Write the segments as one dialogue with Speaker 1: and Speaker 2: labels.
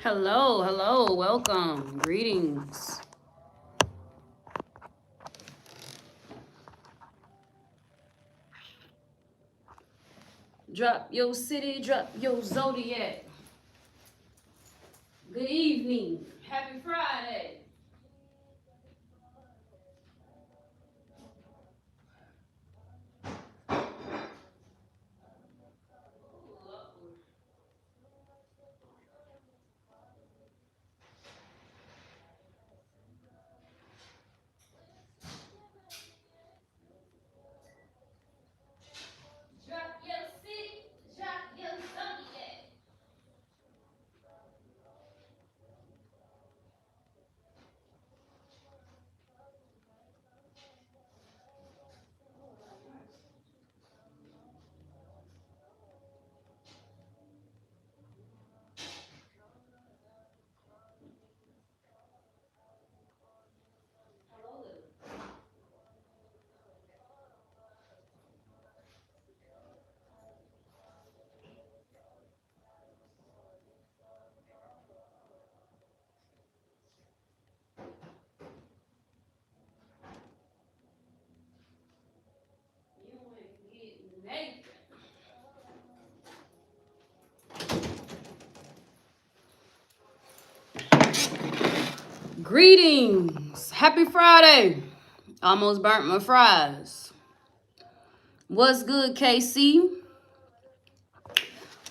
Speaker 1: Hello, hello, welcome, greetings. Drop your city, drop your zodiac. Good evening, happy Friday. Drop your city, drop your zodiac. You ain't getting naked. Greetings, happy Friday. Almost burnt my fries. What's good, KC?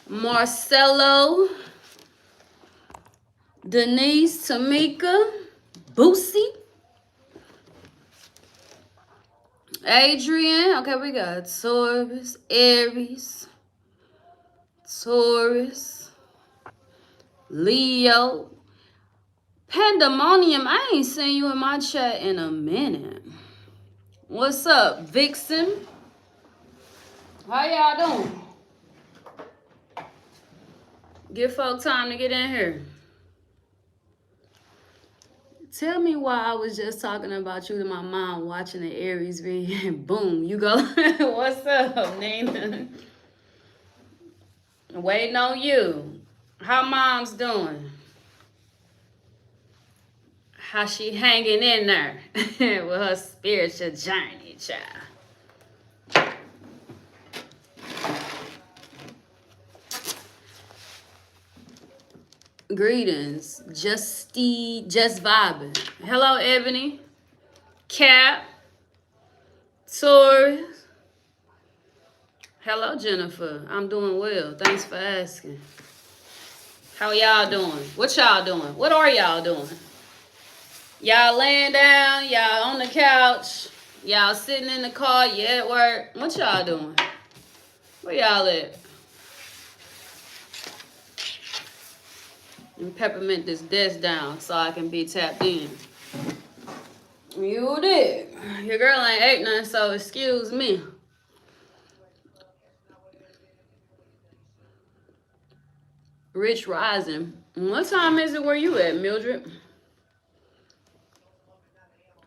Speaker 1: Marcelo, Denise, Tamika, Boosie, Adrian. Okay, we got Taurus, Aries, Taurus, Leo, Pandemonium. I ain't seen you in my chat in a minute. What's up, Vixen? How y'all doing? Give folk time to get in here. Tell me why I was just talking about you to my mom watching the Aries read and boom, you go, what's up, Nina? Waiting on you. How mom's doing? How she hanging in there with her spiritual journey, child? Greetings, just vibing. Hello, Ebony, Cap, Taurus. Hello, Jennifer. I'm doing well. Thanks for asking. How y'all doing? What y'all doing? What are y'all doing? Y'all laying down? Y'all on the couch? Y'all sitting in the car? You at work? What y'all doing? Where y'all at? And peppermint this desk down so I can be tapped in. You did. Your girl ain't ate nothing, so excuse me. Rich Rising. What time is it where you at, Mildred?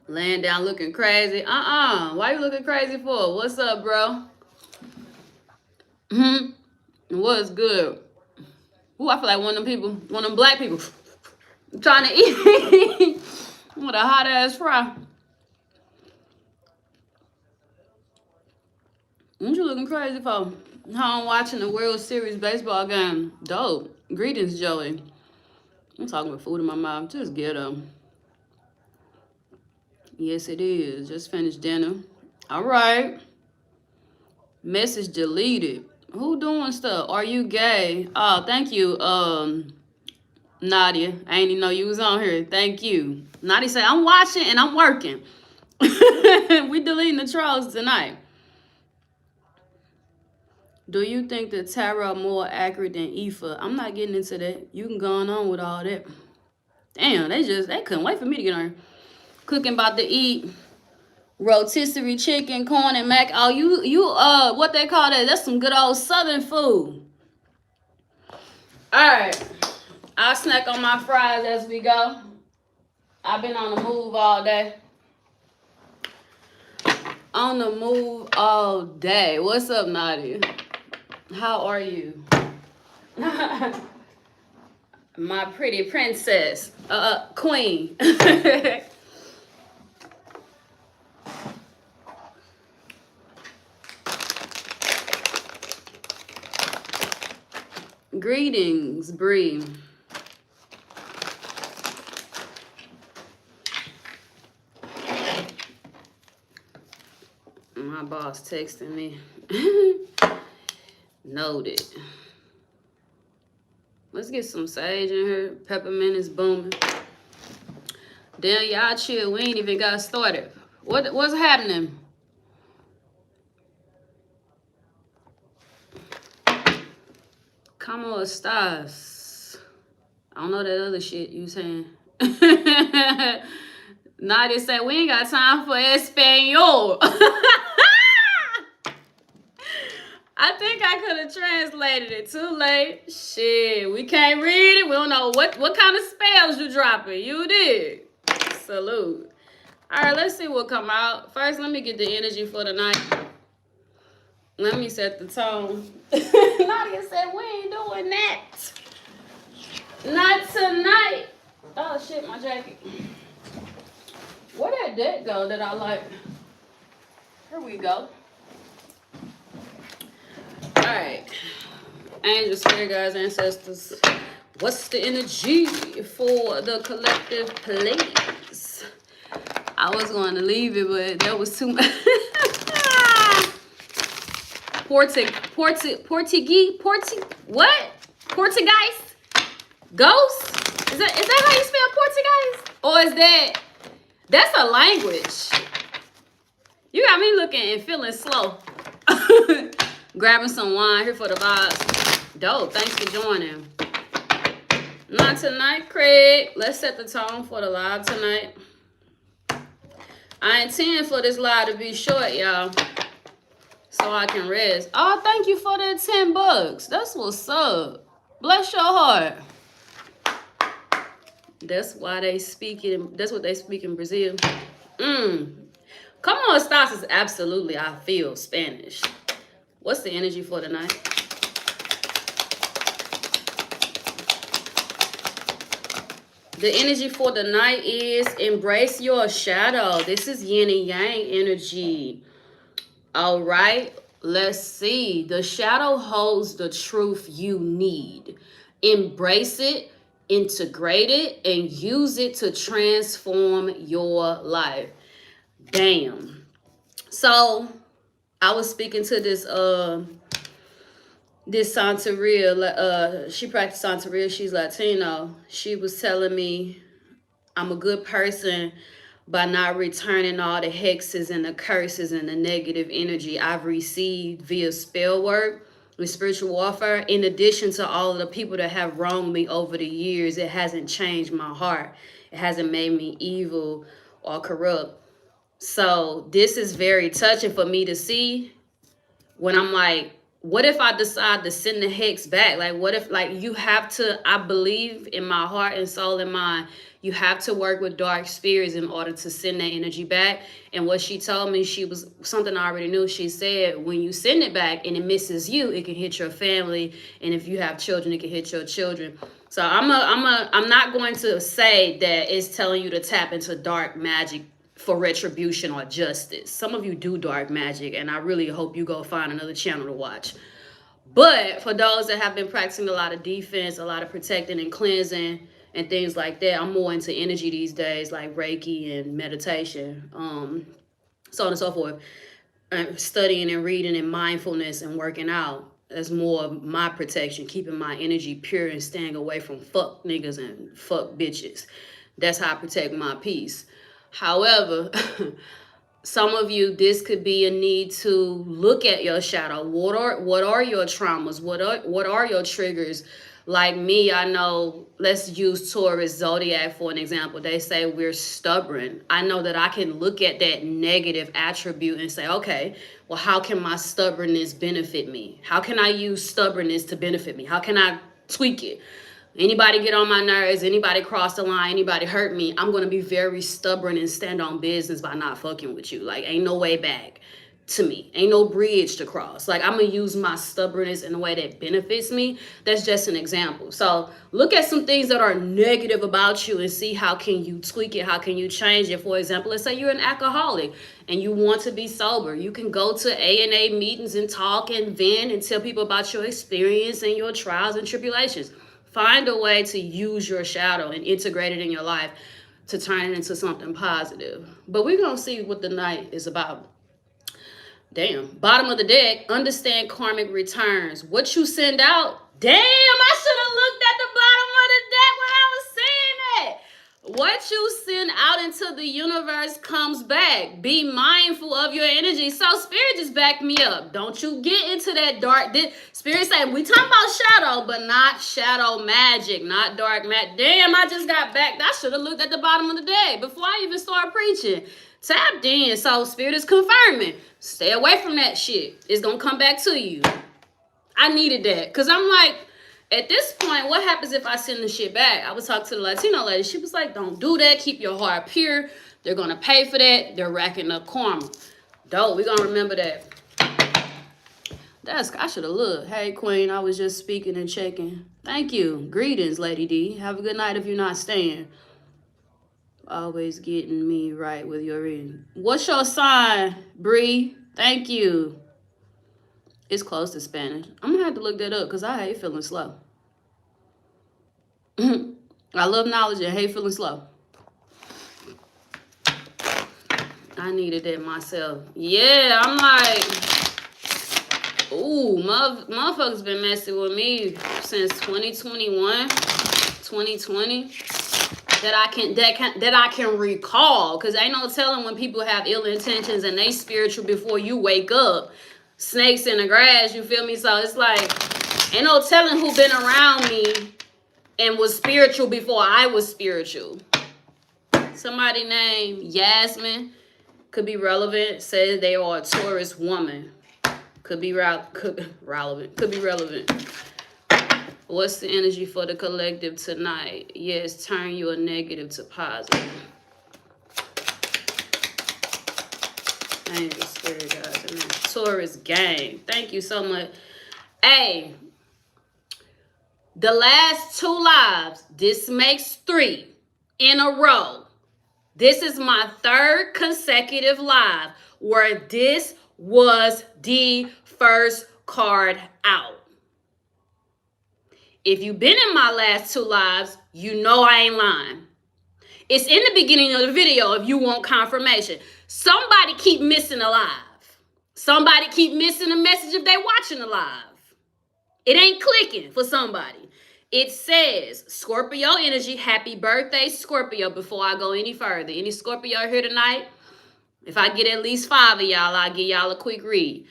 Speaker 1: Laying down looking crazy. Why you looking crazy for? What's up, bro? What's good? Ooh, I feel like one of them people, one of them black people trying to eat with a hot ass fry. What you looking crazy for? Home watching the World Series baseball game. Dope. Greetings, Joey. I'm talking with food in my mouth. Just get them. Yes, it is. Just finished dinner. All right. Message deleted. Who doing stuff? Are you gay? Oh, thank you, Nadia. I ain't even know you was on here. Thank you. Nadia said, I'm watching and I'm working. We deleting the trolls tonight. Do you think the tarot more accurate than Ifa? I'm not getting into that. You can go on with all that. Damn, they couldn't wait for me to get on here. Cooking about to eat rotisserie chicken, corn, and mac. Oh, you what they call that? That's some good old Southern food. All right, I'll snack on my fries as we go. I've been on the move all day. On the move all day. What's up, Nadia? How are you? My pretty princess, queen. Greetings, Bree. My boss texting me. Noted. Let's get some sage in here. Peppermint is booming. Damn, y'all chill. We ain't even got started. What's happening? Como estás? I don't know that other shit you saying. Nadia said, we ain't got time for Espanol. I think I could have translated it. Too late. Shit, we can't read it. We don't know what kind of spells you dropping. You did. Salute. All right, let's see what come out. First, let me get the energy for the night. Let me set the tone. Nadia said, we ain't doing that. Not tonight. Oh, shit, my jacket. Where did that go that I like? Here we go. All right. Angels, spirit guides, ancestors. What's the energy for the collective, please? I was going to leave it, but that was too much. Portuguese? What? Portuguese? Ghost? Is that how you spell Portuguese? Or is that's a language? You got me looking and feeling slow. Grabbing some wine here for the vibes. Dope, thanks for joining. Not tonight, Craig. Let's set the tone for the live tonight. I intend for this live to be short, y'all, so I can rest. Oh, thank you for the $10. That's what's up. Bless your heart. That's why they speak in, that's what they speak in Brazil. Come on, Stas is absolutely, I feel, Spanish. What's the energy for tonight? The energy for the night is embrace your shadow. This is yin and yang energy. All right, let's see. The shadow holds the truth you need. Embrace it, integrate it, and use it to transform your life. Damn. So I was speaking to this Santeria. She practiced Santeria. She's Latino. She was telling me I'm a good person by not returning all the hexes and the curses and the negative energy I've received via spell work with spiritual warfare. In addition to all of the people that have wronged me over the years, it hasn't changed my heart. It hasn't made me evil or corrupt. So this is very touching for me to see when I'm like, what if I decide to send the hex back? Like, what if, like, you have to, I believe in my heart and soul and mind, you have to work with dark spirits in order to send that energy back. And what she told me, she was something I already knew. She said, when you send it back and it misses you, it can hit your family. And if you have children, it can hit your children. So I'm not going to say that it's telling you to tap into dark magic for retribution or justice. Some of you do dark magic, and I really hope you go find another channel to watch. But for those that have been practicing a lot of defense, a lot of protecting and cleansing and things like that, I'm more into energy these days, like Reiki and meditation, so on and so forth. Studying and reading and mindfulness and working out. That's more of my protection, keeping my energy pure and staying away from fuck niggas and fuck bitches. That's how I protect my peace. However, some of you, this could be a need to look at your shadow. What are your traumas? What are your triggers? Like me, I know, let's use Taurus zodiac for an example. They say we're stubborn. I know that I can look at that negative attribute and say, okay, well, how can my stubbornness benefit me? How can I use stubbornness to benefit me? How can I tweak it? Anybody get on my nerves, anybody cross the line, anybody hurt me, I'm going to be very stubborn and stand on business by not fucking with you. Like, ain't no way back. to me. Ain't no bridge to cross. Like, I'm gonna use my stubbornness in a way that benefits me. That's just an example. So look at some things that are negative about you and see how can you tweak it, how can you change it. For example, let's say you're an alcoholic and you want to be sober. You can go to A&A meetings and talk and vent and tell people about your experience and your trials and tribulations. Find a way to use your shadow and integrate it in your life to turn it into something positive. But we're gonna see what the night is about. Damn. Bottom of the deck, understand karmic returns. What you send out. Damn, I should have looked at the bottom of the deck when I was saying that. What you send out into the universe comes back. Be mindful of your energy. So Spirit just backed me up. Don't you get into that dark. Spirit saying, we talking about shadow, but not shadow magic, not dark magic. Damn, I just got backed. I should have looked at the bottom of the deck before I even started preaching. Tapped in. So Spirit is confirming. Stay away from that shit. It's going to come back to you. I needed that. Because I'm like, at this point, what happens if I send the shit back? I was talking to the Latino lady. She was like, don't do that. Keep your heart pure. They're going to pay for that. They're racking up karma. Dope. We're going to remember that. I should have looked. Hey, Queen. I was just speaking and checking. Thank you. Greetings, Lady D. Have a good night if you're not staying. Always getting me right with your reading. What's your sign, Bree? Thank you. It's close to Spanish. I'm gonna have to look that up because I hate feeling slow. I love knowledge and hate feeling slow. I needed that myself. Yeah, I'm like, ooh, motherfuckers been messing with me since 2021, 2020. That I can recall, because ain't no telling when people have ill intentions and they spiritual before you wake up. Snakes in the grass, you feel me? So it's like, ain't no telling who been around me and was spiritual before I was spiritual. Somebody named Yasmin could be relevant. Says they are a Taurus woman. Could be relevant. What's the energy for the collective tonight? Yes, turn your negative to positive. Thank you, Spirit guys. Taurus gang. Thank you so much. Hey, the last 2 lives, this makes 3 in a row. This is my 3rd consecutive live where this was the first card out. If you've been in my last 2 lives, you know I ain't lying. It's in the beginning of the video if you want confirmation. Somebody keep missing a live. Somebody keep missing a message if they watching a live. It ain't clicking for somebody. It says, Scorpio energy, happy birthday, Scorpio, before I go any further. Any Scorpio here tonight? If I get at least 5 of y'all, I'll give y'all a quick read.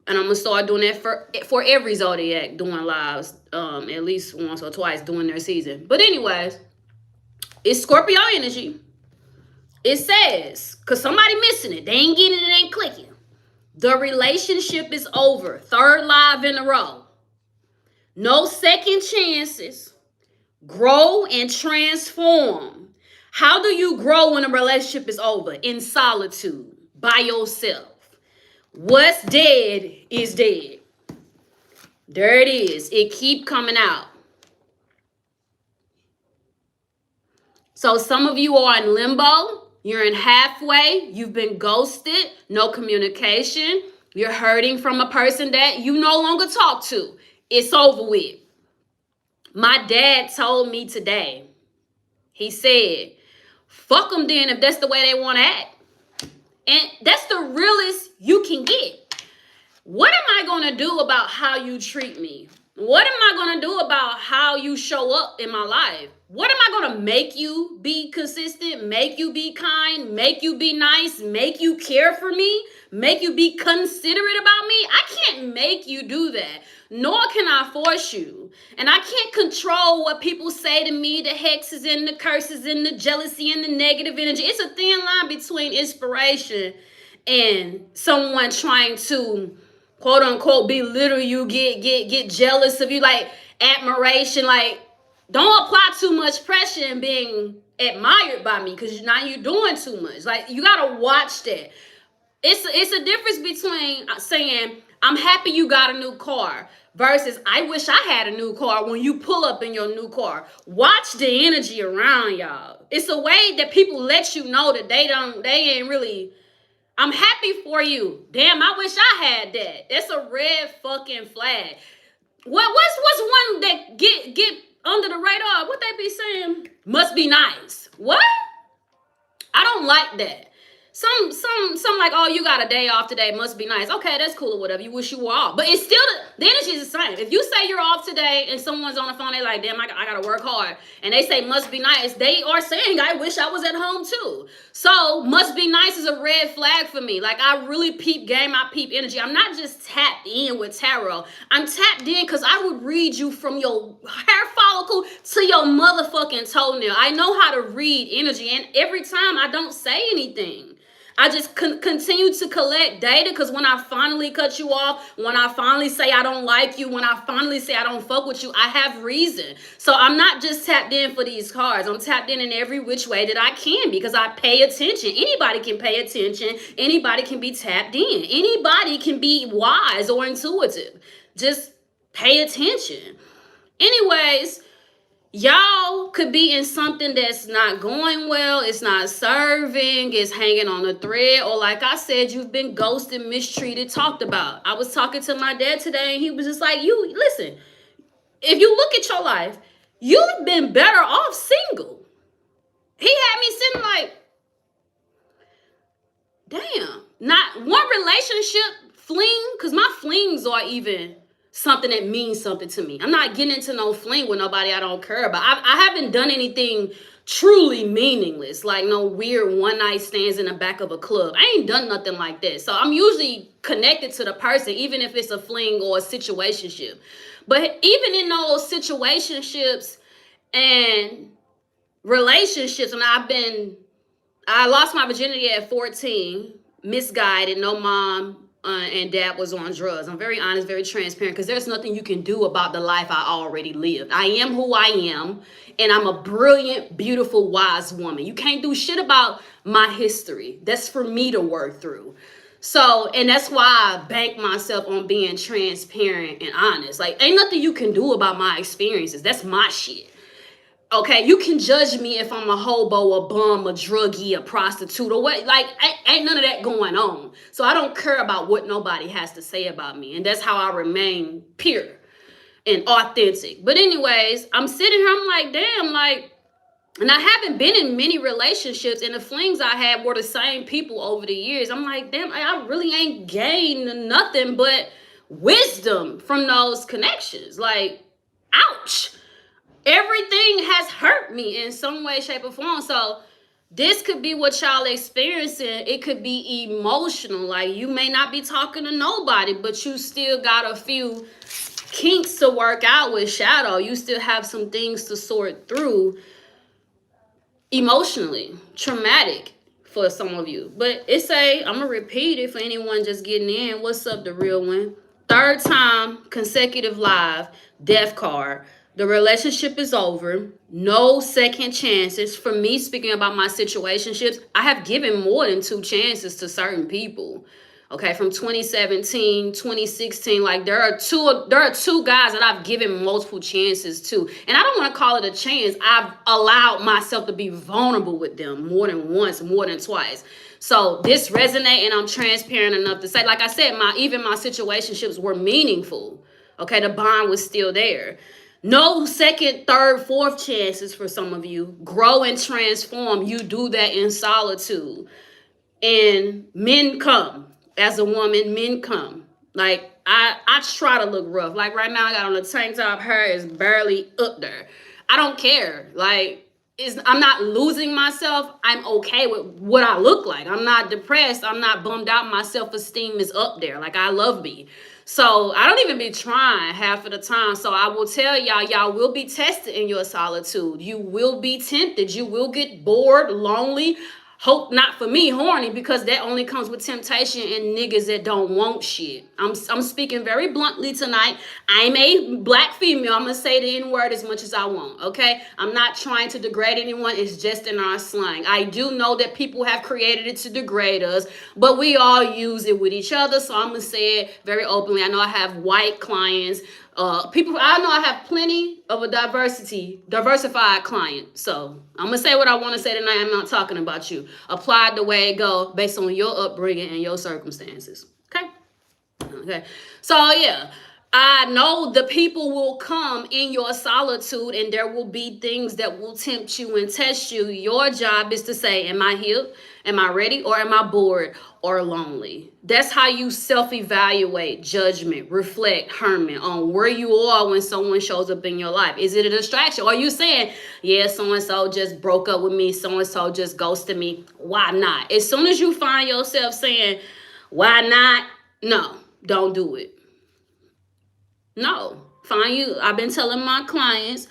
Speaker 1: And I'm going to start doing that for every zodiac, doing lives at least once or twice during their season. But anyways, it's Scorpio energy. It says, because somebody missing it. They ain't getting it, it ain't clicking. The relationship is over. 3rd live in a row. No second chances. Grow and transform. How do you grow when a relationship is over? In solitude, by yourself. What's dead is dead. There it is. It keep coming out. So some of you are in limbo. You're in halfway. You've been ghosted. No communication. You're hurting from a person that you no longer talk to. It's over with. My dad told me today. He said, fuck them then if that's the way they want to act. And that's the realest you can get. What am I going to do about how you treat me? What am I going to do about how you show up in my life? What am I going to make you be consistent, make you be kind, make you be nice, make you care for me, make you be considerate about me? I can't make you do that, nor can I force you. And I can't control what people say to me, the hexes and the curses and the jealousy and the negative energy. It's a thin line between inspiration and someone trying to, quote unquote, belittle you, get jealous of you, like admiration. Like, don't apply too much pressure in being admired by me, because now you're doing too much. Like, you gotta watch that. It's a difference between saying I'm happy you got a new car versus I wish I had a new car. When you pull up in your new car, watch the energy around y'all. It's a way that people let you know that they ain't really. I'm happy for you. Damn, I wish I had that. That's a red fucking flag. What's one that get under the radar? What they be saying? Must be nice. What? I don't like that. Some like, oh, you got a day off today, must be nice. Okay, that's cool or whatever. You wish you were off. But it's still, the energy is the same. If you say you're off today and someone's on the phone, they're like, damn, I gotta work hard. And they say must be nice, they are saying, I wish I was at home too. So must be nice is a red flag for me. Like, I really peep game, I peep energy. I'm not just tapped in with tarot. I'm tapped in because I would read you from your hair follicle to your motherfucking toenail. I know how to read energy. And every time I don't say anything. I just continue to collect data because when I finally cut you off, when I finally say I don't like you, when I finally say I don't fuck with you, I have reason. So I'm not just tapped in for these cards. I'm tapped in every which way that I can because I pay attention. Anybody can pay attention. Anybody can be tapped in. Anybody can be wise or intuitive. Just pay attention. Anyways, y'all could be in something that's not going well, it's not serving, it's hanging on a thread, or like I said, you've been ghosted, mistreated, talked about. I was talking to my dad today and he was just like, listen, if you look at your life, you've been better off single. He had me sitting like, damn, not one relationship fling, because my flings are even something that means something to me. I'm not getting into no fling with nobody I don't care about. I haven't done anything truly meaningless, like no weird one night stands in the back of a club. I ain't done nothing like that. So I'm usually connected to the person, even if it's a fling or a situationship. But even in those situationships and relationships, and I lost my virginity at 14, misguided, no mom, and dad was on drugs. I'm very honest, very transparent, because there's nothing you can do about the life I already lived. I am who I am, and I'm a brilliant, beautiful, wise woman. You can't do shit about my history. That's for me to work through. So, and that's why I bank myself on being transparent and honest. Like, ain't nothing you can do about my experiences. That's my shit. Okay, you can judge me if I'm a hobo, a bum, a druggie, a prostitute, or what. Like, ain't none of that going on. So I don't care about what nobody has to say about me. And that's how I remain pure and authentic. But anyways, I'm sitting here, I'm like, damn, like, and I haven't been in many relationships, and the flings I had were the same people over the years. I'm like, damn, I really ain't gained nothing but wisdom from those connections. Like, ouch. Everything has hurt me in some way, shape, or form. So this could be what y'all experiencing. It could be emotional. Like, you may not be talking to nobody, but you still got a few kinks to work out with shadow. You still have some things to sort through emotionally. Traumatic for some of you. But I'm going to repeat it for anyone just getting in. What's up, the real one? Third time consecutive live, death card. The relationship is over. No second chances. For me, speaking about my situationships, I have given more than 2 chances to certain people. Okay, from 2017, 2016, like there are two guys that I've given multiple chances to. And I don't want to call it a chance. I've allowed myself to be vulnerable with them more than once, more than twice. So this resonates, and I'm transparent enough to say, like I said, even my situationships were meaningful. Okay, the bond was still there. No second, third, fourth chances for some of you. Grow and transform. You do that in solitude. And men come. As a woman, men come. Like, I try to look rough. Like right now, I got on a tank top. Hair is barely up there. I don't care. Like, I'm not losing myself. I'm okay with what I look like. I'm not depressed. I'm not bummed out. My self-esteem is up there. Like, I love me. So I don't even be trying half of the time. So I will tell y'all will be tested in your solitude. You will be tempted. You will get bored, lonely, Hope not for me, horny, because that only comes with temptation and niggas that don't want shit. I'm speaking very bluntly tonight. I'm a black female. I'm gonna say the N-word as much as I want, okay? I'm not trying to degrade anyone. It's just in our slang. I do know that people have created it to degrade us, but we all use it with each other, so I'm gonna say it very openly. I know I have white clients, people. I know I have plenty of a diversified client. So I'm gonna say what I want to say tonight. I'm not talking about you. Apply the way it go based on your upbringing and your circumstances. Okay. So yeah, I know the people will come in your solitude, and there will be things that will tempt you and test you. Your job is to say, am I healed? Am I ready? Or am I bored or lonely? That's how you self-evaluate, judgment, reflect, Herman, on where you are when someone shows up in your life. Is it a distraction? Or are you saying, yeah, so-and-so just broke up with me, so-and-so just ghosted me, why not? As soon as you find yourself saying, why not? No, don't do it. No. I've been telling my clients,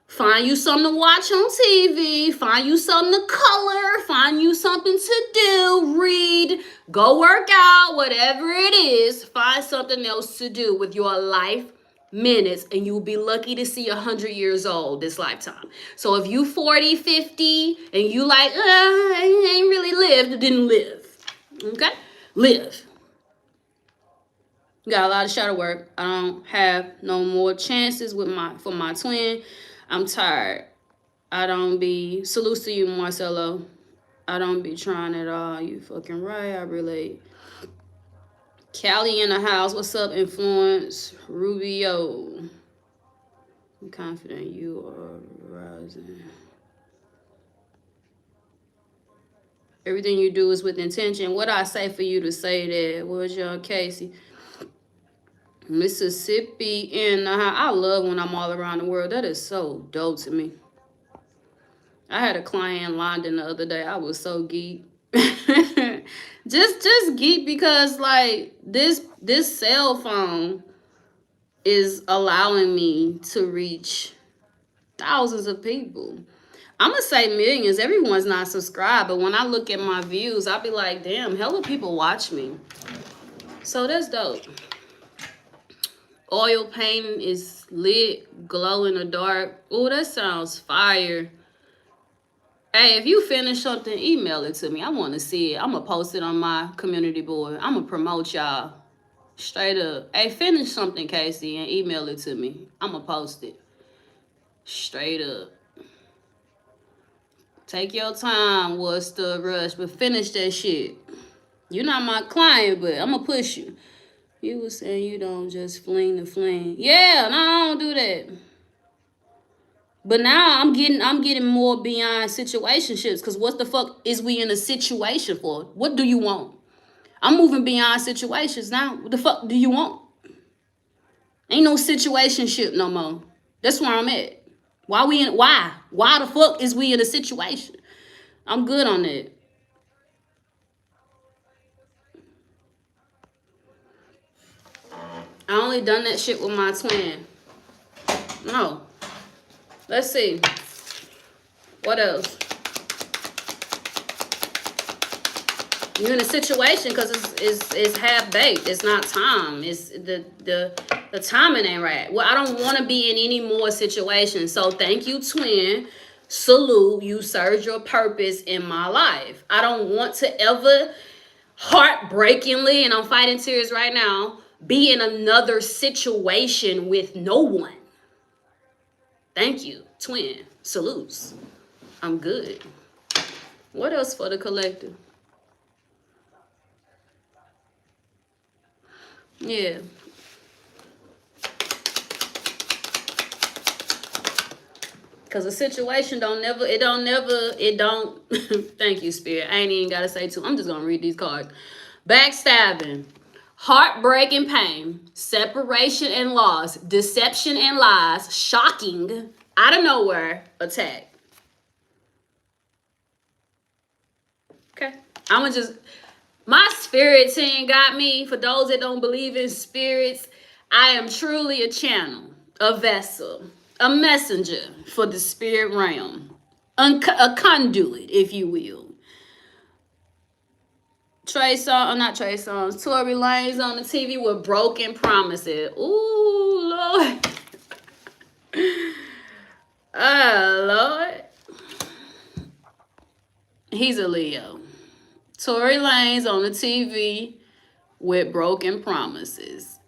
Speaker 1: find you something to watch on TV, find you something to color, find you something to do, read, go work out, whatever it is, find something else to do with your life minutes, and you'll be lucky to see 100 years old this lifetime. So if you 40, 50, and you like, I ain't really lived, then live. Okay? Live. Got a lot of shadow work. I don't have no more chances for my twin. I'm tired. I don't be, salutes to you, Marcelo. I don't be trying at all. You fucking right. I relate. Callie in the house. What's up, influence? Rubio. I'm confident you are rising. Everything you do is with intention. What I say for you to say that? What's your Casey? Mississippi in the house. I love when I'm all around the world. That is so dope to me. I had a client in London the other day. I was so geek. just geek because like this cell phone is allowing me to reach thousands of people. I'm gonna say millions. Everyone's not subscribed, but when I look at my views, I'll be like, damn, hella people watch me. So that's dope. Oil painting is lit, glow in the dark. Oh, that sounds fire. Hey, if you finish something, email it to me. I want to see it. I'm going to post it on my community board. I'm going to promote y'all. Straight up. Hey, finish something, Casey, and email it to me. I'm going to post it. Straight up. Take your time, what's the rush, but finish that shit. You're not my client, but I'm going to push you. You were saying you don't just fling the fling. Yeah, no, I don't do that. But now I'm getting more beyond situationships, because what the fuck is we in a situation for? What do you want? I'm moving beyond situations now. What the fuck do you want? Ain't no situationship no more. That's where I'm at. Why the fuck is we in a situation? I'm good on that. I only done that shit with my twin. No. Let's see. What else? You're in a situation because it's half baked. It's not time. It's the timing ain't right. Well, I don't want to be in any more situations. So thank you, twin. Salute. You served your purpose in my life. I don't want to ever, heartbreakingly, and I'm fighting tears right now, be in another situation with no one. Thank you, twin. Salutes. I'm good. What else for the collective? Yeah. Because a situation don't thank you, Spirit. I ain't even got to say two. I'm just going to read these cards. Backstabbing. Heartbreak and pain, separation and loss, deception and lies, shocking, out of nowhere, attack. Okay. My spirit team got me. For those that don't believe in spirits, I am truly a channel, a vessel, a messenger for the spirit realm, a conduit, if you will. Not Trey Songz, Tory Lanez on the TV with broken promises. Ooh, Lord. Oh, Lord. He's a Leo. Tory Lanez on the TV with broken promises.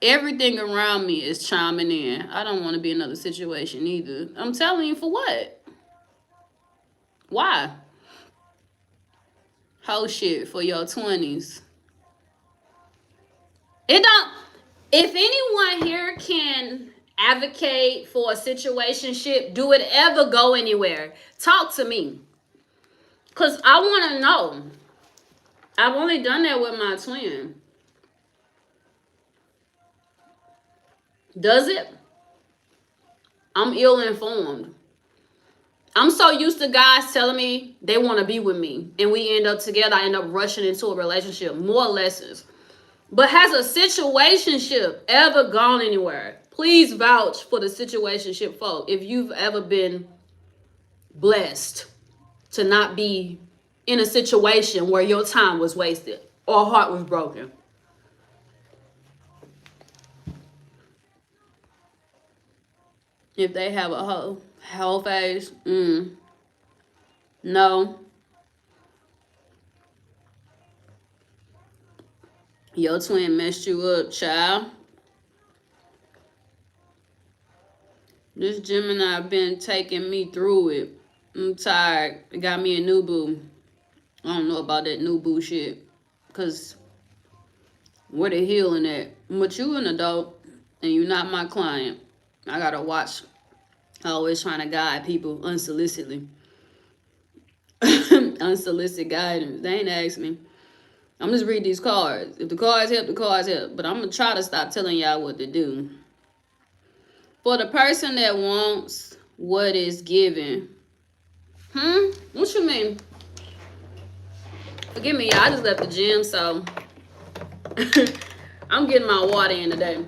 Speaker 1: Everything around me is chiming in. I don't want to be in another situation either. I'm telling you, for what? Why? Whole shit for your 20s. It don't. If anyone here can advocate for a situationship, do it ever go anywhere? Talk to me. Because I want to know. I've only done that with my twin. Does it? I'm ill-informed. I'm so used to guys telling me they want to be with me. And we end up together. I end up rushing into a relationship. More lessons. But has a situationship ever gone anywhere? Please vouch for the situationship folk if you've ever been blessed to not be in a situation where your time was wasted or heart was broken. If they have a whole phase, no. Your twin messed you up, child. This Gemini been taking me through it. I'm tired. It got me a new boo. I don't know about that new boo shit. Because where the healing at? But you an adult and you not my client. I gotta watch. Always trying to guide people unsolicitedly. Unsolicited guidance. They ain't asked me. I'm just read these cards. If the cards help, the cards help. But I'm gonna try to stop telling y'all what to do. For the person that wants what is given. What you mean? Forgive me, y'all. I just left the gym, so I'm getting my water in today.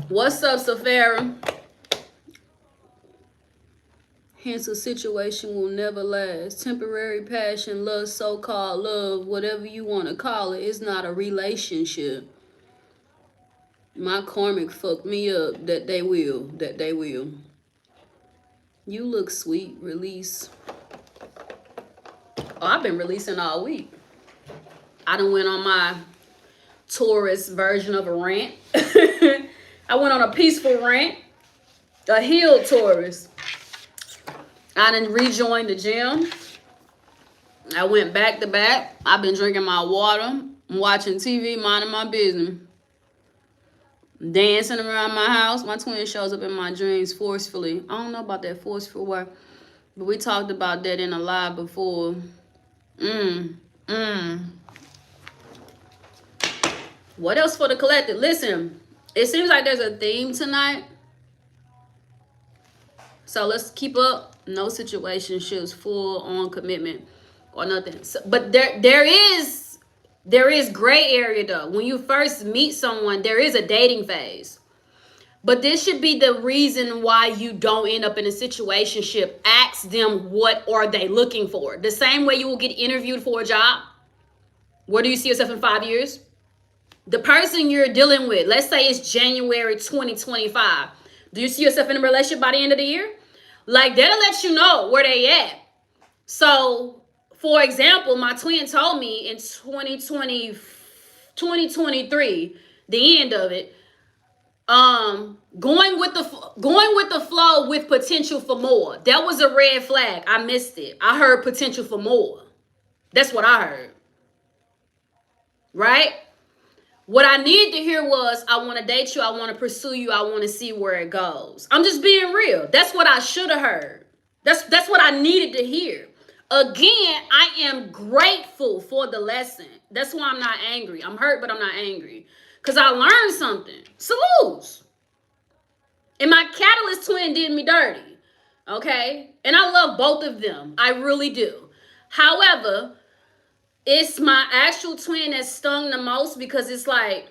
Speaker 1: What's up, Safara? Hence, a situation will never last. Temporary passion, love, so-called love, whatever you want to call it, is not a relationship. My karmic fucked me up. That they will. You look sweet. Release. Oh, I've been releasing all week. I done went on my Taurus version of a rant. I went on a peaceful rant. A healed Taurus. I done rejoined the gym. I went back to back. I've been drinking my water. I'm watching TV, minding my business. Dancing around my house. My twin shows up in my dreams forcefully. I don't know about that forceful word, but we talked about that in a live before. What else for the collective? Listen, it seems like there's a theme tonight. So let's keep up. No situationships, full on commitment or nothing. So, but there is gray area though. When you first meet someone, there is a dating phase. But this should be the reason why you don't end up in a situationship. Ask them, what are they looking for? The same way you will get interviewed for a job. Where do you see yourself in 5 years? The person you're dealing with, let's say it's January 2025. Do you see yourself in a relationship by the end of the year? Like, that'll let you know where they at. So, for example, my twin told me in 2023, the end of it, going with the flow with potential for more. That was a red flag. I missed it. I heard potential for more. That's what I heard. Right? What I needed to hear was, I want to date you, I want to pursue you, I want to see where it goes. I'm just being real. That's what I should have heard. That's what I needed to hear. Again, I am grateful for the lesson. That's why I'm not angry. I'm hurt, but I'm not angry. Because I learned something. Salutes. And my catalyst twin did me dirty. Okay? And I love both of them. I really do. However, it's my actual twin that stung the most, because it's like,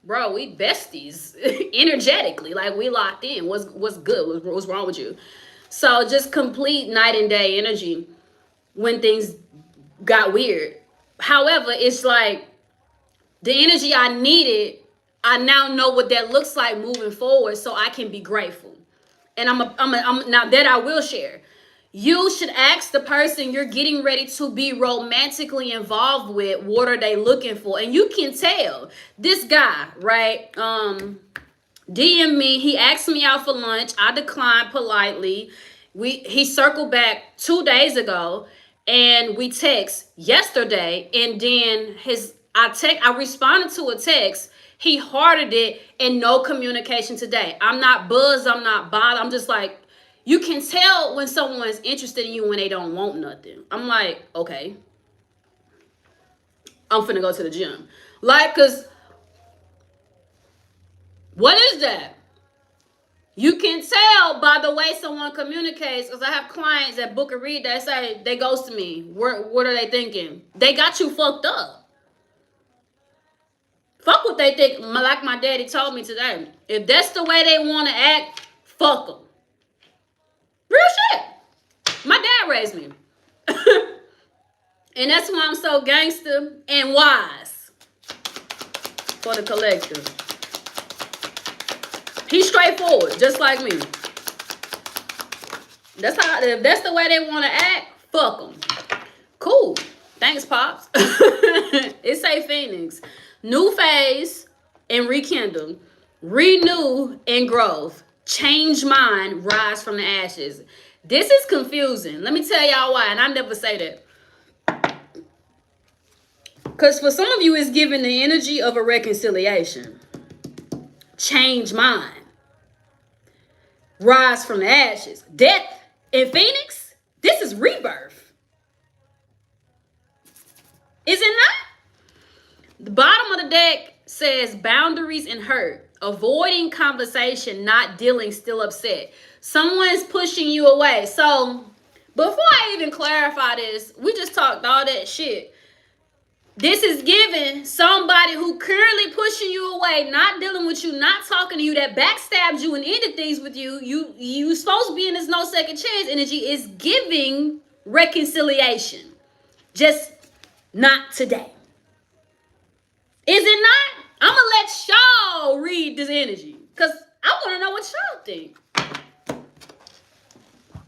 Speaker 1: bro, we besties energetically. Like, we locked in. What's good? What's wrong with you? So just complete night and day energy when things got weird. However, it's like the energy I needed, I now know what that looks like moving forward so I can be grateful. And I'm now that I will share. You should ask the person you're getting ready to be romantically involved with, what are they looking for? And you can tell. This guy, right? DM me. He asked me out for lunch. I declined politely. He circled back 2 days ago, and we text yesterday. And then I responded to a text. He hearted it, and no communication today. I'm not buzzed. I'm not bothered. I'm just like, you can tell when someone's interested in you when they don't want nothing. I'm like, okay, I'm finna go to the gym. Like, cause what is that? You can tell by the way someone communicates, because I have clients that book a read that say they ghost me. What are they thinking? They got you fucked up. Fuck what they think. Like my daddy told me today. If that's the way they want to act, fuck them. Real shit. My dad raised me. And that's why I'm so gangster and wise for the collective. He's straightforward, just like me. If that's the way they want to act, fuck them. Cool. Thanks, Pops. It say Phoenix. New phase and rekindle. Renew and growth. Change mind, rise from the ashes. This is confusing. Let me tell y'all why, and I never say that. Because for some of you, it's giving the energy of a reconciliation. Change mind. Rise from the ashes. Death in Phoenix, this is rebirth. Is it not? The bottom of the deck says boundaries and hurt. Avoiding conversation, not dealing, still upset. Someone's pushing you away. So, before I even clarify this, we just talked all that shit. This is giving somebody who currently pushing you away, not dealing with you, not talking to you, that backstabbed you and ended things with you. You supposed to be in this no second chance energy, is giving reconciliation. Just not today. Is it not? I'm going to let y'all read this energy because I want to know what y'all think.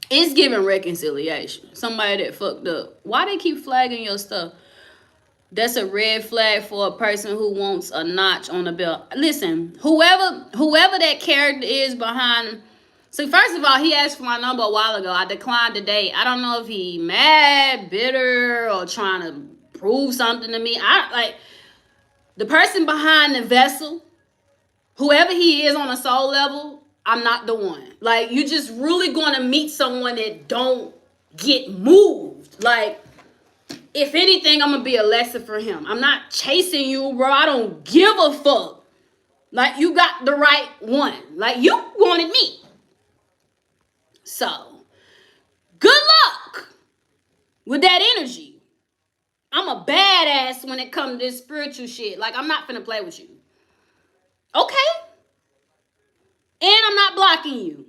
Speaker 1: It's giving reconciliation. Somebody that fucked up. Why they keep flagging your stuff? That's a red flag for a person who wants a notch on the belt. Listen, whoever that character is behind. So first of all, he asked for my number a while ago. I declined the date. I don't know if he mad, bitter, or trying to prove something to me. The person behind the vessel, whoever he is on a soul level, I'm not the one. Like, you just really going to meet someone that don't get moved. Like, if anything, I'm going to be a lesson for him. I'm not chasing you, bro. I don't give a fuck. Like, you got the right one. Like, you wanted me. So, good luck with that energy. I'm a badass when it comes to this spiritual shit. Like, I'm not finna play with you. Okay? And I'm not blocking you.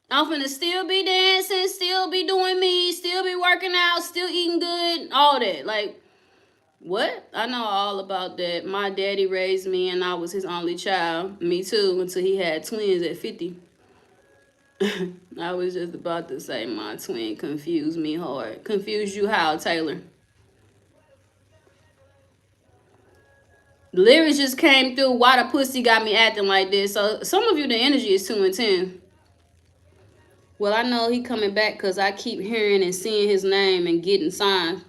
Speaker 1: I'm finna still be dancing, still be doing me, still be working out, still eating good, all that. Like, what? I know all about that. My daddy raised me and I was his only child. Me too, until he had twins at 50. I was just about to say my twin confused me hard. Confused you how, Taylor? The lyrics just came through. Why the pussy got me acting like this? So some of you, the energy is 2 and 10. Well, I know he coming back because I keep hearing and seeing his name and getting signed.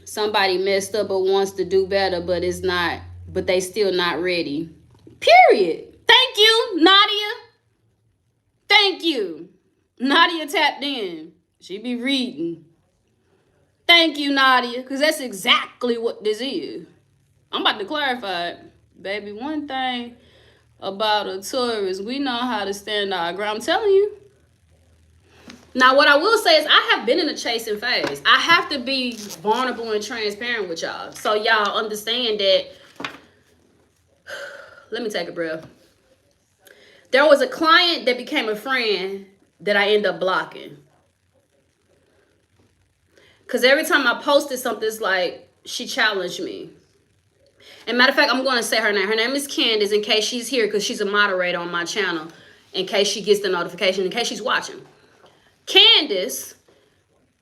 Speaker 1: Somebody messed up but wants to do better, but it's not. But they still not ready. Period. Thank you, Nadia. Thank you. Nadia tapped in. She be reading. Thank you, Nadia, because that's exactly what this is. I'm about to clarify it. Baby, one thing about a tourist, we know how to stand our ground. I'm telling you. Now, what I will say is I have been in a chasing phase. I have to be vulnerable and transparent with y'all. So y'all understand that Let me take a breath. There was a client that became a friend that I ended up blocking. Because every time I posted something, it's like she challenged me. And matter of fact, I'm going to say her name. Her name is Candace, in case she's here, because she's a moderator on my channel, in case she gets the notification, in case she's watching. Candace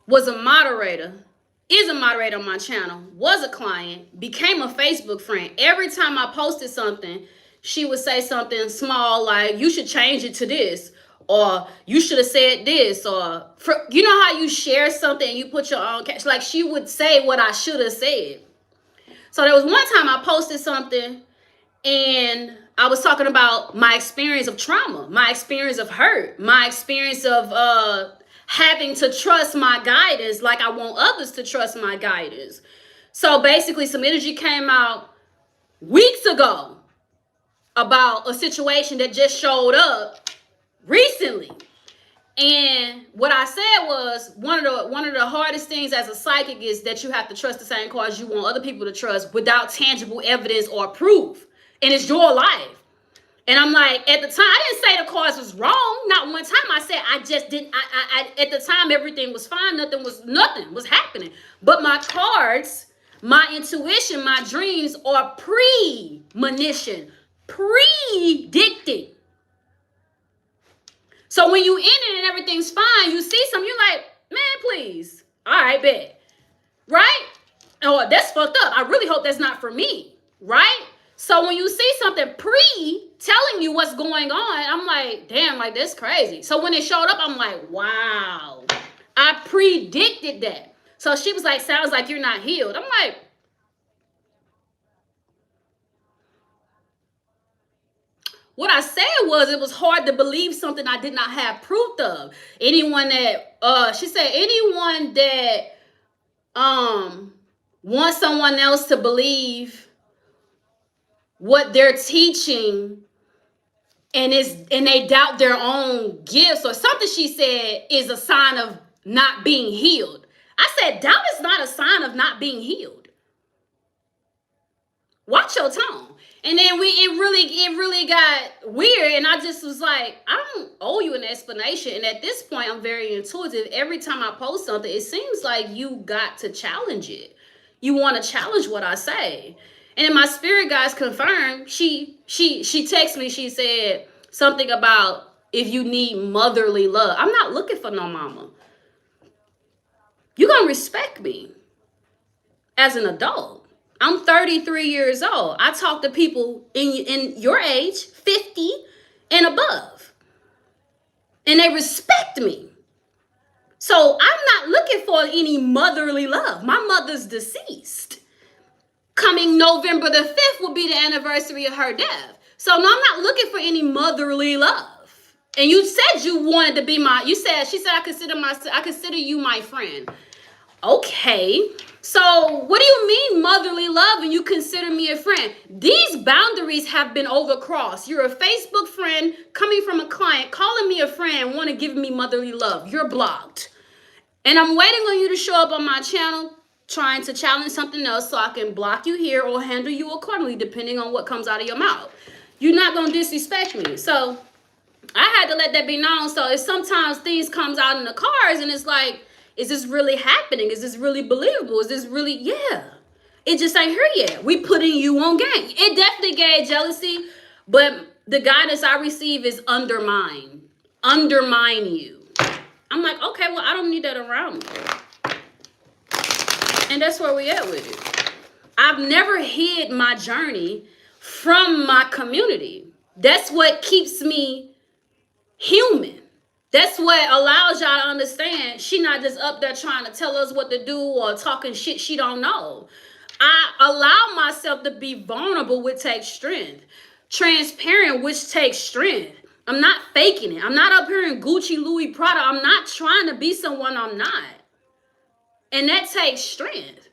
Speaker 1: was a moderator, is a moderator on my channel, was a client, became a Facebook friend. Every time I posted something, she would say something small like, you should change it to this, or you should have said this, or you know how you share something and you put your own caption? Like, she would say what I should have said. So there was one time I posted something and I was talking about my experience of trauma, my experience of hurt, my experience of having to trust my guidance like I want others to trust my guidance. So basically some energy came out weeks ago about a situation that just showed up recently. And what I said was one of the hardest things as a psychic is that you have to trust the same cards you want other people to trust without tangible evidence or proof. And it's your life. And I'm like, at the time, I didn't say the cards was wrong. Not one time. I said I just didn't. At the time, everything was fine. Nothing was happening. But my cards, my intuition, my dreams are premonition, predicting. So when you in it and everything's fine, you see something, you're like, man, please. All right, bet. Right? Oh, that's fucked up. I really hope that's not for me. Right? So when you see something telling you what's going on, I'm like, damn, like that's crazy. So when it showed up, I'm like, wow. I predicted that. So she was like, sounds like you're not healed. I'm like, what I said was it was hard to believe something I did not have proof of. Anyone that, she said, anyone that wants someone else to believe what they're teaching and they doubt their own gifts or something, she said, is a sign of not being healed. I said, doubt is not a sign of not being healed. Watch your tone. And then it really got weird, and I just was like, I don't owe you an explanation. And at this point, I'm very intuitive. Every time I post something, it seems like you got to challenge it. You want to challenge what I say. And then my spirit guides confirmed. She texted me. She said something about if you need motherly love. I'm not looking for no mama. You're gonna respect me as an adult. I'm 33 years old. I talk to people in your age, 50 and above. And they respect me. So I'm not looking for any motherly love. My mother's deceased. Coming November the 5th will be the anniversary of her death. So no, I'm not looking for any motherly love. And you said you wanted to be she said I consider you my friend. Okay. So what do you mean motherly love and you consider me a friend? These boundaries have been overcrossed. You're a Facebook friend coming from a client, calling me a friend, want to give me motherly love. You're blocked. And I'm waiting on you to show up on my channel trying to challenge something else so I can block you here or handle you accordingly depending on what comes out of your mouth. You're not going to disrespect me. So I had to let that be known. So if sometimes things comes out in the cards and it's like, is this really happening? Is this really believable? Is this really, yeah. It just ain't here yet. We putting you on game. It definitely gave jealousy, but the guidance I receive is undermine you. I'm like, okay, well, I don't need that around me. And that's where we at with it. I've never hid my journey from my community. That's what keeps me human. That's what allows y'all to understand she not just up there trying to tell us what to do or talking shit she don't know. I allow myself to be vulnerable, which takes strength. Transparent, which takes strength. I'm not faking it. I'm not up here in Gucci, Louis, Prada. I'm not trying to be someone I'm not. And that takes strength.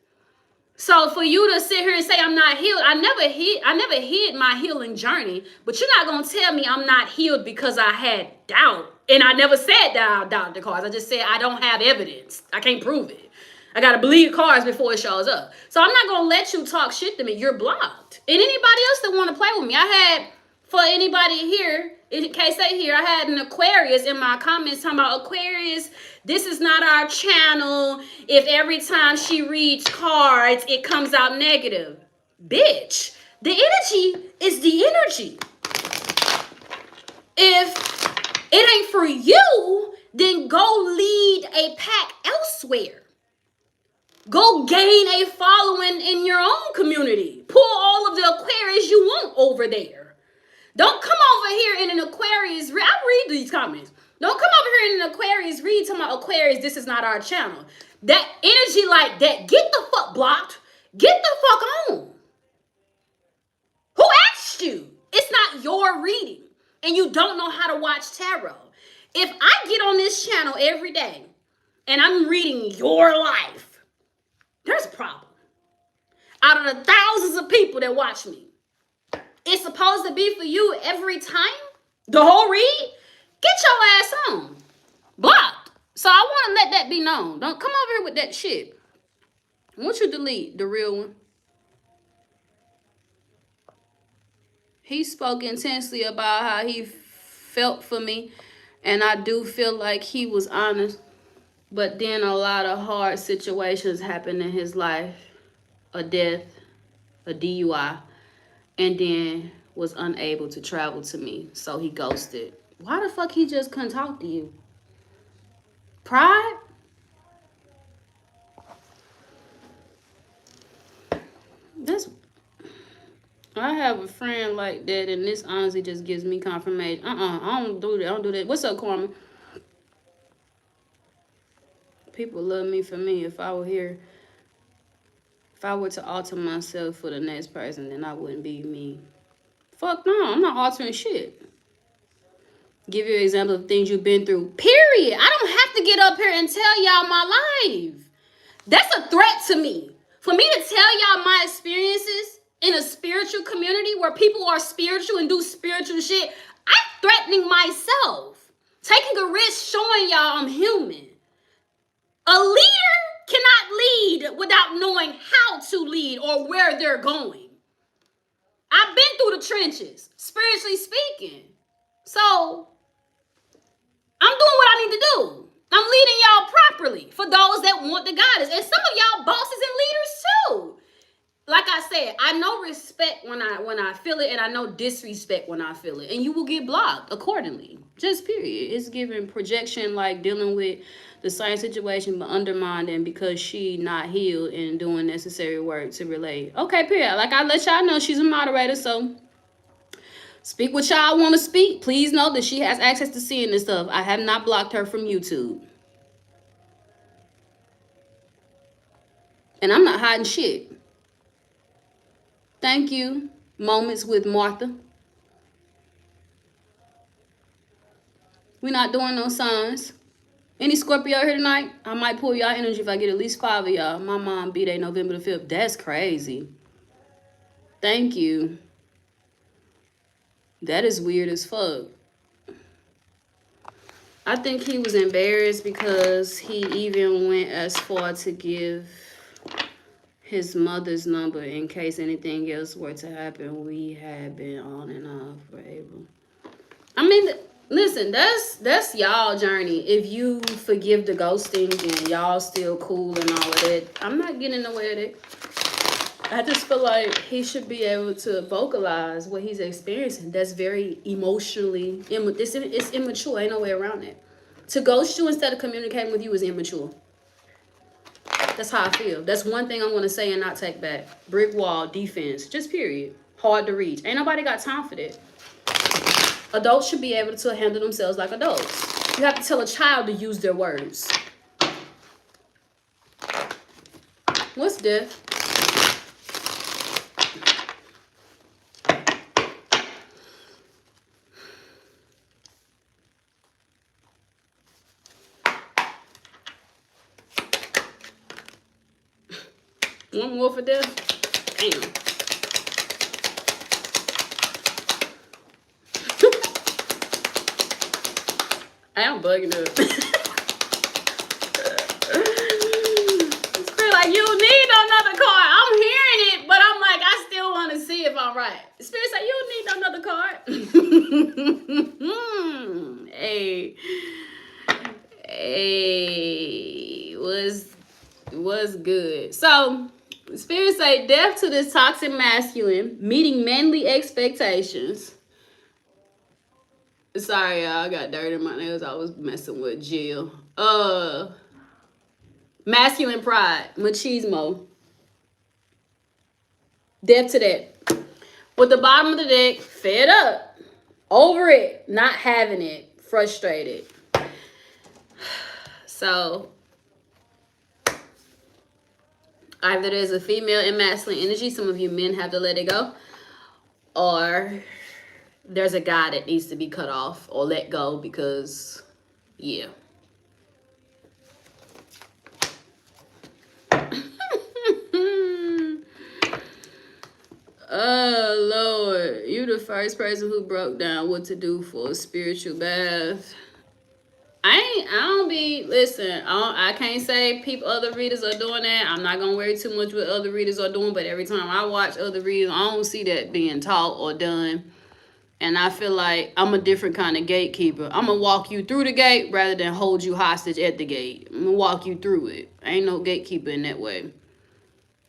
Speaker 1: So for you to sit here and say I'm not healed, I never hid my healing journey, but you're not going to tell me I'm not healed because I had doubt. And I never said that I doubted the cards. I just said I don't have evidence. I can't prove it. I gotta believe cards before it shows up. So I'm not gonna let you talk shit to me. You're blocked. And anybody else that want to play with me, I had, for anybody here, in case they hear, I had an Aquarius in my comments talking about, Aquarius, this is not our channel. If every time she reads cards, it comes out negative. Bitch, the energy is the energy. If it ain't for you, then go lead a pack elsewhere. Go gain a following in your own community. Pull all of the Aquarius you want over there. Don't come over here in an Aquarius. I read these comments. Don't come over here in an Aquarius read to my Aquarius, this is not our channel. That energy like that, get the fuck blocked. Get the fuck on. Who asked you? It's not your reading. And you don't know how to watch tarot. If I get on this channel every day and I'm reading your life, there's a problem. Out of the thousands of people that watch me, it's supposed to be for you every time? The whole read? Get your ass on. Blocked. So I want to let that be known. Don't come over here with that shit. I want you to delete the real one. He spoke intensely about how he felt for me, and I do feel like he was honest. But then a lot of hard situations happened in his life. A death, a DUI, and then was unable to travel to me. So he ghosted. Why the fuck he just couldn't talk to you? Pride? I have a friend like that, and this honestly just gives me confirmation. I don't do that. I don't do that. What's up, Carmen? People love me for me. If I were here, if I were to alter myself for the next person, then I wouldn't be me. Fuck no, I'm not altering shit. Give you an example of things you've been through. Period. I don't have to get up here and tell y'all my life. That's a threat to me. For me to tell y'all my experiences in a spiritual community where people are spiritual and do spiritual shit, I'm threatening myself. Taking a risk showing y'all I'm human. A leader cannot lead without knowing how to lead or where they're going. I've been through the trenches, spiritually speaking. So I'm doing what I need to do. I'm leading y'all properly for those that want the guidance. And some of y'all bosses and leaders too. Like I said, I know respect when I feel it, and I know disrespect when I feel it. And you will get blocked accordingly. Just period. It's giving projection, like dealing with the same situation but undermining because she not healed and doing necessary work to relate. Okay, period. Like I let y'all know she's a moderator, so speak what y'all want to speak. Please know that she has access to seeing this stuff. I have not blocked her from YouTube. And I'm not hiding shit. Thank you. Moments with Martha. We're not doing no signs. Any Scorpio here tonight? I might pull y'all energy if I get at least 5 of y'all. My mom B-Day November the 5th. That's crazy. Thank you. That is weird as fuck. I think he was embarrassed because he even went as far to give his mother's number in case anything else were to happen. We had been on and off for April. I mean, listen, that's y'all journey. If you forgive the ghosting and y'all still cool and all of that, I'm not getting in the way of it. I just feel like he should be able to vocalize what he's experiencing. That's very emotionally, it's immature. Ain't no way around it. To ghost you instead of communicating with you is immature. That's how I feel. That's one thing I'm going to say and not take back. Brick wall, defense, just period. Hard to reach. Ain't nobody got time for that. Adults should be able to handle themselves like adults. You have to tell a child to use their words. What's death? One more for death? Damn. I am bugging up. It's like, you need another card. I'm hearing it, but I'm like, I still want to see if I'm right. Spirit say, you need another card. Hey, was good. So, Spirit say, death to this toxic masculine, meeting manly expectations. Sorry, y'all, I got dirt in my nails. I was messing with Jill. Masculine pride, machismo. Death to that. With the bottom of the deck, fed up, over it, not having it, frustrated. So, either there's a female and masculine energy, some of you men have to let it go, or there's a guy that needs to be cut off or let go because, yeah. Oh, Lord. You the first person who broke down what to do for a spiritual bath. I can't say other readers are doing that. I'm not going to worry too much what other readers are doing, but every time I watch other readers, I don't see that being taught or done. And I feel like I'm a different kind of gatekeeper. I'm going to walk you through the gate rather than hold you hostage at the gate. I'm going to walk you through it. Ain't no gatekeeper in that way.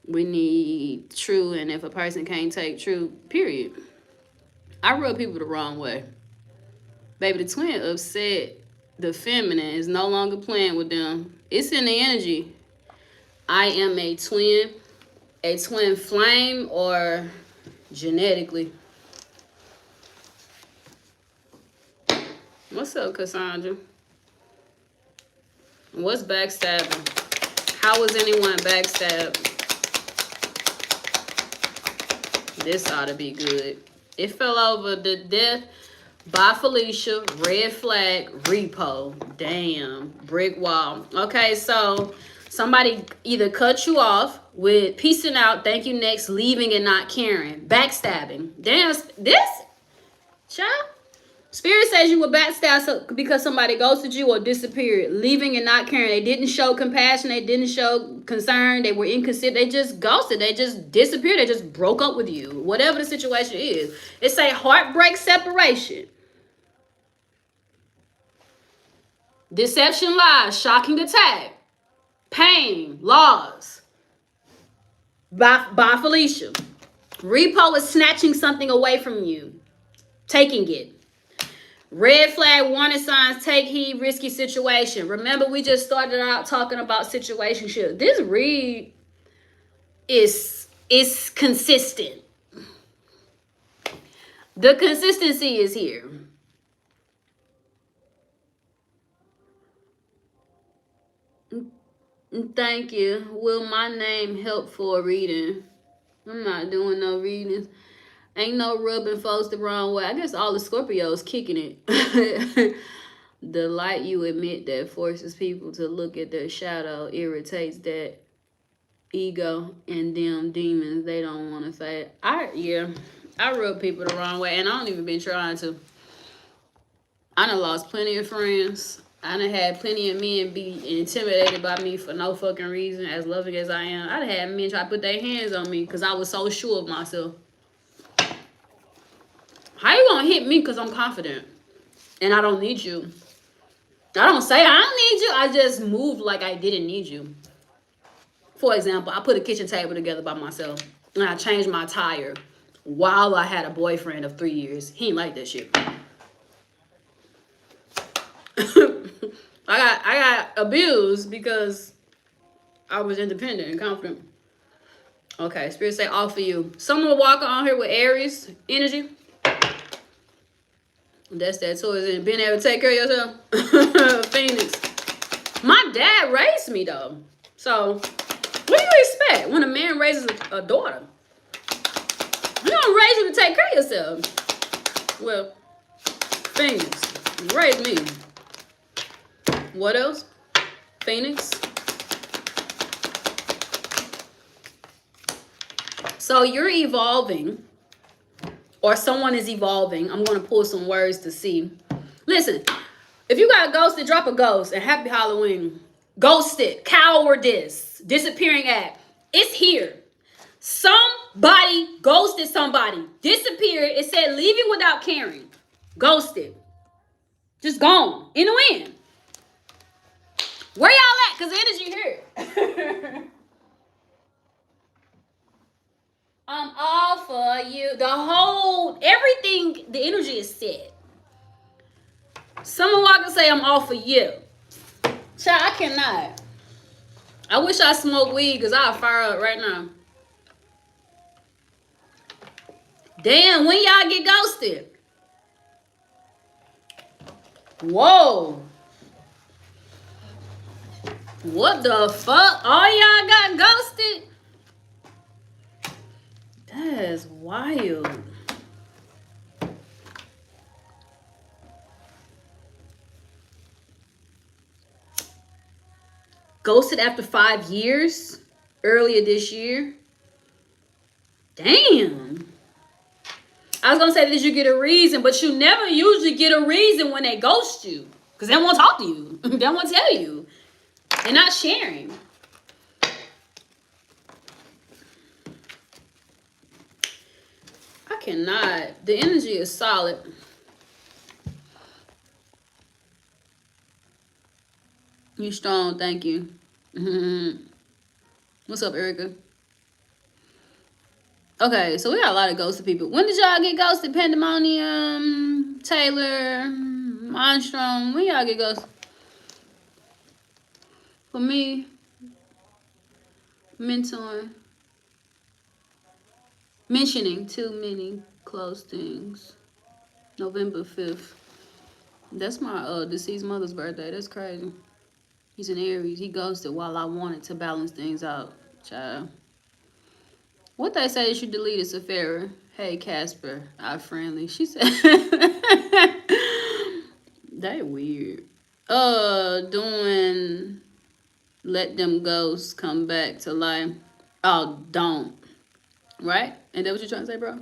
Speaker 1: We need true, and if a person can't take true, period. I rub people the wrong way. Baby, the twin upset. The feminine is no longer playing with them. It's in the energy. I am a twin flame, or genetically. What's up, Cassandra? What's backstabbing? How was anyone backstabbed? This ought to be good. It fell over. The death by Felicia. Red flag. Repo. Damn. Brick wall. Okay, so somebody either cut you off with peacing out, thank you, next, leaving and not caring. Backstabbing. Damn. This? Child? Spirit says you were backstabbed because somebody ghosted you or disappeared, leaving and not caring. They didn't show compassion. They didn't show concern. They were inconsiderate. They just ghosted. They just disappeared. They just broke up with you. Whatever the situation is. It's a heartbreak separation. Deception, lies, shocking attack, pain, loss. By Felicia. Repo is snatching something away from you. Taking it. Red flag, warning signs, take heed, risky situation. Remember, we just started out talking about situationship. This read is consistent. The consistency is here. Thank you. Will my name help for a reading? I'm not doing no readings. Ain't no rubbing folks the wrong way. I guess all the Scorpios kicking it. The light you emit that forces people to look at their shadow irritates that ego and them demons. They don't want to fade. I rub people the wrong way, and I don't even been trying to. I done lost plenty of friends. I done had plenty of men be intimidated by me for no fucking reason, as loving as I am. I done had men try to put their hands on me because I was so sure of myself. How you gonna hit me because I'm confident and I don't need you? I don't say I don't need you. I just move like I didn't need you. For example, I put a kitchen table together by myself and I changed my tire while I had a boyfriend of 3 years. He ain't like that shit. I got abused because I was independent and confident. Okay, Spirit say all for you. Someone walking on here with Aries energy. That's that towards being able to take care of yourself. Phoenix. My dad raised me though. So what do you expect when a man raises a daughter? He don't raise you to take care of yourself. Well, Phoenix, you raised me. What else? Phoenix. So you're evolving. Or someone is evolving. I'm going to pull some words to see. Listen, if you got a ghost, then drop a ghost. And happy Halloween. ghosted, cowardice, disappearing act. It's here. Somebody ghosted somebody, disappeared. It said leaving without caring. Ghosted. Just gone. In the wind. Where y'all at? Because the energy here. I'm all for you. Everything, the energy is set. Someone walk and say, I'm all for you. Child, I cannot. I wish I smoked weed because I'll fire up right now. Damn, when y'all get ghosted? Whoa. What the fuck? All y'all got ghosted? That is wild. Ghosted after 5 years? Earlier this year? Damn. I was going to say, did you get a reason? But you never usually get a reason when they ghost you. Because they won't talk to you. They won't tell you. They're not sharing. I cannot. The energy is solid. You strong. Thank you. What's up, Erica? Okay, so we got a lot of ghosted people. When did y'all get ghosted? Pandemonium, Taylor, Monstrom. When y'all get ghosted? For me, mentioning too many close things. November 5th. That's my deceased mother's birthday. That's crazy. He's an Aries. He ghosted while I wanted to balance things out. Child. What they say is you deleted Safira. Hey, Casper, our friendly. She said, they weird. Doing let them ghosts come back to life. Oh, don't. Right? Ain't that what you're trying to say, bro?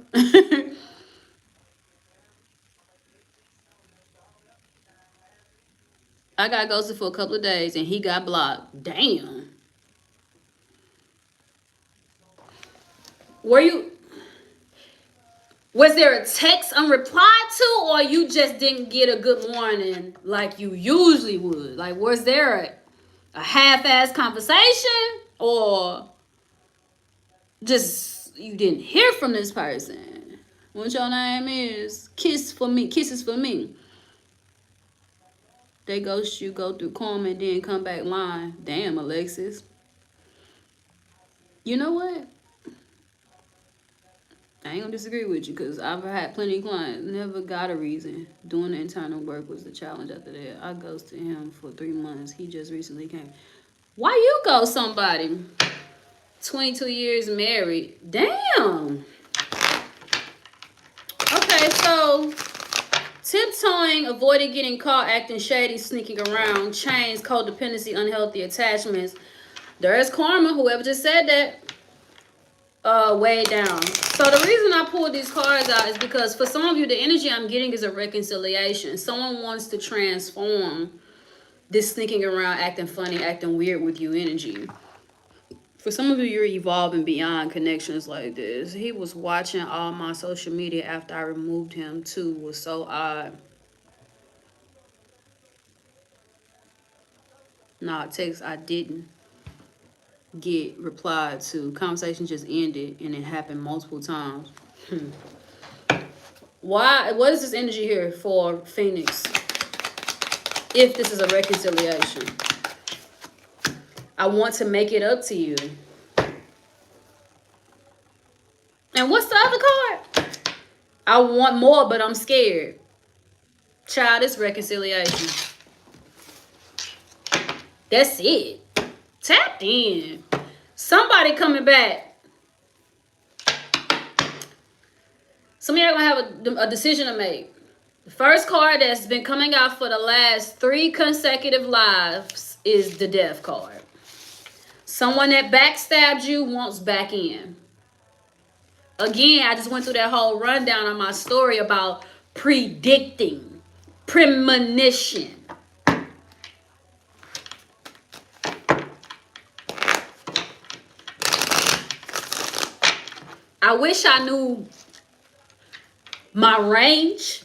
Speaker 1: I got ghosted for a couple of days and he got blocked. Damn. Was there a text unreplied to, or you just didn't get a good morning like you usually would? Like, was there a half-assed conversation, or just you didn't hear from this person? What your name is? Kisses for me. They ghost you, go through karma, and then come back lying. Damn, Alexis. You know what? I ain't gonna disagree with you because I've had plenty of clients. Never got a reason. Doing the internal work was the challenge after that. I ghosted him for 3 months. He just recently came. Why you ghost somebody? 22 years married. Damn. Okay, so tiptoeing, avoiding getting caught, acting shady, sneaking around, chains, codependency, unhealthy attachments. There is karma. Whoever just said that. Way down. So the reason I pulled these cards out is because for some of you, the energy I'm getting is a reconciliation. Someone wants to transform this sneaking around, acting funny, acting weird with you energy. For some of you, you're evolving beyond connections like this. He was watching all my social media after I removed him too. Was so odd. Nah, text I didn't get replied to. Conversation just ended and it happened multiple times. Why? What is this energy here for Phoenix? If this is a reconciliation, I want to make it up to you. And what's the other card? I want more, but I'm scared. Child, it's reconciliation. That's it. Tapped in. Somebody coming back. Some of y'all gonna have a decision to make. The first card that's been coming out for the last 3 consecutive lives is the death card. Someone that backstabbed you wants back in. Again, I just went through that whole rundown on my story about predicting, premonition.
Speaker 2: I wish I knew my range.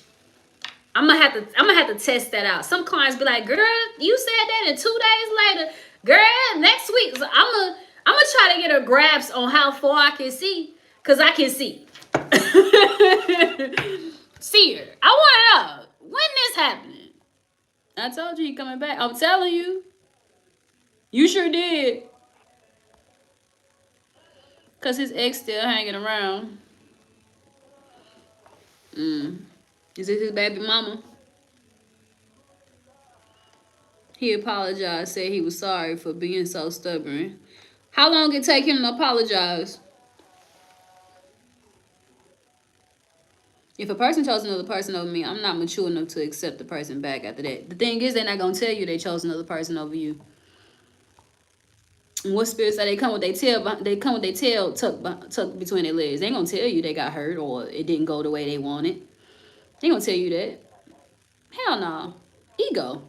Speaker 2: I'm gonna have to test that out. Some clients be like, girl, you said that, and 2 days later, girl, next week. So I'm gonna try to get a grasp on how far I can see, cause I can see. See her. I want to know when this happening.
Speaker 1: I told you he coming back. I'm telling you. You sure did. Cause his ex still hanging around. Is this his baby mama? He apologized, said he was sorry for being so stubborn. How long it take him to apologize? If a person chose another person over me, I'm not mature enough to accept the person back after that. The thing is, they're not gonna tell you they chose another person over you. And what spirits say they come with their tail? They come with their tail tucked between their legs. They ain't gonna tell you they got hurt or it didn't go the way they wanted. They ain't gonna tell you that. Hell no. Ego.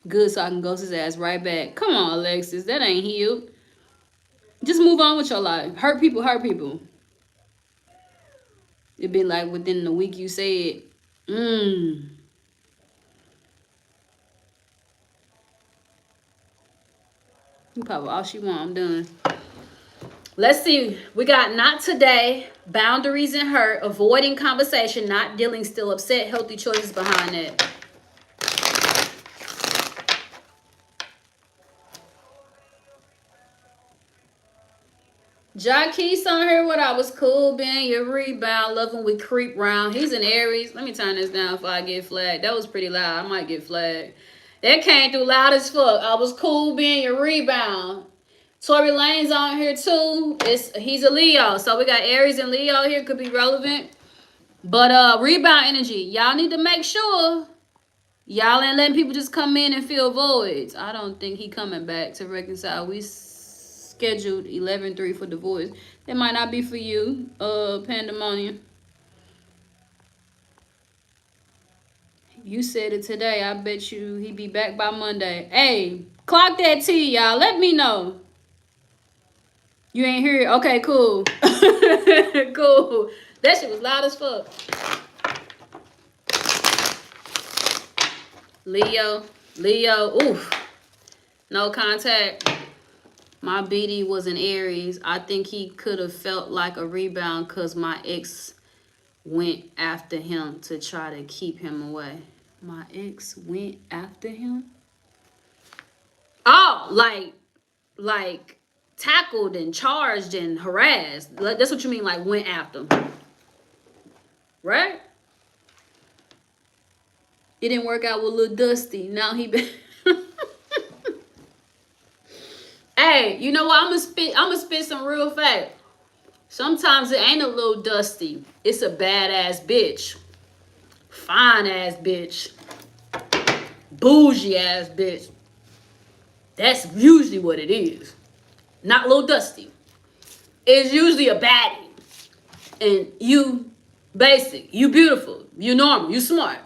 Speaker 1: Good, so I can ghost his ass right back. Come on, Alexis. That ain't healed. Just move on with your life. Hurt people, hurt people. It'd be like within the week you said, You probably all she want. I'm done.
Speaker 2: Let's see. We got not today, boundaries and hurt, avoiding conversation, not dealing, still upset, healthy choices behind it. Jaquise on here, what I was cool being your rebound, loving we creep round. He's in Aries. Let me turn this down before I get flagged. That was pretty loud. I might get flagged. That came through loud as fuck. I was cool being your rebound. Tory Lane's on here too. He's a Leo. So we got Aries and Leo here. Could be relevant. But rebound energy. Y'all need to make sure y'all ain't letting people just come in and fill voids. I don't think he coming back to reconcile. We scheduled 11/3 for divorce. That might not be for you, Pandemonium. You said it today. I bet you he be back by Monday. Hey, clock that T, y'all. Let me know. You ain't hear it? Okay, cool. Cool. That shit was loud as fuck. Leo. Oof. No contact. My BD was in Aries. I think he could have felt like a rebound because my ex went after him to try to keep him away. My ex went after him? Oh, like tackled and charged and harassed. That's what you mean, like went after him. Right? It didn't work out with Lil Dusty. Now he been... Hey, you know what? I'm gonna spit some real fact. Sometimes it ain't a little dusty. It's a badass bitch. Fine ass bitch. Bougie ass bitch. That's usually what it is. Not Lil Dusty. It's usually a baddie. And you basic. You beautiful. You normal. You smart.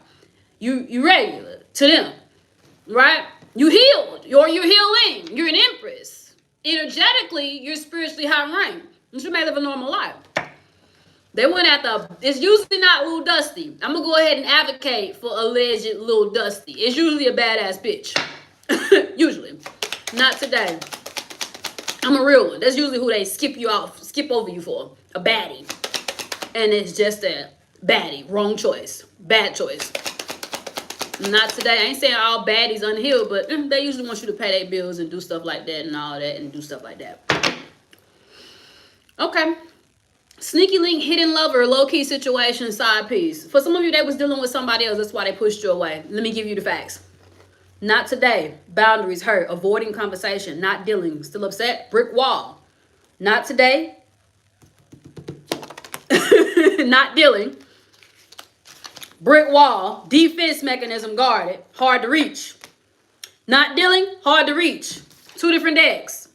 Speaker 2: You regular to them. Right? You healed. Or you're healing. You're an empress. Energetically, you're spiritually high rank. You should may live a normal life. They went after, it's usually not Lil Dusty. I'm going to go ahead and advocate for alleged Lil Dusty. It's usually a badass bitch. Usually. Not today. I'm a real one. That's usually who they skip over you for. A baddie. And it's just a baddie. Wrong choice. Bad choice. Not today. I ain't saying all baddies unhealed, but they usually want you to pay their bills and do stuff like that and all that and do stuff like that. Okay. Sneaky link, hidden lover, low-key situation, side piece. For some of you, they was dealing with somebody else. That's why they pushed you away. Let me give you the facts. Not today. Boundaries, hurt, avoiding conversation, not dealing, still upset, brick wall. Not today. Not dealing. Brick wall, defense mechanism guarded, hard to reach. Not dealing, hard to reach. Two different decks.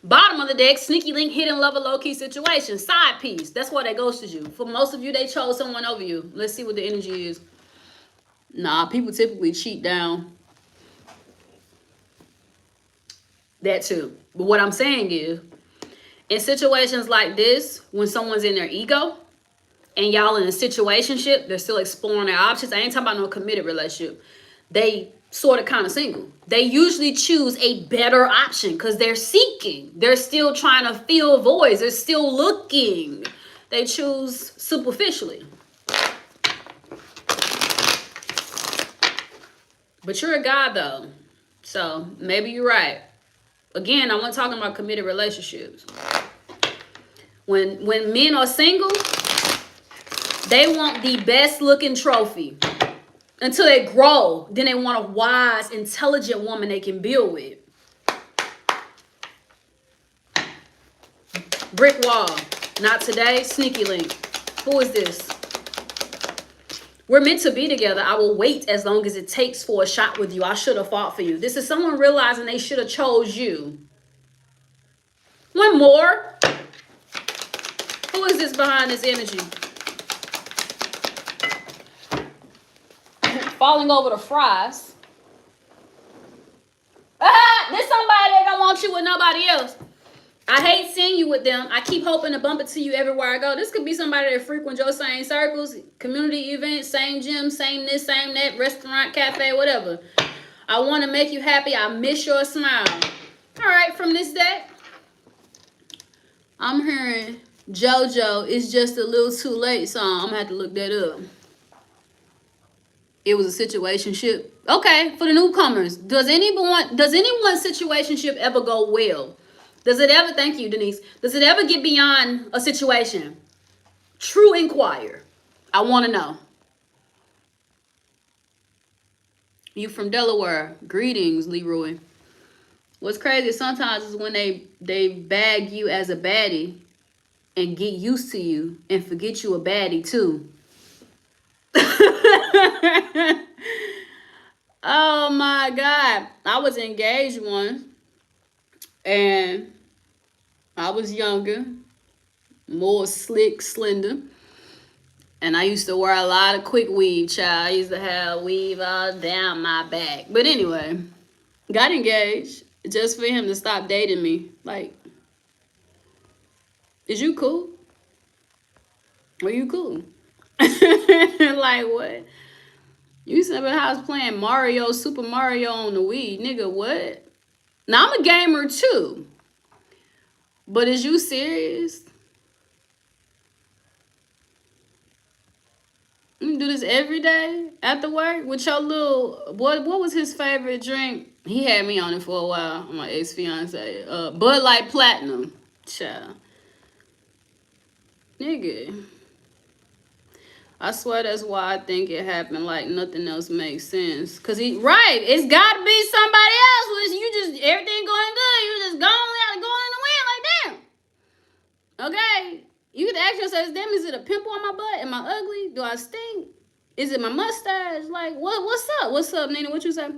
Speaker 2: Bottom of the deck, sneaky link, hidden lover, low-key situation, side piece. That's why they ghosted you. For most of you, they chose someone over you. Let's see what the energy is. Nah, people typically cheat down. That too. But what I'm saying is, In situations like this, when someone's in their ego and y'all in a situationship, they're still exploring their options. I ain't talking about no committed relationship. They sort of kind of single. They usually choose a better option because they're seeking. They're still trying to fill voids. They're still looking. They choose superficially. But you're a guy though. So maybe you're right. Again, I'm not talking about committed relationships. When men are single, they want the best looking trophy. Until they grow, then they want a wise, intelligent woman they can build with. Brick wall. Not today. Sneaky link. Who is this? We're meant to be together. I will wait as long as it takes for a shot with you. I should have fought for you. This is someone realizing they should have chose you. One more. Who is this behind this energy? Falling over the fries. There's somebody that don't want you with nobody else. I hate seeing you with them. I keep hoping to bump into you everywhere I go. This could be somebody that frequents your same circles, community events, same gym, same this, same that, restaurant, cafe, whatever. I want to make you happy. I miss your smile. All right, from this deck, I'm hearing JoJo It's Just a Little Too Late song. I'm going to have to look that up. It was a situationship. Okay, for the newcomers, does anyone's situationship ever go well? Does it ever, thank you, Denise, does it ever get beyond a situation? True inquire. I want to know. You from Delaware. Greetings, Leroy. What's crazy sometimes is when they bag you as a baddie and get used to you and forget you a baddie too. Oh my God. I was engaged once and I was younger, more slick, slender. And I used to wear a lot of quick weave, child. I used to have weave all down my back. But anyway, got engaged just for him to stop dating me. Like, is you cool? Are you cool? Like, what? You said I was playing Mario, Super Mario on the Wii. Nigga, what? Now, I'm a gamer too. But is you serious? You do this every day after work with your little... What was his favorite drink? He had me on it for a while. My ex-fiance. Bud Light Platinum. Child. Nigga. I swear that's why I think it happened. Like nothing else makes sense. Cause right, it's gotta be somebody else. Was you just everything going good? You just going in the wind like damn. Okay, you could ask yourself, damn, is it a pimple on my butt? Am I ugly? Do I stink? Is it my mustache? Like what's up? What's up, Nina? What you say?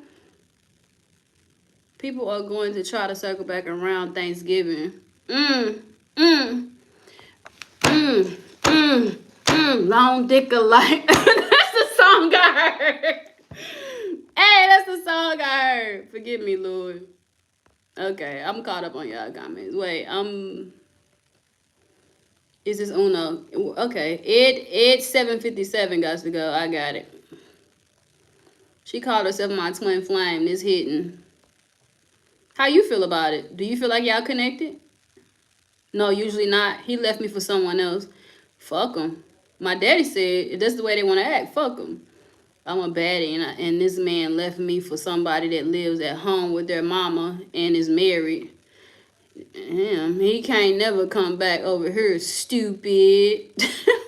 Speaker 2: People are going to try to circle back around Thanksgiving. Long dick alike. That's the song I heard. Hey, that's the song I heard. Forgive me, Lord. Okay, I'm caught up on y'all comments. Wait, is this Uno? Okay, it's 7:57 got to go. I got it. She called herself my twin flame. This hitting. How you feel about it? Do you feel like y'all connected? No, usually not. He left me for someone else. Fuck him. My daddy said that's the way they want to act. Fuck them. I'm a baddie, and this man left me for somebody that lives at home with their mama and is married. Him, he can't never come back over here, stupid.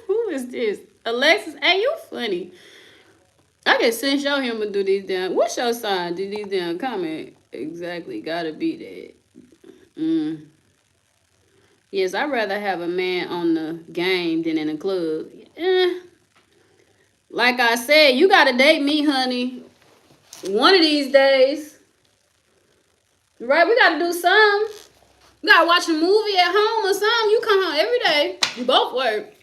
Speaker 2: Who is this? Alexis, hey, you funny. I can sense your humor do these damn. What's your sign? Do these damn comment? Exactly, gotta be that. Yes, I'd rather have a man on the game than in a club. Like I said, you gotta date me, honey. One of these days. Right? We gotta do something. You gotta watch a movie at home or something. You come home every day. You both work.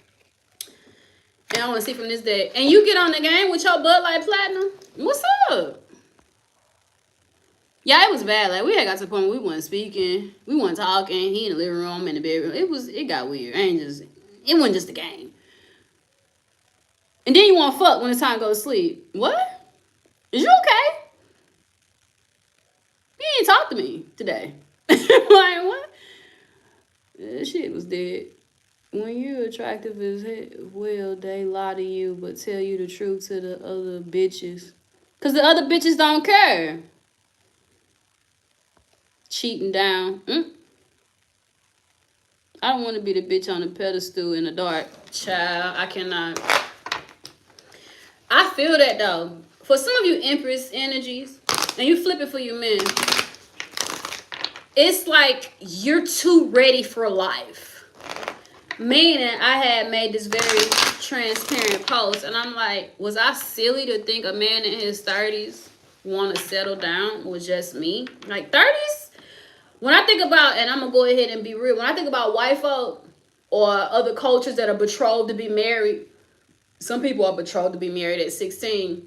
Speaker 2: And I wanna see from this day. And you get on the game with your Bud Light Platinum. What's up?
Speaker 1: Yeah, it was bad. Like we had got to the point where we wasn't speaking, we wasn't talking. He in the living room, I'm in the bedroom. It got weird. It wasn't just a game. And then you want to fuck when it's time to go to sleep. What? Is you okay? You ain't talk to me today. Like what? That shit was dead. When you're attractive as hell, they lie to you but tell you the truth to the other bitches. Cause the other bitches don't care. Cheating down. I don't want to be the bitch on the pedestal in the dark. Child, I cannot. I feel that though. For some of you Empress energies, and you flip it for your men, it's like you're too ready for life. Meaning, I had made this very transparent post, and I'm like, was I silly to think a man in his 30s want to settle down with just me? Like 30s? When I think about, and I'm going to go ahead and be real, when I think about white folk or other cultures that are betrothed to be married, some people are betrothed to be married at 16.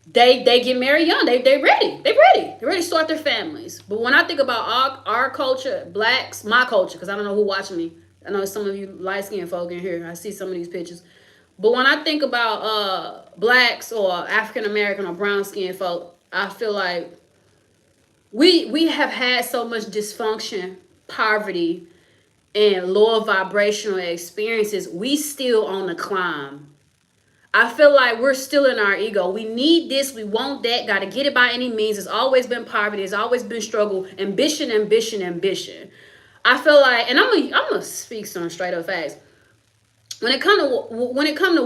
Speaker 1: They get married young. They ready. They're ready to start their families. But when I think about our culture, blacks, my culture, because I don't know who watching me. I know some of you light-skinned folk in here. I see some of these pictures. But when I think about blacks or African-American or brown-skinned folk, I feel like we have had so much dysfunction, poverty, and lower vibrational experiences. We still on the climb. I feel like we're still in our ego. We need this. We want that. Got to get it by any means. It's always been poverty. It's always been struggle. Ambition. I feel like, and I'm gonna speak some straight up facts. When it come to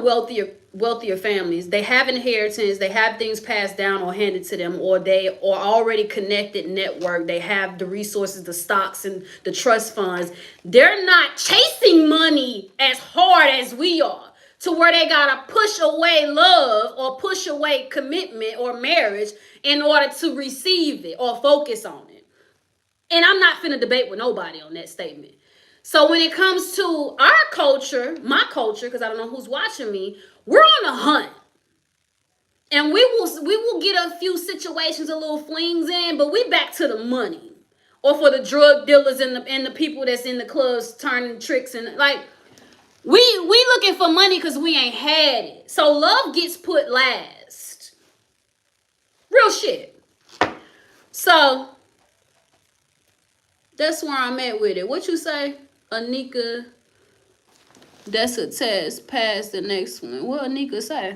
Speaker 1: wealthier families, they have inheritance. They have things passed down or handed to them, or they are already connected network. They have the resources, the stocks, and the trust funds. They're not chasing money as hard as we are, to where they gotta push away love or push away commitment or marriage in order to receive it or focus on it. And I'm not finna debate with nobody on that statement. So when it comes to our culture, my culture, because I don't know who's watching me, we're on a hunt. And we will get a few situations, a little flings in, but we back to the money. Or for the drug dealers and the people that's in the clubs turning tricks, and like we looking for money because we ain't had it. So love gets put last. Real shit. So that's where I'm at with it. What you say, Anika? That's a test. Pass the next one. What Anika say?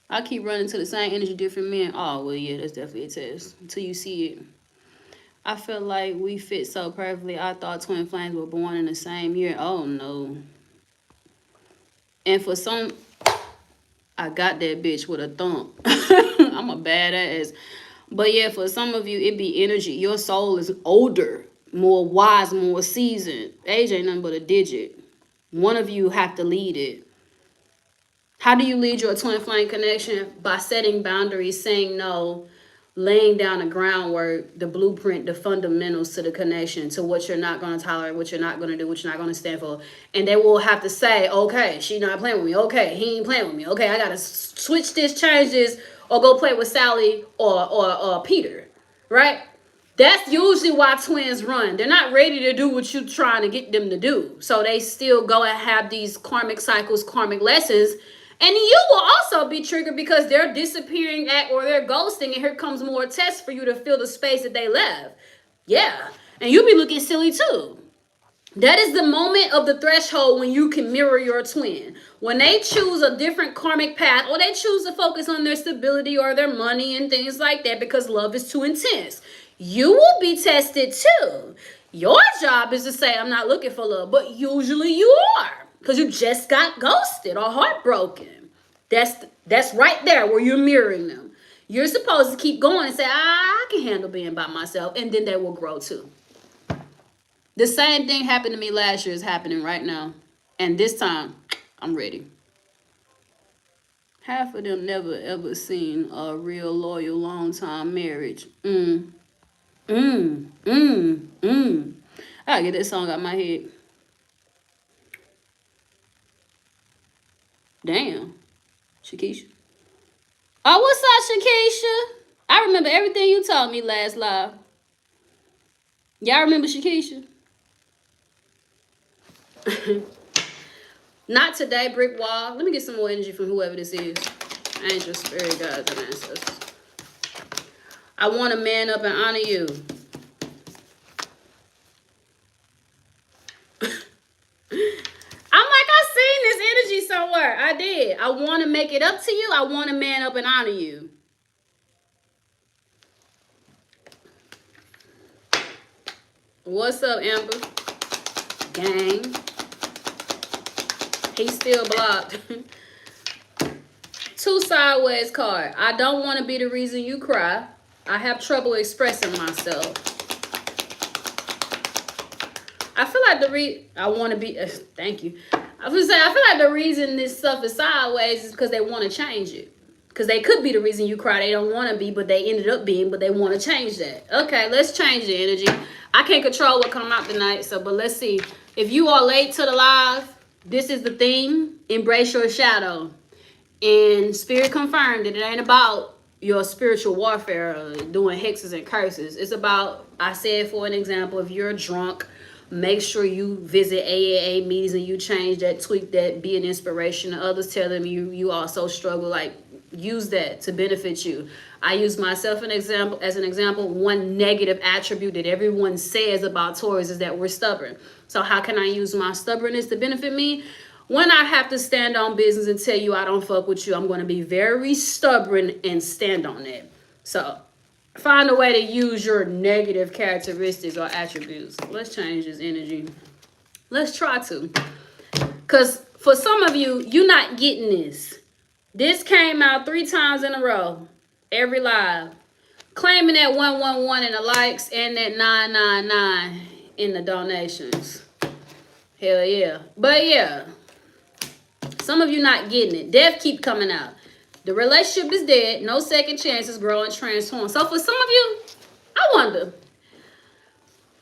Speaker 1: I keep running to the same energy, different men. Oh, well, yeah, that's definitely a test. Until you see it. I feel like we fit so perfectly. I thought twin flames were born in the same year. Oh, no. And for some, I got that bitch with a thump. I'm a badass. But yeah, for some of you, it be energy. Your soul is older, more wise, more seasoned. Age ain't nothing but a digit. One of you have to lead it. How do you lead your twin flame connection? By setting boundaries, saying no, laying down the groundwork, the blueprint, the fundamentals to the connection, to what you're not going to tolerate, what you're not going to do, what you're not going to stand for. And they will have to say, okay, she not playing with me. Okay, he ain't playing with me. Okay, I got to switch this, change this, or go play with Sally or Peter, right? That's usually why twins run. They're not ready to do what you're trying to get them to do. So they still go and have these karmic cycles, karmic lessons. And you will also be triggered because they're disappearing or they're ghosting. And here comes more tests for you to fill the space that they left. Yeah. And you'll be looking silly too. That is the moment of the threshold when you can mirror your twin. When they choose a different karmic path, or they choose to focus on their stability or their money and things like that because love is too intense. You will be tested too. Your job is to say, I'm not looking for love, but usually you are. Because you just got ghosted or heartbroken. That's right there where you're mirroring them. You're supposed to keep going and say, I can handle being by myself. And then they will grow too. The same thing happened to me last year is happening right now. And this time, I'm ready. Half of them never ever seen a real loyal long time marriage. I gotta get that song out my head. Damn. Shakisha. Oh, what's up, Shakisha? I remember everything you told me last live. Y'all remember Shakisha? Not today, brick wall. Let me get some more energy from whoever this is. Angels, spirit guides, and ancestors. I want to man up and honor you. I'm like, I seen this energy somewhere. I did. I want to make it up to you. I want to man up and honor you. What's up, Amber? Gang. He's still blocked. 2 sideways card. I don't want to be the reason you cry. I have trouble expressing myself. I feel like I want to be, thank you. I feel like the reason this stuff is sideways is because they want to change it. Because they could be the reason you cry. They don't want to be, but they ended up being, but they want to change that. Okay, let's change the energy. I can't control what come out tonight, but let's see. If you are late to the live, this is the theme. Embrace your shadow. And Spirit confirmed that it ain't about your spiritual warfare, doing hexes and curses. It's about, I said for an example, if you're drunk, make sure you visit AAA meetings and you change that, tweak that, be an inspiration to others. Tell them you also struggle. Like, use that to benefit you. I use myself as an example. One negative attribute that everyone says about Taurus is that we're stubborn. So how can I use my stubbornness to benefit me? When I have to stand on business and tell you I don't fuck with you, I'm going to be very stubborn and stand on it. So find a way to use your negative characteristics or attributes. Let's change this energy. Let's try to. Because for some of you, you're not getting this. This came out 3 times in a row. Every live. Claiming that 111 in the likes and that 999 in the donations. Hell yeah. But yeah. Some of you not getting it. Death keep coming out. The relationship is dead. No second chances. Grow and transform. So for some of you, I wonder.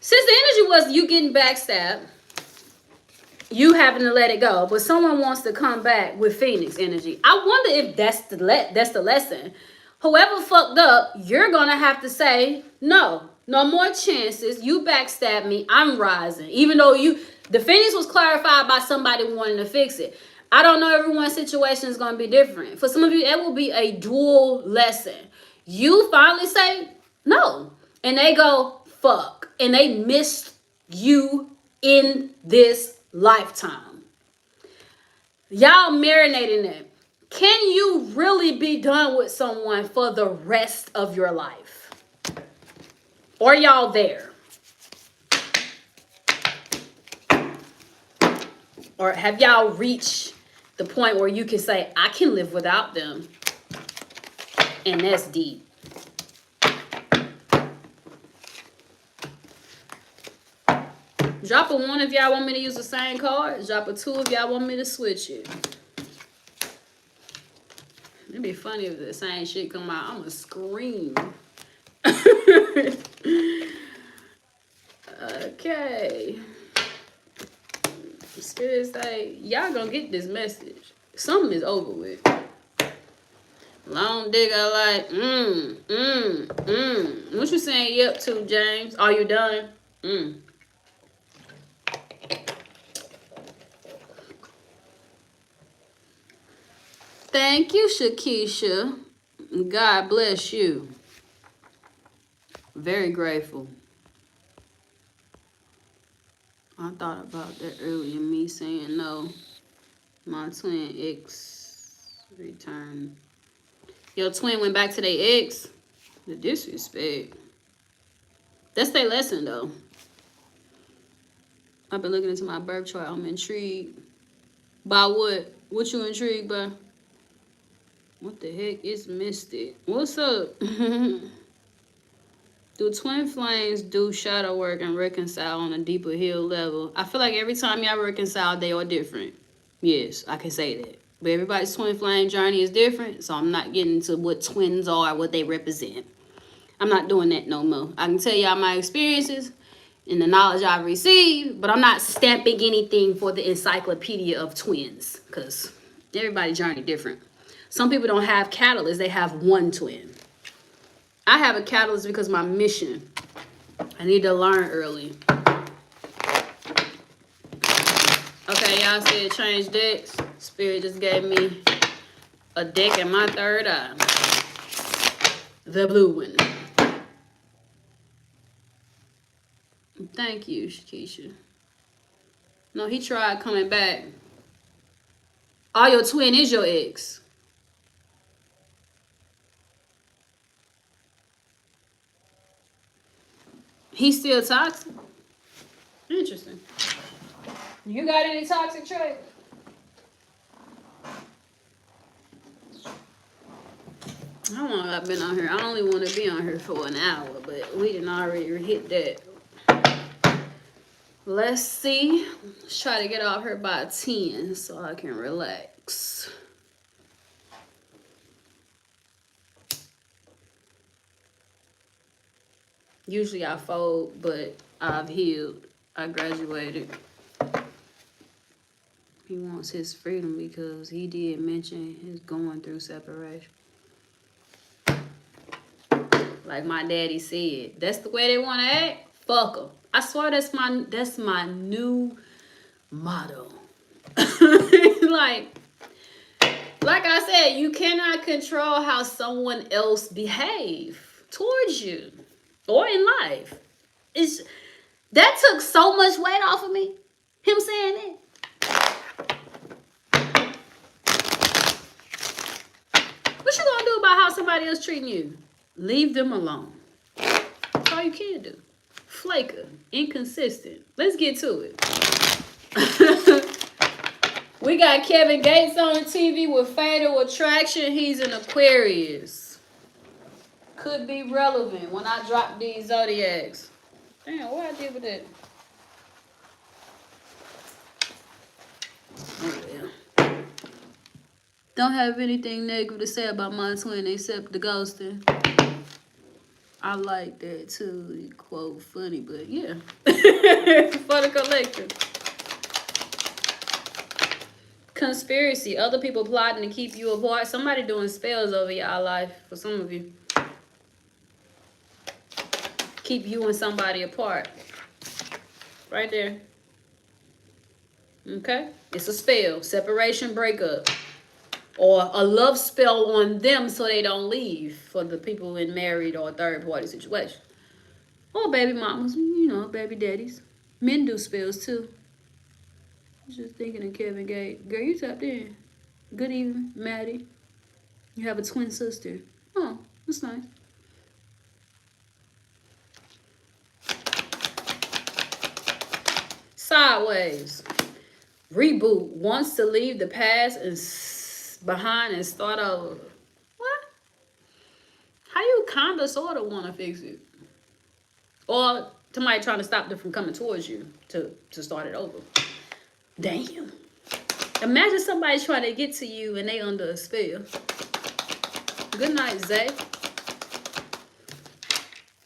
Speaker 1: Since the energy was you getting backstabbed, you having to let it go, but someone wants to come back with Phoenix energy. I wonder if that's the lesson. Whoever fucked up, you're gonna have to say no more chances. You backstabbed me. I'm rising. Even though the Phoenix was clarified by somebody wanting to fix it. I don't know, everyone's situation is gonna be different. For some of you, it will be a dual lesson. You finally say no, and they go fuck, and they missed you in this lifetime. Y'all marinating it. Can you really be done with someone for the rest of your life? Or y'all there? Or have y'all reached the point where you can say, I can live without them? And that's deep. Drop a 1 if y'all want me to use the same card. Drop a 2 if y'all want me to switch it. It'd be funny if the same shit come out. I'ma scream. Okay. Spirit say, y'all gonna get this message. Something is over with. Long digger like, What you saying yep to, James? Are you done? Thank you, Shakisha. God bless you. Very grateful. I thought about that earlier, me saying no. My twin ex returned. Your twin went back to their ex? The disrespect. That's their lesson, though. I've been looking into my birth chart. I'm intrigued. By what? What you intrigued by? What the heck? It's Mystic. What's up? Do twin flames do shadow work and reconcile on a deeper heal level? I feel like every time y'all reconcile, they are different. Yes, I can say that. But everybody's twin flame journey is different, so I'm not getting into what twins are, what they represent. I'm not doing that no more. I can tell y'all my experiences and the knowledge I've received, but I'm not stamping anything for the encyclopedia of twins, because everybody's journey different. Some people don't have catalysts, they have one twin.
Speaker 2: I have a catalyst because my mission. I need to learn early. Okay, y'all said change decks. Spirit just gave me a deck in my third eye. The blue one. Thank you, Keisha. No, he tried coming back. Oh, your twin is your ex. He's still toxic? Interesting. You got any toxic traits? How long I've been on here? I only want to be on here for an hour, but we didn't already hit that. Let's see. Let's try to get off here by 10 so I can relax. Usually I fold, but I've healed. I graduated. He wants his freedom because he did mention his going through separation. Like my daddy said, that's the way they want to act. Fuck them. I swear that's my new motto. like I said, you cannot control how someone else behave towards you or in life. That took so much weight off of me. Him saying that. What you gonna do about how somebody else treating you? Leave them alone. That's all you can do. Flaker, inconsistent. Let's get to it. We got Kevin Gates on the TV with Fatal Attraction. He's an Aquarius. Could be relevant when I drop these zodiacs. Damn, what I did with that? Oh, yeah. Don't have anything negative to say about my twin except the ghosting. I like that too. Quote funny, but yeah. For the collective. Conspiracy. Other people plotting to keep you apart. Somebody doing spells over y'all life for some of you. Keep you and somebody apart. Right there. Okay? It's a spell. Separation, breakup. Or a love spell on them so they don't leave for the people in married or third party situation. Or baby mamas, you know, baby daddies. Men do spells too. I was just thinking of Kevin Gates. Girl, you tapped in. Good evening, Maddie. You have a twin sister. Oh, that's nice. Sideways. Reboot. Wants to leave the past and behind and start over. What? How you kind of sort of want to fix it? Or somebody trying to stop them from coming towards you to start it over. Damn. Imagine somebody trying to get to you and they under a spell. Good night, Zay.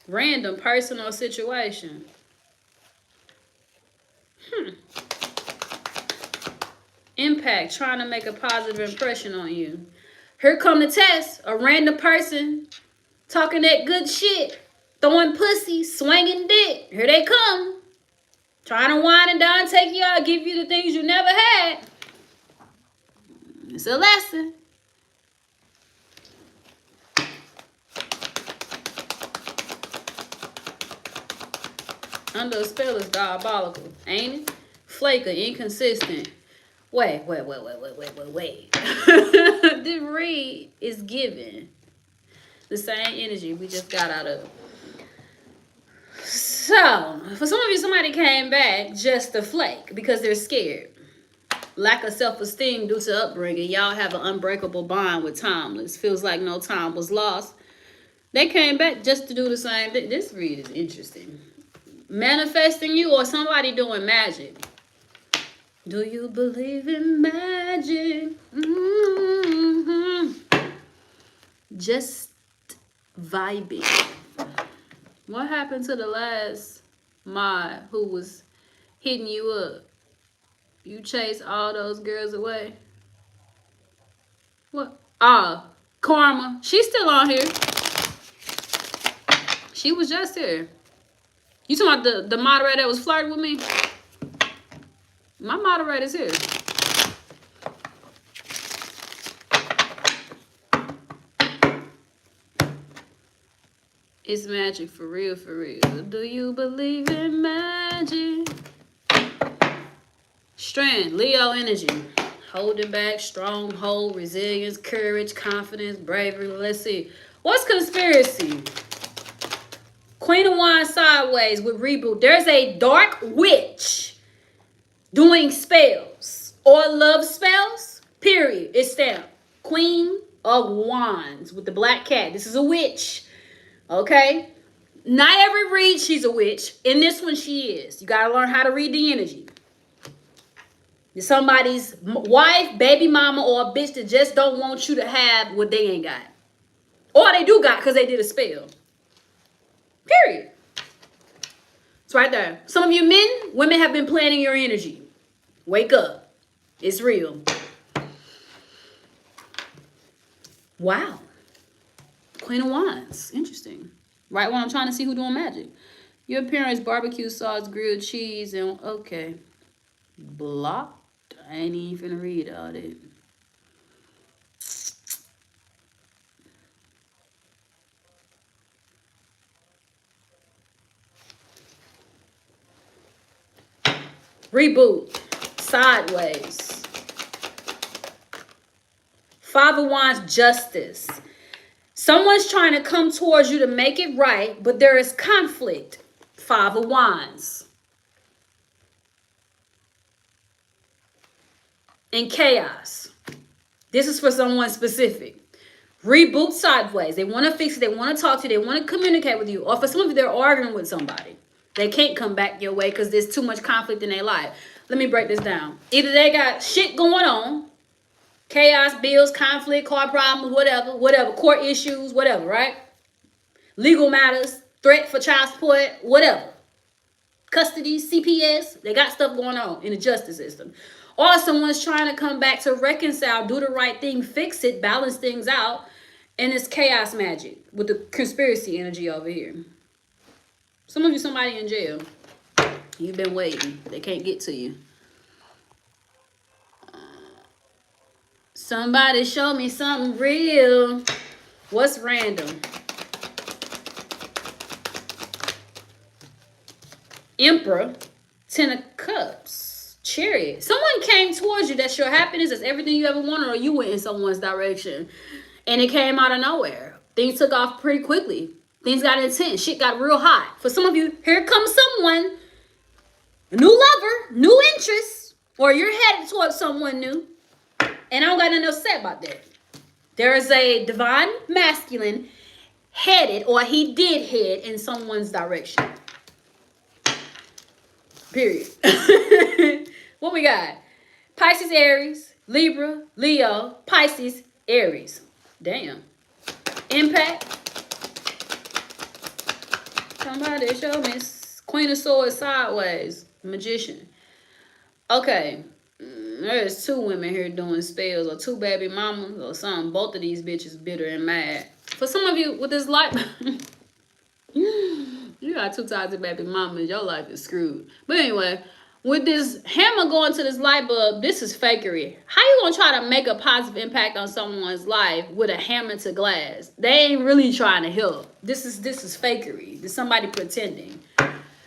Speaker 2: Random personal situation. Impact, trying to make a positive impression on you. Here come the test. A random person talking that good shit. Throwing pussy, swinging dick. Here they come. Trying to wind and down, take you out, give you the things you never had. It's a lesson. Under a spell is diabolical, ain't it? Flaker, inconsistent. Wait. The read is given the same energy we just got out of. So, for some of you, somebody came back just to flake because they're scared. Lack of self-esteem due to upbringing. Y'all have an unbreakable bond with Timeless. Feels like no time was lost. They came back just to do the same thing. This read is interesting. Manifesting you or somebody doing magic. Do you believe in magic? Just vibing. What happened to the last mod who was hitting you up? You chased all those girls away? What? Ah, Karma. She's still on here. She was just here. You talking about the moderator that was flirting with me? My moderator's here. It's magic for real, for real. Do you believe in magic? Strength, Leo energy. Holding back, stronghold, resilience, courage, confidence, bravery. Let's see. What's conspiracy? Queen of Wands sideways with reboot. There's a dark witch doing spells or love spells. Period. It's stamped. Queen of Wands with the black cat. This is a witch. Okay? Not every read she's a witch. In this one she is. You gotta learn how to read the energy. Somebody's wife, baby mama, or a bitch that just don't want you to have what they ain't got. Or they do got because they did a spell. Period. It's right there. Some of you men, women have been planning your energy. Wake up. It's real. Wow. Queen of Wands. Interesting. Right when I'm trying to see who doing magic. Your parents' barbecue sauce, grilled cheese, and okay. Blocked. I ain't even finna read all that. Reboot. Sideways. Five of Wands, justice. Someone's trying to come towards you to make it right, but there is conflict. Five of Wands. And chaos. This is for someone specific. Reboot sideways. They want to fix it. They want to talk to you. They want to communicate with you. Or for some of you, they're arguing with somebody. They can't come back your way because there's too much conflict in their life. Let me break this down. Either they got shit going on. Chaos, bills, conflict, car problems, whatever. Court issues, whatever, right? Legal matters, threat for child support, whatever. Custody, CPS. They got stuff going on in the justice system. Or someone's trying to come back to reconcile, do the right thing, fix it, balance things out. And it's chaos magic with the conspiracy energy over here. Some of you, somebody in jail. You've been waiting. They can't get to you. Somebody show me something real. What's random? Emperor, Ten of Cups. Chariot. Someone came towards you. That's your happiness. That's everything you ever wanted, or you went in someone's direction and it came out of nowhere. Things took off pretty quickly. Things got intense. Shit got real hot. For some of you, here comes someone, a new lover, new interest, or you're headed towards someone new. And I don't got nothing else to say about that. There is a divine masculine headed, or he did head in someone's direction. Period. What we got? Pisces, Aries, Libra, Leo, Pisces, Aries. Damn. Impact. Somebody show me. Queen of Swords sideways. Magician. Okay. There's two women here doing spells, or two baby mamas, or something. Both of these bitches bitter and mad. For some of you with this life, you got two toxic baby mamas. Your life is screwed. But anyway, with this hammer going to this light bulb, this is fakery. How you gonna try to make a positive impact on someone's life with a hammer to glass? They ain't really trying to help. This is fakery. This is somebody pretending.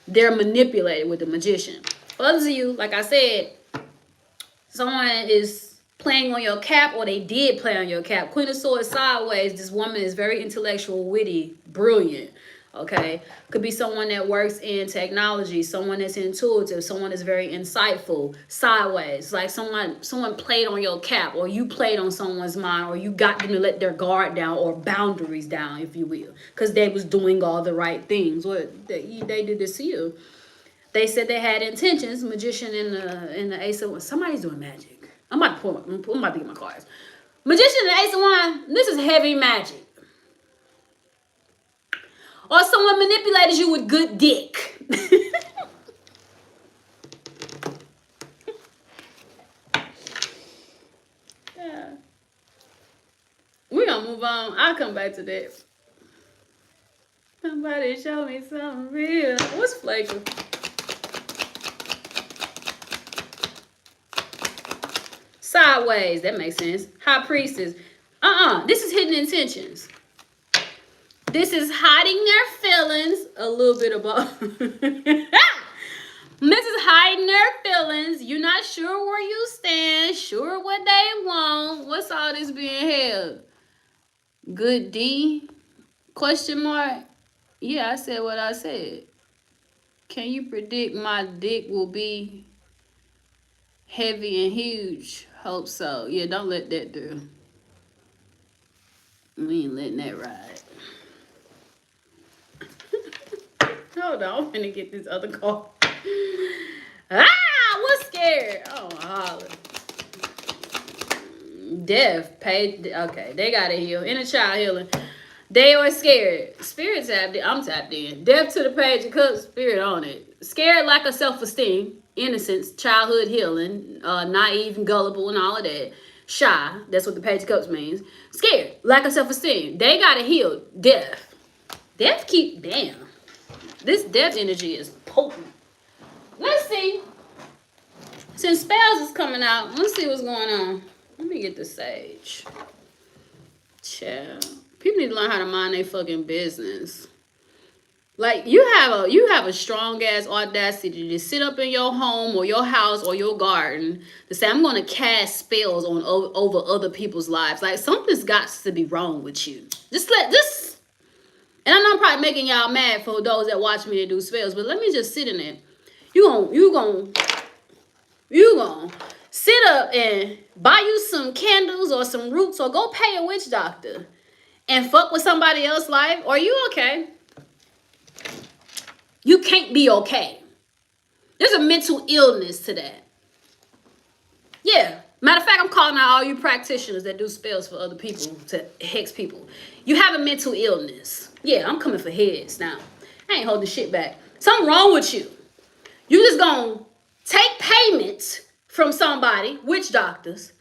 Speaker 2: They're manipulated with the magician. For others of you, like I said, someone is playing on your cap, or they did play on your cap. Queen of Swords sideways. This woman is very intellectual, witty, brilliant. Okay, could be someone that works in technology, someone that's intuitive, someone that's very insightful. Sideways, like someone played on your cap, or you played on someone's mind, or you got them to let their guard down, or boundaries down, if you will, because they was doing all the right things. What they did this to you. They said they had intentions. Magician in the Ace of Wands. Somebody's doing magic. I'm about to get my cards. Magician and Ace of Wands. This is heavy magic. Or someone manipulated you with good dick. Yeah. We're gonna move on. I'll come back to that.
Speaker 1: Somebody show me something real. What's flavor? Sideways. That makes sense. High priestess. This is hidden intentions. This is hiding their feelings. A little bit of both. This is hiding their feelings. You're not sure where you stand. Sure what they want. What's all this being held? Good D? Question mark? Yeah, I said what I said. Can you predict my dick will be heavy and huge? Hope so. Yeah, don't let that do. We ain't letting that ride. Hold on, I'm finna get this other call. What's scared? Oh, holler. Deaf, paid. Okay, they gotta heal. Inner child healing. They are scared. Spirit tapped in. I'm tapped in. Deaf to the page of cups. Spirit on it. Scared, lack of self-esteem, innocence, childhood healing, naive and gullible and all of that. Shy. That's what the page of cups means. Scared, lack of self-esteem. They gotta heal. Deaf. Deaf keep. Damn. This deaf energy is potent. Let's see. Since spells is coming out, let's see what's going on. Let me get the sage. Child. People need to learn how to mind their fucking business. Like you have a strong ass audacity to sit up in your home or your house or your garden to say I'm gonna cast spells on over other people's lives. Like something's got to be wrong with you. And I know I'm probably making y'all mad for those that watch me to do spells, but let me just sit in it. You gon' sit up and buy you some candles or some roots or go pay a witch doctor and fuck with somebody else's life. Are you okay? You can't be okay. There's a mental illness to that. Yeah. Matter of fact, I'm calling out all you practitioners that do spells for other people to hex people. You have a mental illness. Yeah, I'm coming for heads now. I ain't holding shit back. Something wrong with you. You just gonna take payments from somebody, witch doctors,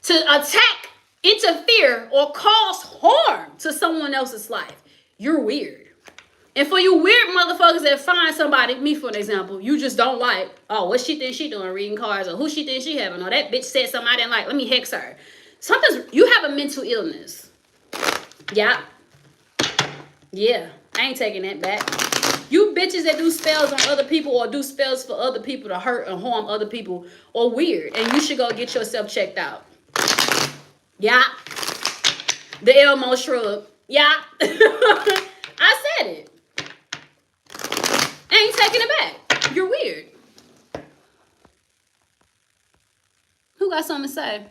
Speaker 1: to attack, interfere, or cause harm to someone else's life. You're weird. And for you weird motherfuckers that find somebody, me for an example, you just don't like, oh, what she think she doing reading cards, or who she think she having, or that bitch said something I didn't like, let me hex her. You have a mental illness. Yeah. Yeah, I ain't taking that back. You bitches that do spells on other people or do spells for other people to hurt and harm other people are weird. And you should go get yourself checked out. Yeah. The Elmo shrug. Yeah. I said it. I ain't taking it back. You're weird. Who got something to say?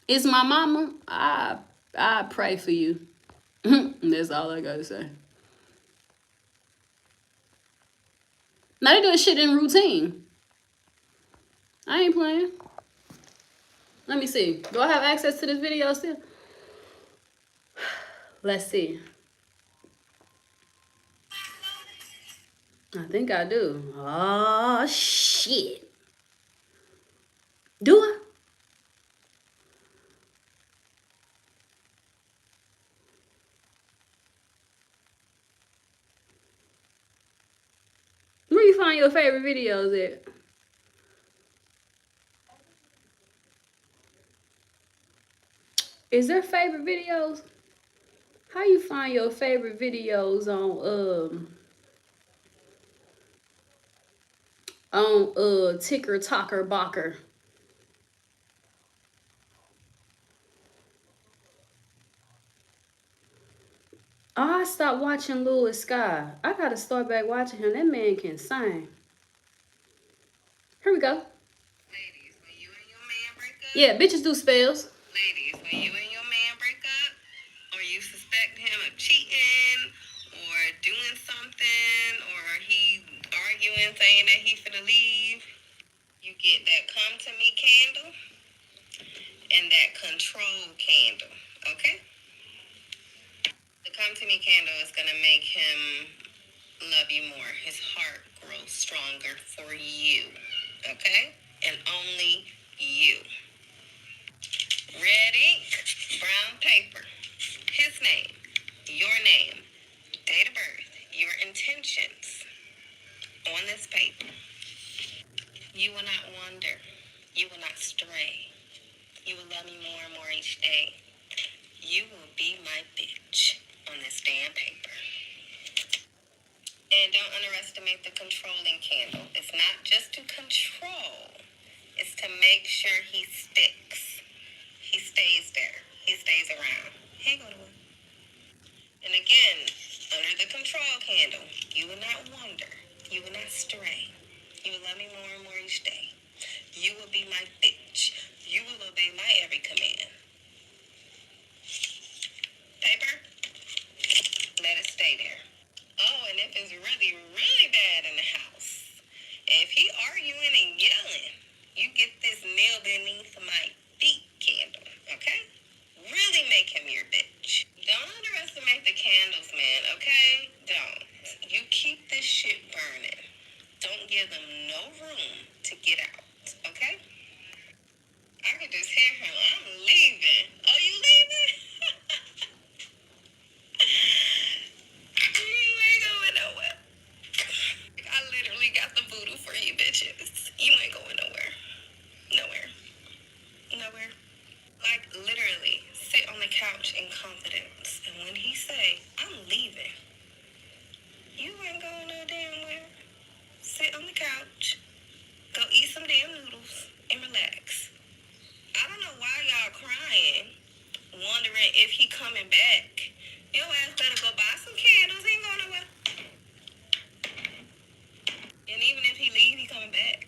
Speaker 1: It's my mama. I pray for you. That's all I gotta say. Now they doing shit in routine. I ain't playing. Let me see. Do I have access to this video still? Let's see. I think I do. Oh, shit. Do I? Where you find your favorite videos at? Is there favorite videos? How you find your favorite videos on Ticker Talker Bocker? Oh, I stopped watching Louis Sky. I gotta start back watching him. That man can sing. Here we go.
Speaker 3: Ladies, when you and your man break up.
Speaker 1: Yeah, bitches do spells.
Speaker 3: Ladies, when you and your man break up, or you suspect him of cheating, or doing something, or he arguing, saying that he finna leave, you get that come to me candle and that control candle, okay? The come to me candle is gonna make him love you more. His heart grows stronger for you, okay? And only you. Red ink, brown paper. His name, your name, You will love me more and more each day. You will be my bitch on this damn paper. And don't underestimate the controlling candle. It's not just to control. It's to make sure he sticks. He stays there. He stays around. Hey, go to work. And again, under the control candle, you will not wander. You will not stray. You will love me more and more each day. You will be my bitch. You will obey my every command. Paper, let it stay there. Oh, and if it's really, really bad in the house, if he arguing and yelling, you get this nail beneath my feet candle, okay? Really make him your bitch. Don't underestimate the candles, man, okay? Don't. You keep this shit burning. Don't give them no room to get out, okay? I could just hear him. I'm leaving. Oh, you leaving? You ain't going nowhere. I literally got the voodoo for you bitches. You ain't going nowhere. Nowhere. Nowhere. Like, literally, sit on the couch in confidence. And when he say, I'm leaving, you ain't going no damn where. Sit on the couch. Go eat some damn noodles and relax. I don't know why y'all crying, wondering if he coming back. Your ass better go buy some candles. He ain't going nowhere. And even if he leave, he coming back.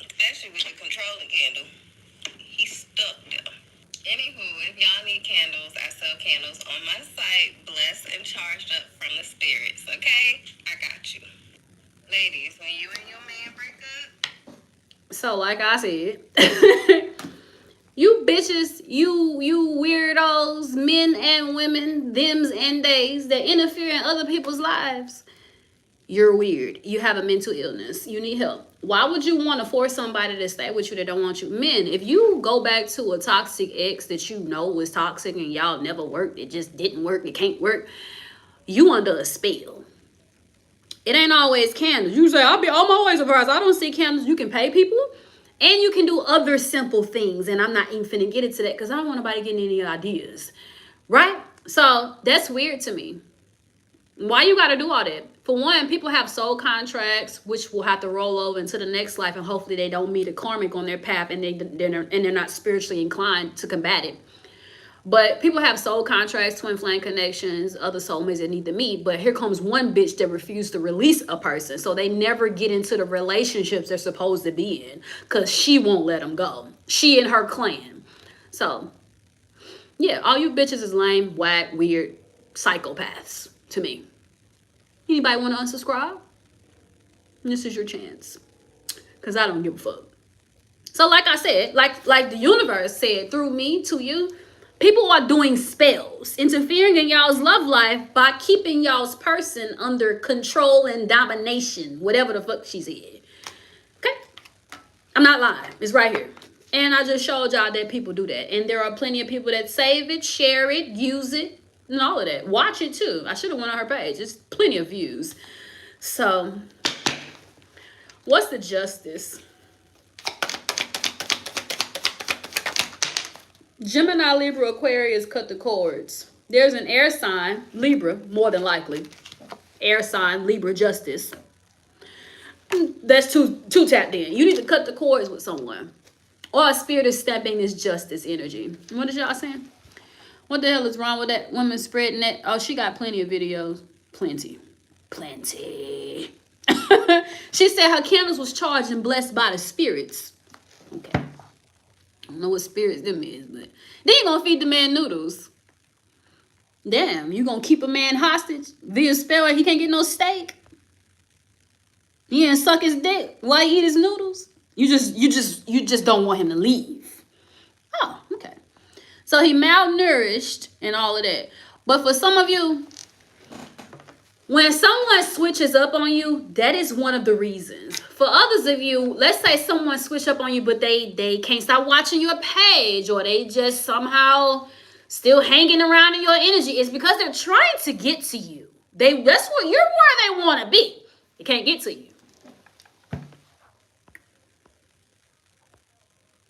Speaker 3: Especially with the controlling candle. He's stuck there. Anywho, if y'all need candles, I sell candles on my site, blessed and charged up from the spirits, okay? I got you. Ladies, when you and your man break up,
Speaker 2: So like I said, you bitches, you weirdos, men and women, thems and theys that interfere in other people's lives, you're weird. You have a mental illness. You need help. Why would you want to force somebody to stay with you that don't want you? Men, if you go back to a toxic ex that you know was toxic and y'all never worked, it just didn't work, it can't work, you under a spell. It ain't always candles. You say, I'm always surprised. I don't see candles. You can pay people and you can do other simple things. And I'm not even finna get into that because I don't want nobody getting any ideas. Right? So that's weird to me. Why you got to do all that? For one, people have soul contracts, which will have to roll over into the next life. And hopefully they don't meet a karmic on their path and they're not spiritually inclined to combat it. But people have soul contracts, twin flame connections, other soulmates that need to meet. But here comes one bitch that refused to release a person. So they never get into the relationships they're supposed to be in. Because she won't let them go. She and her clan. So, yeah, all you bitches is lame, whack, weird psychopaths to me. Anybody want to unsubscribe? This is your chance. Because I don't give a fuck. So like I said, like the universe said through me to you, people are doing spells, interfering in y'all's love life by keeping y'all's person under control and domination, whatever the fuck she said. Okay? I'm not lying. It's right here. And I just showed y'all that people do that. And there are plenty of people that save it, share it, use it, and all of that. Watch it too. I should have went on her page. It's plenty of views. So, what's the justice? Gemini, Libra, Aquarius cut the cords. There's an air sign, Libra, more than likely. Air sign, Libra, justice. That's too tapped in. You need to cut the cords with someone. Or a spirit is stepping this justice energy. What is y'all saying? What the hell is wrong with that woman spreading that? Oh, she got plenty of videos. Plenty. She said her candles was charged and blessed by the spirits. Okay. I don't know what spirits them is, but they ain't gonna feed the man noodles. Damn, you gonna keep a man hostage via spell and he can't get no steak? He ain't suck his dick while he eat his noodles? You just don't want him to leave. Oh, okay. So he malnourished and all of that. But for some of you, when someone switches up on you, that is one of the reasons. For others of you, let's say someone switch up on you, but they can't stop watching your page, or they just somehow still hanging around in your energy. It's because they're trying to get to you. That's what you're where they want to be. They can't get to you.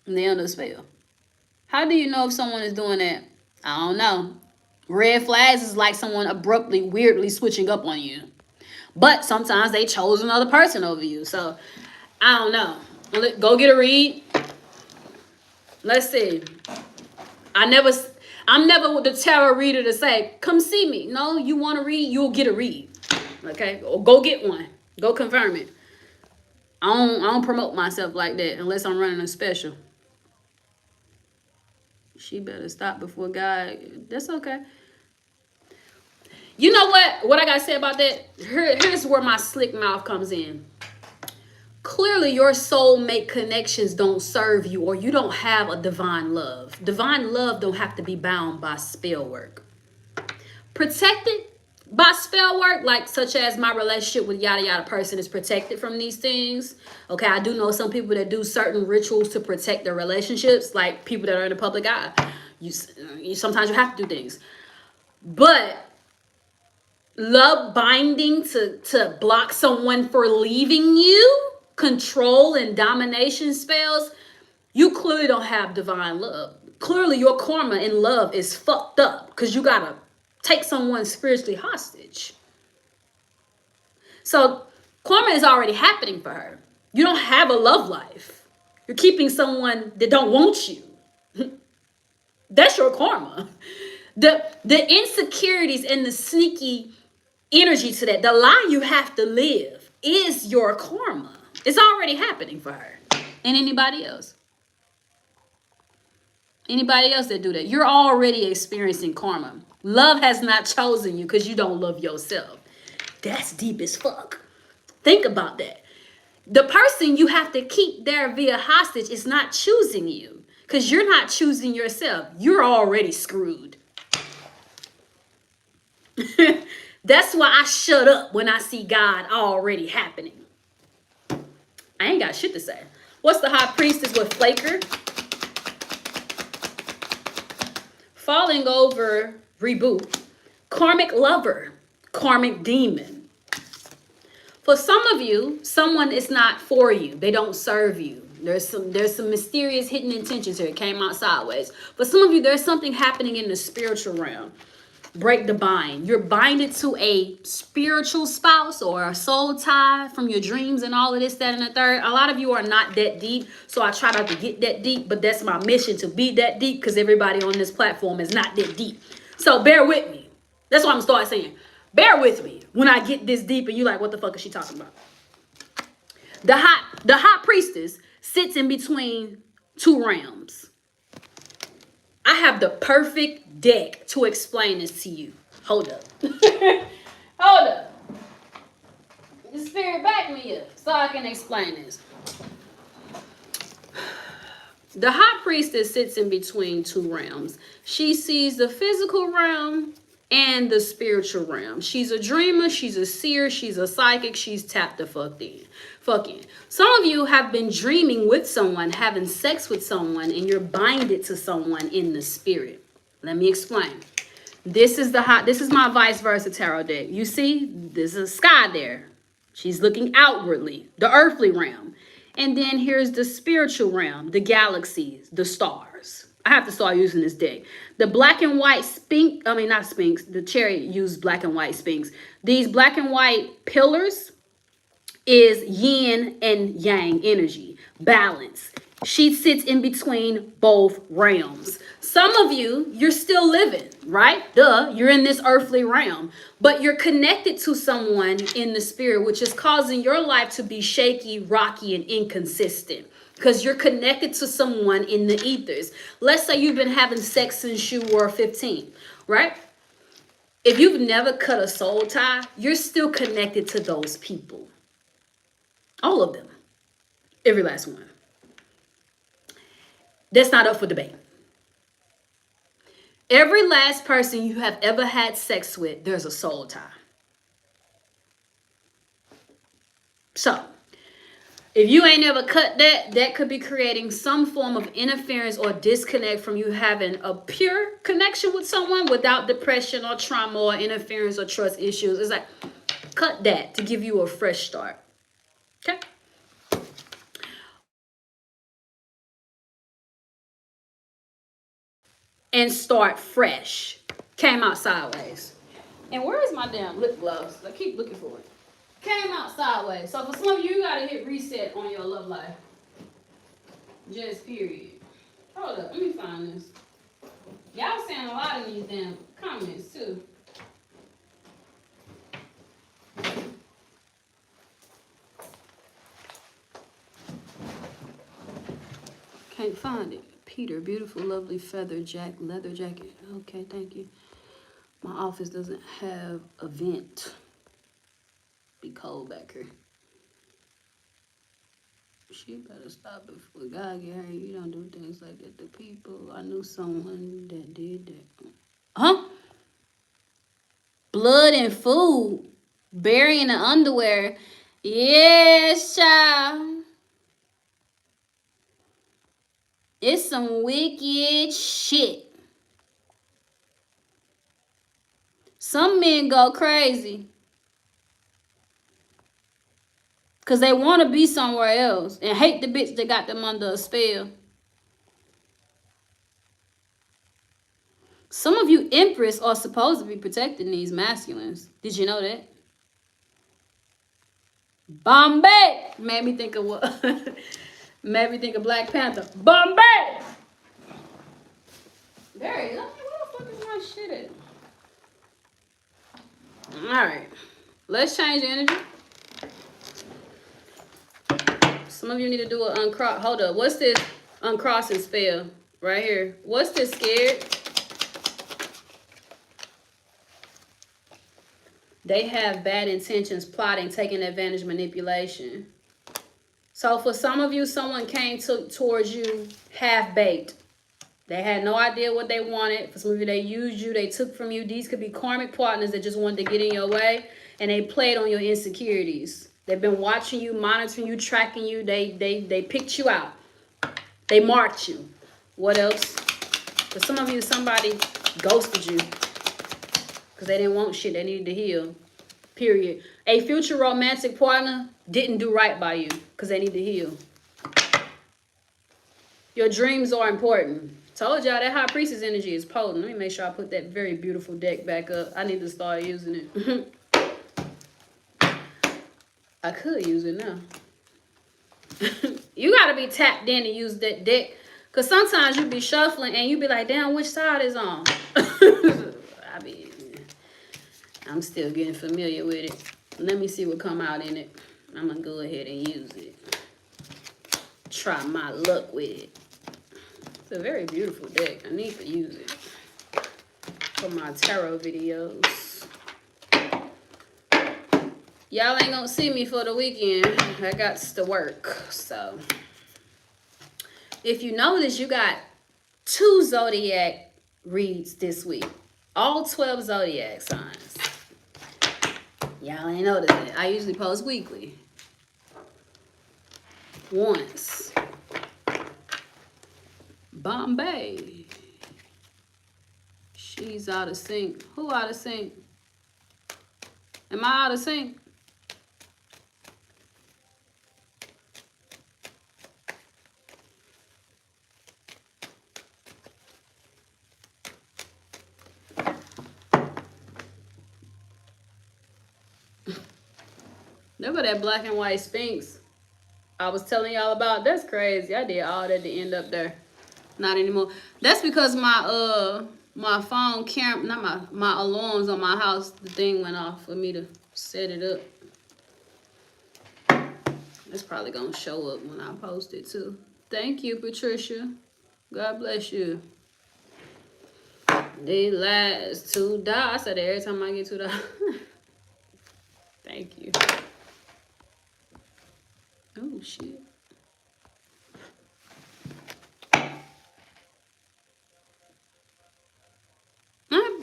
Speaker 2: And they under spell. How do you know if someone is doing that? I don't know. Red flags is like someone abruptly, weirdly switching up on you. But sometimes they chose another person over you. So, I don't know. Go get a read. Let's see. I'm never with the tarot reader to say, come see me. No, you want to read, you'll get a read. Okay? Or go get one. Go confirm it. I don't promote myself like that unless I'm running a special. She better stop before God. That's okay. You know what? What I gotta say about that? Here's where my slick mouth comes in. Clearly, your soulmate connections don't serve you, or you don't have a divine love. Divine love don't have to be bound by spell work. Protected by spell work, like such as my relationship with yada yada person is protected from these things. Okay, I do know some people that do certain rituals to protect their relationships, like people that are in the public eye. You sometimes you have to do things, but love binding to block someone for leaving you, control and domination spells, you clearly don't have divine love. Clearly your karma in love is fucked up because you gotta take someone spiritually hostage. So karma is already happening for her. You don't have a love life. You're keeping someone that don't want you. That's your karma. The insecurities and the sneaky energy to that, the lie you have to live is your karma. It's already happening for her and anybody else. Anybody else that do that, you're already experiencing karma. Love has not chosen you because you don't love yourself. That's deep as fuck. Think about that. The person you have to keep there via hostage is not choosing you because you're not choosing yourself. You're already screwed. That's why I shut up when I see God already happening. I ain't got shit to say. What's the high priestess with Flaker? Falling over, reboot. Karmic lover, karmic demon. For some of you, someone is not for you. They don't serve you. There's some mysterious hidden intentions here. It came out sideways. For some of you, there's something happening in the spiritual realm. Break the bind. You're binded to a spiritual spouse or a soul tie from your dreams and all of this, that, and the third. A lot of you are not that deep, so I try not to get that deep, but that's my mission, to be that deep, because everybody on this platform is not that deep. So bear with me. That's what I'm gonna start saying. Bear with me when I get this deep and you like, what the fuck is she talking about? The hot priestess sits in between two realms. I have the perfect deck to explain this to you. Hold up. Hold up. The spirit back me up so I can explain this. The high priestess sits in between two realms. She sees the physical realm and the spiritual realm. She's a dreamer, she's a seer, she's a psychic, she's tapped the fuck in. Some of you have been dreaming with someone, having sex with someone, and you're binded to someone in the spirit. Let me explain. This is my vice versa tarot deck. You see, there's a sky there. She's looking outwardly, the earthly realm. And then here's the spiritual realm, the galaxies, the stars. I have to start using this deck. The black and white the Chariot used black and white sphinx. These black and white pillars is yin and yang energy, balance. She sits in between both realms. Some of you, you're still living, right? Duh, you're in this earthly realm, but you're connected to someone in the spirit, which is causing your life to be shaky, rocky, and inconsistent because you're connected to someone in the ethers. Let's say you've been having sex since you were 15, right? If you've never cut a soul tie, you're still connected to those people. All of them. Every last one. That's not up for debate. Every last person you have ever had sex with, there's a soul tie. So, if you ain't ever cut that could be creating some form of interference or disconnect from you having a pure connection with someone without depression or trauma or interference or trust issues. It's like, cut that to give you a fresh start. Okay? and start fresh. Came out sideways. And where is my damn lip gloss? I keep looking for it. Came out sideways. So for some of you, you gotta hit reset on your love life. Just period. Hold up, let me find this. Y'all saying a lot in these damn comments too. Can't find it. Peter, beautiful, lovely leather jacket. Okay, thank you. My office doesn't have a vent. Be cold back here. She better stop before God get her. You don't do things like that to people. I knew someone that did that. Huh? Blood and food. Burying the underwear. Yes, child. It's some wicked shit. Some men go crazy. Because they want to be somewhere else and hate the bitch that got them under a spell. Some of you empress are supposed to be protecting these masculines. Did you know that? Bombay! Made me think of what? Made me think of Black Panther. Bombay! There you go. Where the fuck is my shit at? Alright. Let's change the energy. Some of you need to do an uncross. Hold up. What's this uncrossing spell? Right here. What's this scared? They have bad intentions, plotting, taking advantage, manipulation. So for some of you, someone came towards you half-baked. They had no idea what they wanted. For some of you, they used you. They took from you. These could be karmic partners that just wanted to get in your way. And they played on your insecurities. They've been watching you, monitoring you, tracking you. They picked you out. They marked you. What else? For some of you, somebody ghosted you. Because they didn't want shit. They needed to heal. Period. A future romantic partner didn't do right by you. Because they need to heal. Your dreams are important. Told y'all that High Priestess energy is potent. Let me make sure I put that very beautiful deck back up. I need to start using it. I could use it now. You got to be tapped in to use that deck. Because sometimes you be shuffling and you be like, damn, which side is on? I'm still getting familiar with it. Let me see what come out in it. I'm going to go ahead and use it. Try my luck with it. It's a very beautiful deck. I need to use it for my tarot videos. Y'all ain't gonna see me for the weekend. I got to work. So if you notice, you got 2 zodiac reads this week. All 12 zodiac signs. Y'all ain't noticed it. I usually post weekly. Once. Bombay. She's out of sync. Who out of sync? Am I out of sync? Look at that black and white Sphinx I was telling y'all about. That's crazy. I did all that to end up there. Not anymore. That's because my my phone camera, not my alarms on my house, the thing went off for me to set it up. It's probably gonna show up when I post it too. Thank you, Patricia. God bless you. The last $2. I said it every time I get $2. Thank you. Oh, shit.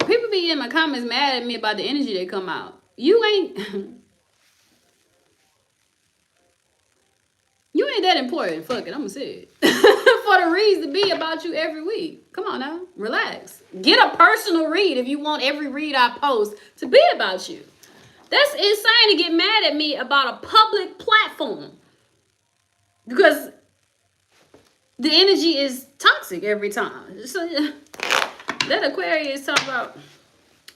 Speaker 2: People be in my comments mad at me about the energy that come out. You ain't... You ain't that important. Fuck it, I'm gonna say it. For the reads to be about you every week. Come on now, relax. Get a personal read if you want every read I post to be about you. That's insane to get mad at me about a public platform. Because the energy is toxic every time. So, That Aquarius talking about,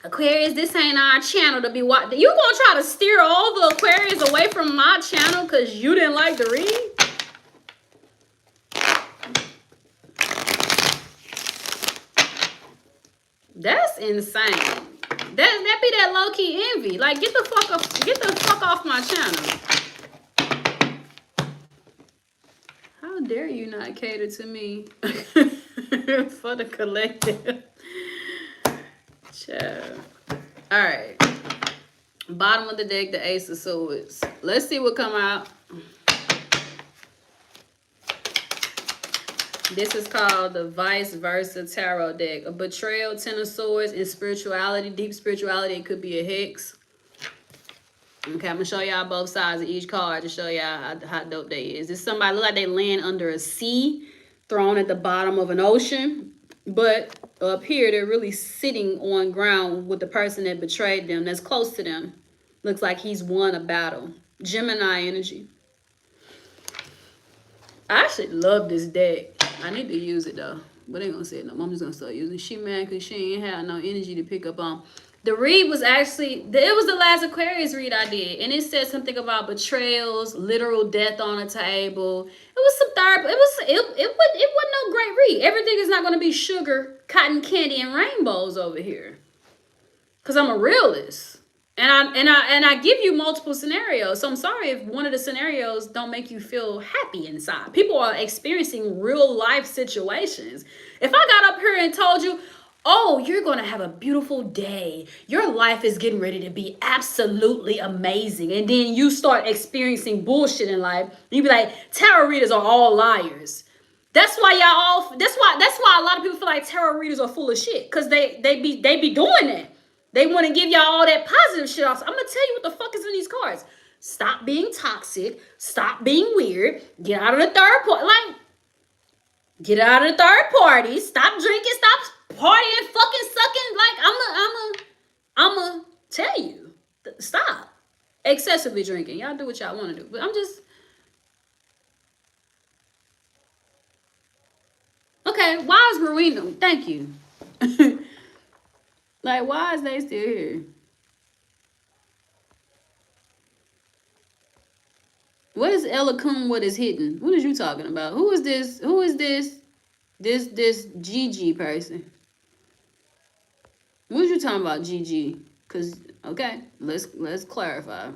Speaker 2: Aquarius, this ain't our channel to be watching. You gonna try to steer all the Aquarius away from my channel because you didn't like the read? That's insane. That be that low key envy. Like, get the fuck off my channel. How dare you not cater to me for the collective? Child. All right. Bottom of the deck, the Ace of Swords. Let's see what come out. This is called the Vice Versa Tarot deck. A betrayal, Ten of Swords, and spirituality, deep spirituality. It could be a hex. Okay, I'm gonna show y'all both sides of each card to show y'all how dope they is. This somebody look like they land under a sea, thrown at the bottom of an ocean, but up here they're really sitting on ground with the person that betrayed them, that's close to them. Looks like he's won a battle. Gemini energy. I actually love this deck. I need to use it though, but I ain't gonna say it no more. I'm just gonna start using it. She mad because she ain't had no energy to pick up on. The read was actually, it was the last Aquarius read I did, and it said something about betrayals, literal death on a table. It was some therapy. It wasn't no great read. Everything is not gonna be sugar, cotton candy, and rainbows over here, cause I'm a realist. And I give you multiple scenarios. So I'm sorry if one of the scenarios don't make you feel happy inside. People are experiencing real life situations. If I got up here and told you, oh, you're going to have a beautiful day, your life is getting ready to be absolutely amazing, and then you start experiencing bullshit in life, you be like, tarot readers are all liars. That's why that's why a lot of people feel like tarot readers are full of shit, because they be doing that. They want to give y'all all that positive shit off. So I'm going to tell you what the fuck is in these cards. Stop being toxic. Stop being weird. Get out of the third party. Like, get out of the third party. Stop drinking. Stop partying, fucking sucking. Like, I'm a tell you. Stop. Excessively drinking. Y'all do what y'all want to do. But I'm just... Okay, why is Rowena... Thank you. Like, why is they still here? What is Elikun? What is hidden? What is you talking about? Who is this? Who is this? This Gigi person? What is you talking about, Gigi? Cause okay, let's clarify.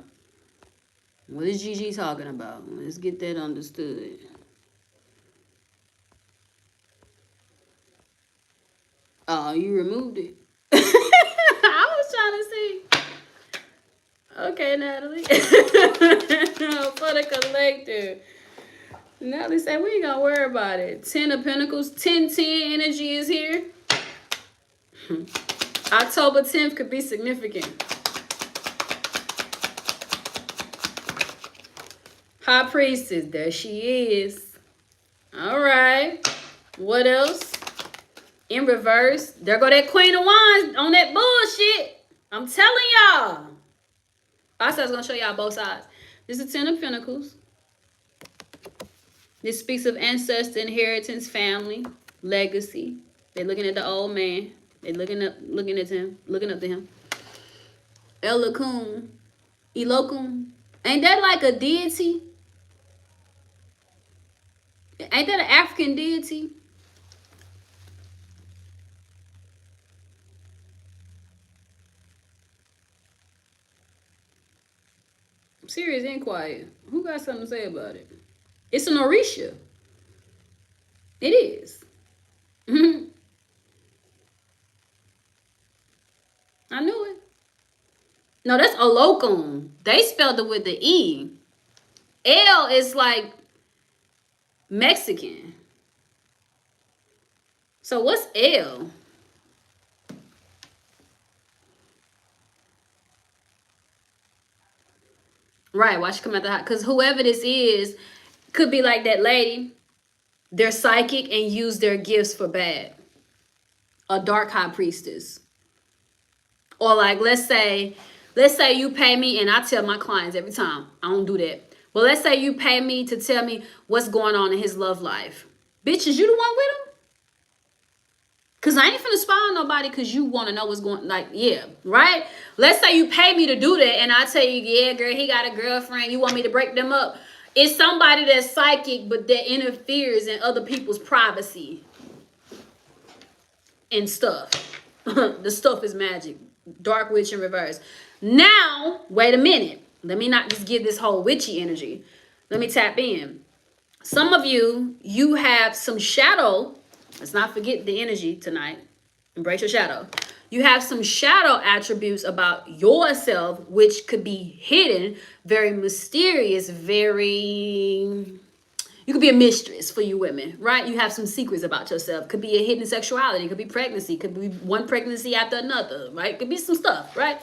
Speaker 2: What is Gigi talking about? Let's get that understood. Oh, you removed it. I was trying to see. Okay, Natalie. For the collector. Natalie said, we ain't gonna worry about it. 10 of Pentacles. 10-10 energy is here. October 10th could be significant. High Priestess. There she is. All right. What else? In reverse, there go that Queen of Wands on that bullshit. I'm telling y'all. I said I was going to show y'all both sides. This is 10 of Pentacles. This speaks of ancestor, inheritance, family, legacy. They're looking at the old man. They're looking at him, looking up to him. Elikun. Ain't that like a deity? Ain't that an African deity? Serious and quiet. Who got something to say about it? It's an Orisha. It is. I knew it. No, that's Olokun. They spelled it with the E. L is like Mexican. So what's L? Right, why she come out the hot? Because whoever this is could be like that lady. They're psychic and use their gifts for bad. A dark high priestess. Or like, let's say you pay me, and I tell my clients every time, I don't do that. But let's say you pay me to tell me what's going on in his love life. Bitch, is you the one with him? Cause I ain't finna spy on nobody cause you wanna know what's going, like, yeah, right? Let's say you pay me to do that and I tell you, yeah, girl, he got a girlfriend, you want me to break them up. It's somebody that's psychic, but that interferes in other people's privacy and stuff. The stuff is magic. Dark witch in reverse. Now, wait a minute. Let me not just give this whole witchy energy. Let me tap in. Some of you, you have some shadow. Let's not forget the energy tonight. Embrace your shadow. You have some shadow attributes about yourself, which could be hidden, very mysterious, very... You could be a mistress for you women, right? You have some secrets about yourself. Could be a hidden sexuality. Could be pregnancy. Could be one pregnancy after another, right? Could be some stuff, right?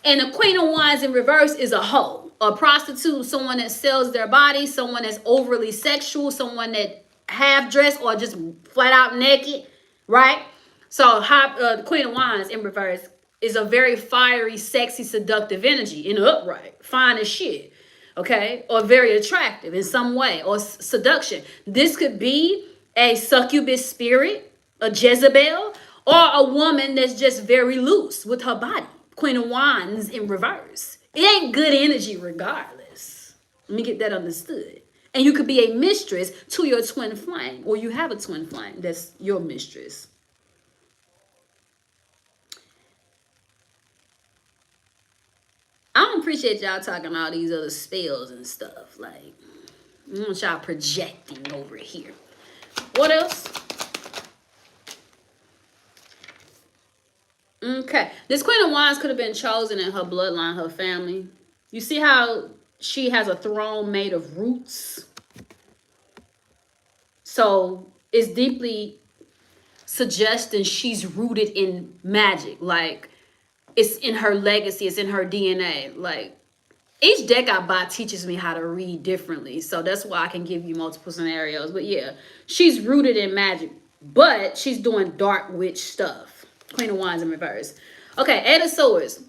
Speaker 2: And the Queen of Wands in reverse is a hoe, a prostitute, someone that sells their body, someone that's overly sexual, someone that half dressed or just flat out naked, right? So the Queen of Wands in reverse is a very fiery, sexy, seductive energy in the upright, fine as shit, okay? Or very attractive in some way, or seduction. This could be a succubus spirit, a Jezebel, or a woman that's just very loose with her body. Queen of Wands in reverse. It ain't good energy regardless. Let me get that understood. And you could be a mistress to your twin flame, or you have a twin flame that's your mistress. I don't appreciate y'all talking all these other spells and stuff. Like, I want y'all projecting over here. What else? Okay. This Queen of Wands could have been chosen in her bloodline, her family. You see how she has a throne made of roots? So it's deeply suggesting she's rooted in magic. Like, it's in her legacy. It's in her DNA. Like, each deck I buy teaches me how to read differently. So that's why I can give you multiple scenarios. But yeah, she's rooted in magic. But she's doing dark witch stuff. Queen of Wands in reverse. Okay, Eight of Swords.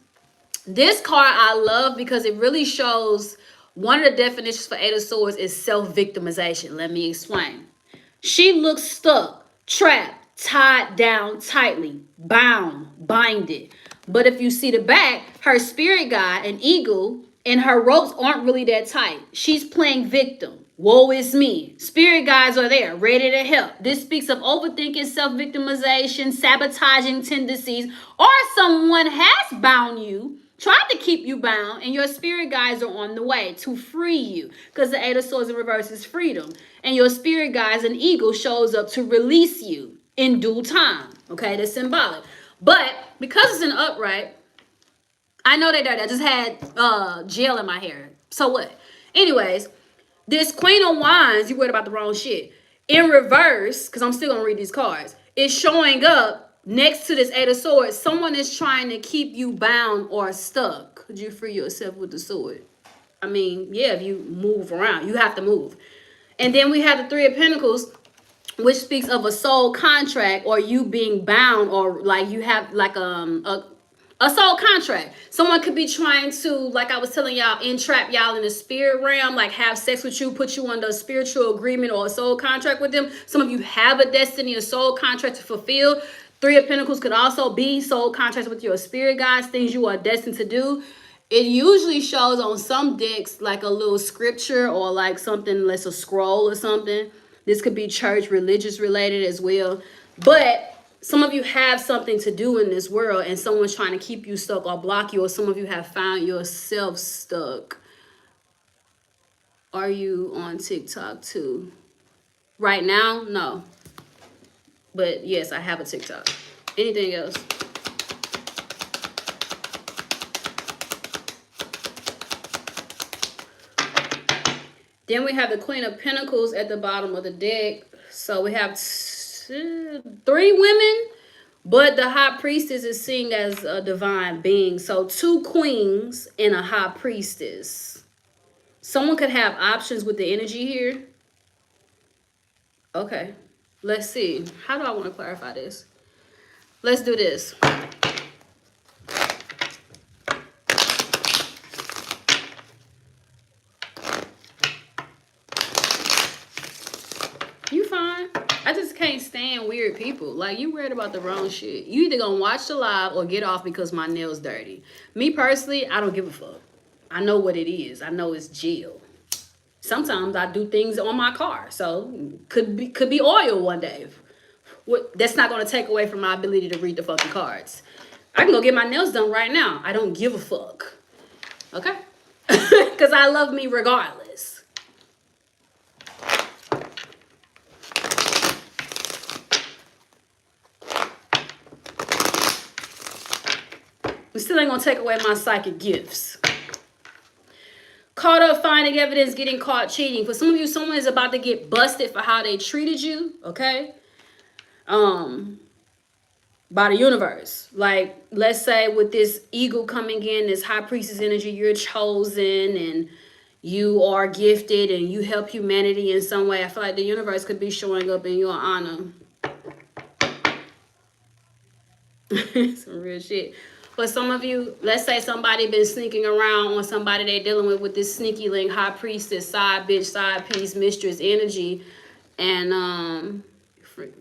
Speaker 2: This card I love because it really shows one of the definitions for Eight of Swords is self-victimization. Let me explain. She looks stuck, trapped, tied down tightly, bound, binded. But if you see the back, her spirit guide, an eagle, and her ropes aren't really that tight. She's playing victim. Woe is me. Spirit guides are there, ready to help. This speaks of overthinking, self-victimization, sabotaging tendencies, or someone has bound you, tried to keep you bound, and your spirit guides are on the way to free you. Because the Eight of Swords in reverse is freedom. And your spirit guides, an eagle, shows up to release you in due time. Okay, that's symbolic. But because it's an upright, I know they dirty. I just had gel in my hair. So what? Anyways, this Queen of Wands, you worried about the wrong shit. In reverse, because I'm still going to read these cards, is showing up next to this Eight of Swords. Someone is trying to keep you bound or stuck. Could you free yourself with the sword? I mean, yeah, if you move around, you have to move. And then we have the Three of Pentacles, which speaks of a soul contract or you being bound, or like you have like a soul contract. Someone could be trying to, like I was telling y'all, entrap y'all in the spirit realm, like have sex with you, put you under a spiritual agreement or a soul contract with them. Some of you have a destiny, a soul contract to fulfill. Three of Pentacles could also be soul contracts with your spirit guides, things you are destined to do. It usually shows on some decks like a little scripture or like something that's a scroll or something. This could be church, religious related as well. But some of you have something to do in this world and someone's trying to keep you stuck or block you, or some of you have found yourself stuck. Are you on TikTok too? Right now, no. But yes, I have a TikTok. Anything else? Then we have the Queen of Pentacles at the bottom of the deck. So we have three women, but the High Priestess is seen as a divine being. So two queens and a High Priestess. Someone could have options with the energy here. Okay, let's see. How do I want to clarify this? Let's do this. You fine. I just can't stand weird people. Like, you worried about the wrong shit. You either gonna watch the live or get off because my nails dirty. Me personally, I don't give a fuck. I know what it is. I know it's jail. Sometimes I do things on my car, so could be oil one day. That's not gonna take away from my ability to read the fucking cards. I can go get my nails done right now. I don't give a fuck. Okay? Because I love me regardless. It still ain't gonna take away my psychic gifts. Caught up finding evidence, getting caught cheating. For some of you, someone is about to get busted for how they treated you, okay? By the universe. Like, let's say with this eagle coming in, this high priestess energy, you're chosen and you are gifted and you help humanity in some way. I feel like the universe could be showing up in your honor. Some real shit. For some of you, let's say somebody been sneaking around on somebody they dealing with this sneaky link, high priestess, side bitch, side piece, mistress energy. And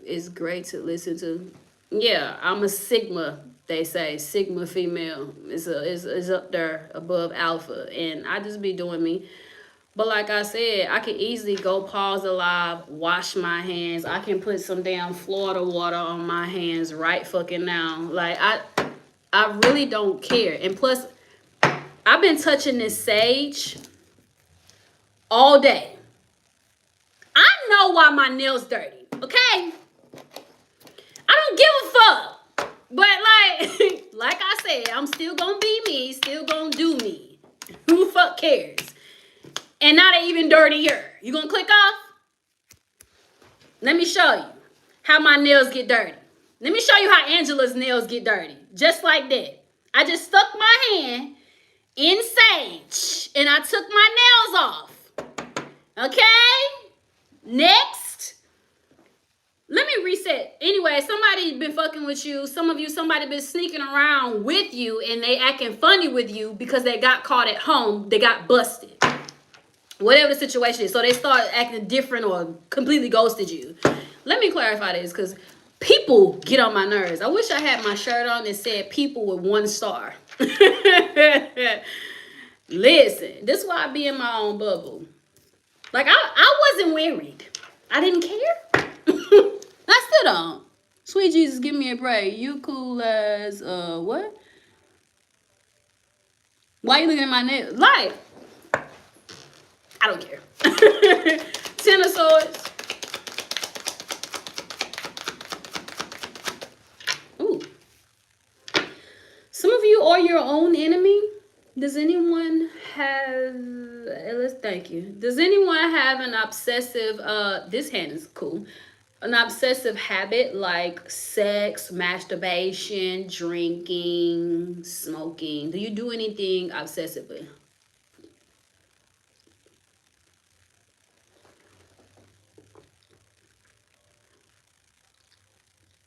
Speaker 2: it's great to listen to. Yeah, I'm a Sigma, they say. Sigma female. It's up there above Alpha. And I just be doing me. But like I said, I can easily go pause the live, wash my hands. I can put some damn Florida water on my hands right fucking now. Like, I really don't care. And plus, I've been touching this sage all day. I know why my nails dirty, okay? I don't give a fuck. But like I said, I'm still gonna be me, still gonna do me. Who the fuck cares? And not even dirtier. You gonna click off? Let me show you how my nails get dirty. Let me show you how Angela's nails get dirty. Just like that. I just stuck my hand in sage and I took my nails off. Okay? Next. Let me reset. Anyway, somebody been fucking with you. Some of you, somebody been sneaking around with you and they acting funny with you because they got caught at home. They got busted. Whatever the situation is. So they start acting different or completely ghosted you. Let me clarify this because people get on my nerves. I wish I had my shirt on that said people with 1 star. Listen, this is why I be in my own bubble. Like, I wasn't worried. I didn't care. I still don't. Sweet Jesus, give me a break. You cool as, what? Why you looking at my nails? Like, I don't care. 10 of Swords. Ooh. Some of you are your own enemy. Does anyone have, thank you. Does anyone have an obsessive, this hand is cool. An obsessive habit like sex, masturbation, drinking, smoking? Do you do anything obsessively?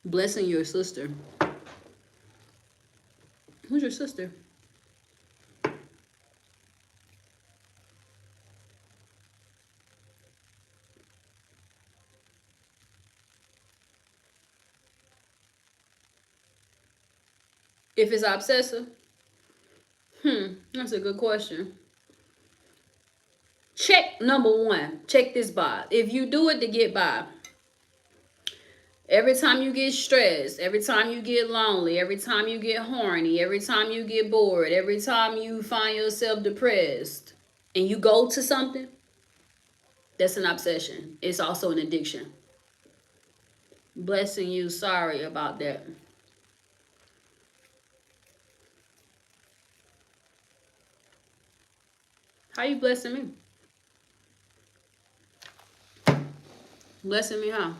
Speaker 2: Blessing your sister. Who's your sister? If it's obsessive? That's a good question. Check number 1. Check this box. If you do it to get by, every time you get stressed, every time you get lonely, every time you get horny, every time you get bored, every time you find yourself depressed, and you go to something, that's an obsession. It's also an addiction. Blessing you, sorry about that. How you blessing me? Blessing me how?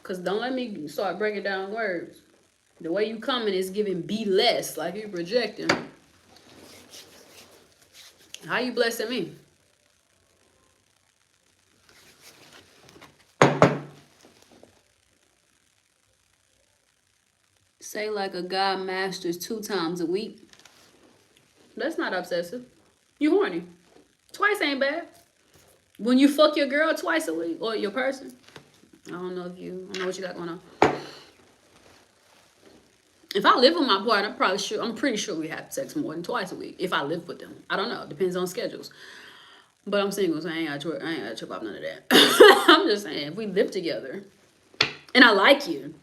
Speaker 2: Because don't let me start breaking down words. The way you coming is giving be less, like you projecting. How you blessing me? Say like a guy masters 2 times a week. That's not obsessive. You horny. Twice ain't bad. When you fuck your girl twice a week or your person, I don't know what you got going on. If I live with my partner, I'm pretty sure we have sex more than twice a week. If I live with them, I don't know. It depends on schedules. But I'm single, so I ain't gotta trip off none of that. I'm just saying, if we live together, and I like you,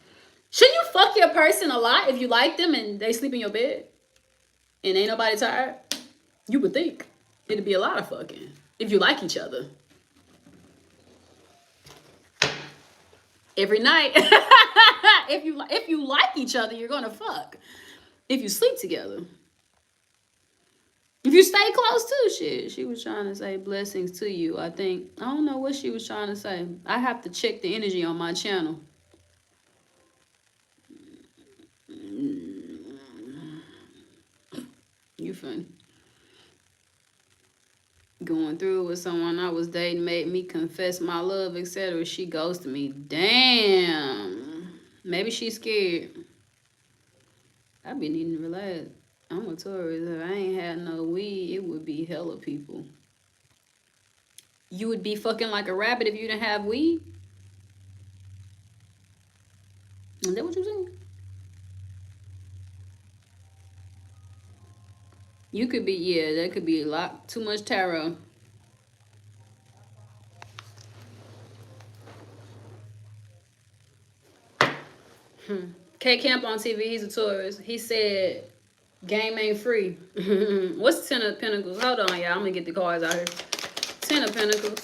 Speaker 2: shouldn't you fuck your person a lot if you like them and they sleep in your bed and ain't nobody tired? You would think it'd be a lot of fucking if you like each other. Every night. if you like each other, you're gonna fuck. If you sleep together. If you stay close too, shit. She was trying to say blessings to you. I don't know what she was trying to say. I have to check the energy on my channel. You funny. Going through with someone I was dating made me confess my love, etc. She ghosted me. Damn. Maybe she's scared. I be needing to relax. I'm a Taurus. If I ain't had no weed, it would be hella people. You would be fucking like a rabbit if you didn't have weed? Is that what you saying? You could be, yeah, that could be a lot too much tarot. K Camp on TV, he's a Taurus. He said, game ain't free. What's 10 of Pentacles? Hold on, y'all. I'm gonna get the cards out here. 10 of Pentacles.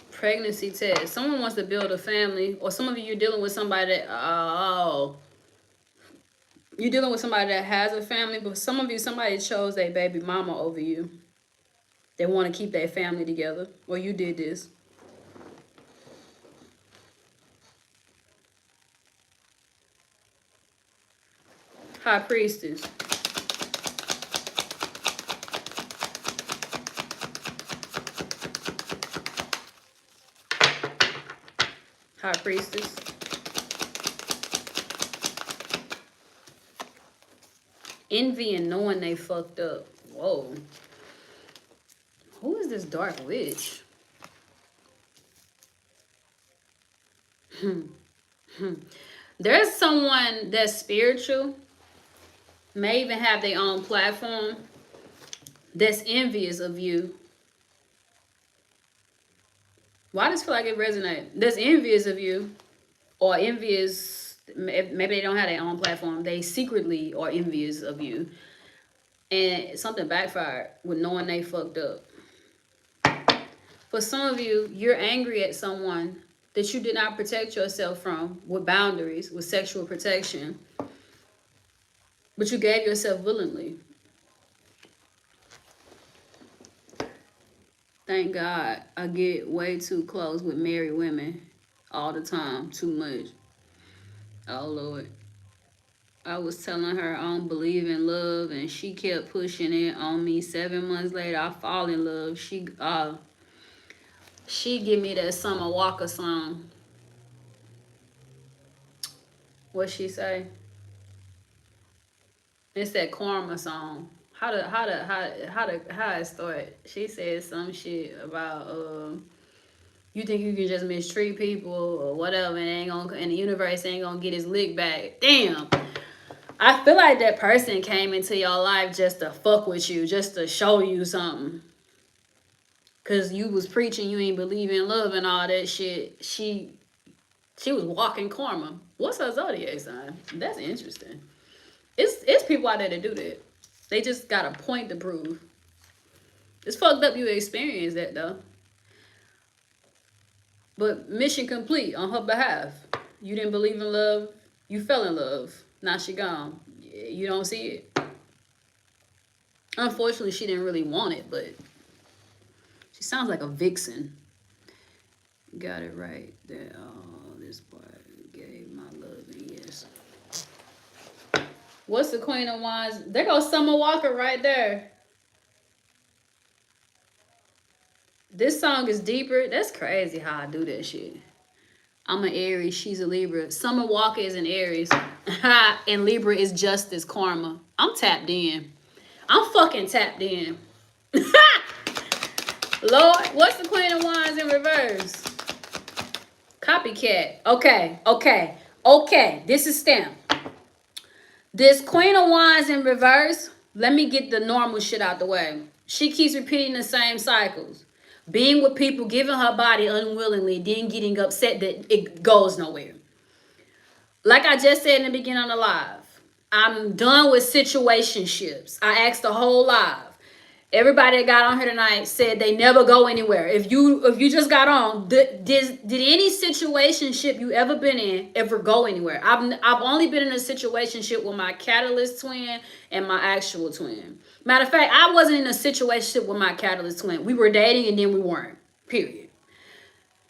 Speaker 2: Pregnancy test. Someone wants to build a family, or some of you're dealing with somebody that, you're dealing with somebody that has a family, but some of you, somebody chose their baby mama over you. They want to keep their family together. Or you did this. High Priestess. High Priestess. Envy and knowing they fucked up. Whoa. Who is this dark witch? There's someone that's spiritual, may even have their own platform, that's envious of you. Why does it feel like it resonates? That's envious of you, or envious, maybe they don't have their own platform. They secretly are envious of you. And something backfired with knowing they fucked up. For some of you, you're angry at someone that you did not protect yourself from with boundaries, with sexual protection. But you gave yourself willingly. Thank God I get way too close with married women all the time, too much. Oh, Lord. I was telling her I don't believe in love, and she kept pushing it on me. 7 months later, I fall in love. She give me that Summer Walker song. What she say? It's that Karma song. How it start? She said some shit about you think you can just mistreat people or whatever, and the universe ain't gonna get his lick back. Damn. I feel like that person came into your life just to fuck with you, just to show you something. Cause you was preaching you ain't believe in love and all that shit. She was walking karma. What's her zodiac sign? That's interesting. It's people out there that do that. They just got a point to prove. It's fucked up you experienced that though. But mission complete on her behalf. You didn't believe in love. You fell in love. Now she gone. You don't see it. Unfortunately, she didn't really want it, but she sounds like a vixen. Got it right there. Oh, this part gave my love and yes. What's the Queen of Wands? There goes Summer Walker right there. This song is deeper. That's crazy how I do that shit. I'm an Aries. She's a Libra. Summer Walker is an Aries. And Libra is justice, karma. I'm tapped in. I'm fucking tapped in. Lord, what's the Queen of Wands in reverse? Copycat. Okay. This is Stamp. This Queen of Wands in reverse. Let me get the normal shit out the way. She keeps repeating the same cycles. Being with people, giving her body unwillingly, then getting upset that it goes nowhere. Like I just said in the beginning of the live, I'm done with situationships. I asked the whole live. Everybody that got on here tonight said they never go anywhere. If you just got on, did any situationship you ever been in ever go anywhere? I've only been in a situationship with my catalyst twin and my actual twin. Matter of fact, I wasn't in a situationship with my catalyst twin. We were dating and then we weren't. Period.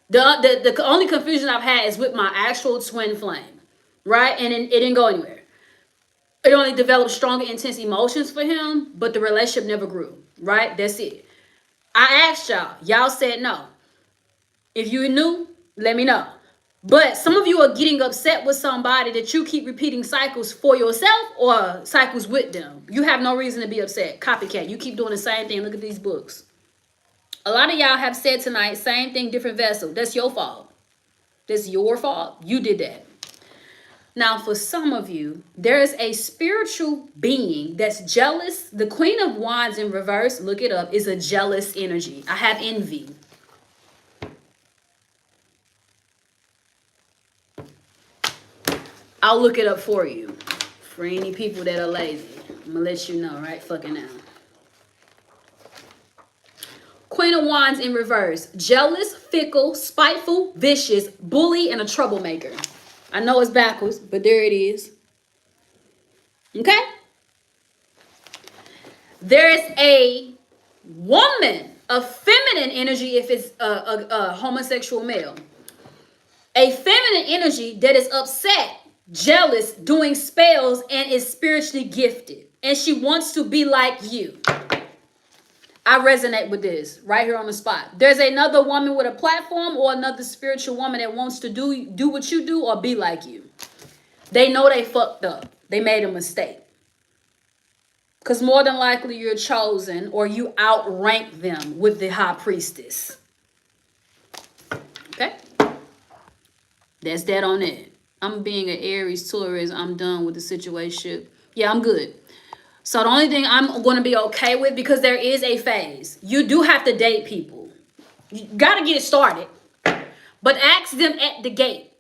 Speaker 2: The only confusion I've had is with my actual twin flame, right? And it didn't go anywhere. It only developed stronger, intense emotions for him, but the relationship never grew, right? That's it. I asked y'all. Y'all said no. If you knew, let me know. But some of you are getting upset with somebody that you keep repeating cycles for yourself or cycles with them. You have no reason to be upset. Copycat. You keep doing the same thing. Look at these books. A lot of y'all have said tonight, same thing, different vessel. That's your fault. That's your fault. You did that. Now, for some of you, there is a spiritual being that's jealous. The Queen of Wands in reverse, look it up, is a jealous energy. I have envy. I'll look it up for you. For any people that are lazy. I'm going to let you know right fucking now. Queen of Wands in reverse. Jealous, fickle, spiteful, vicious, bully, and a troublemaker. I know it's backwards, but there it is. Okay? There is a woman, a feminine energy if it's a homosexual male. A feminine energy that is upset, jealous, doing spells, and is spiritually gifted. And she wants to be like you. I resonate with this right here on the spot. There's another woman with a platform or another spiritual woman that wants to do what you do or be like you. They know they fucked up. They made a mistake. Because more than likely you're chosen or you outrank them with the high priestess. Okay? That's that on it. I'm being an Aries Taurus. I'm done with the situation. Yeah, I'm good. So the only thing I'm going to be okay with, because there is a phase. You do have to date people. You got to get it started. But ask them at the gate.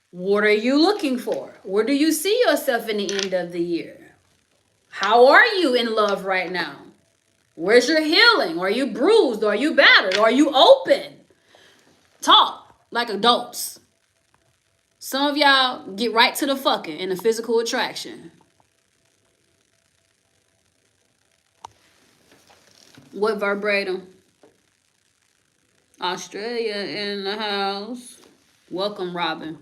Speaker 2: What are you looking for? Where do you see yourself in the end of the year? How are you in love right now? Where's your healing? Are you bruised? Are you battered? Are you open? Talk like adults. Some of y'all get right to the fucking and the physical attraction. What verbatim? Australia in the house. Welcome, Robin.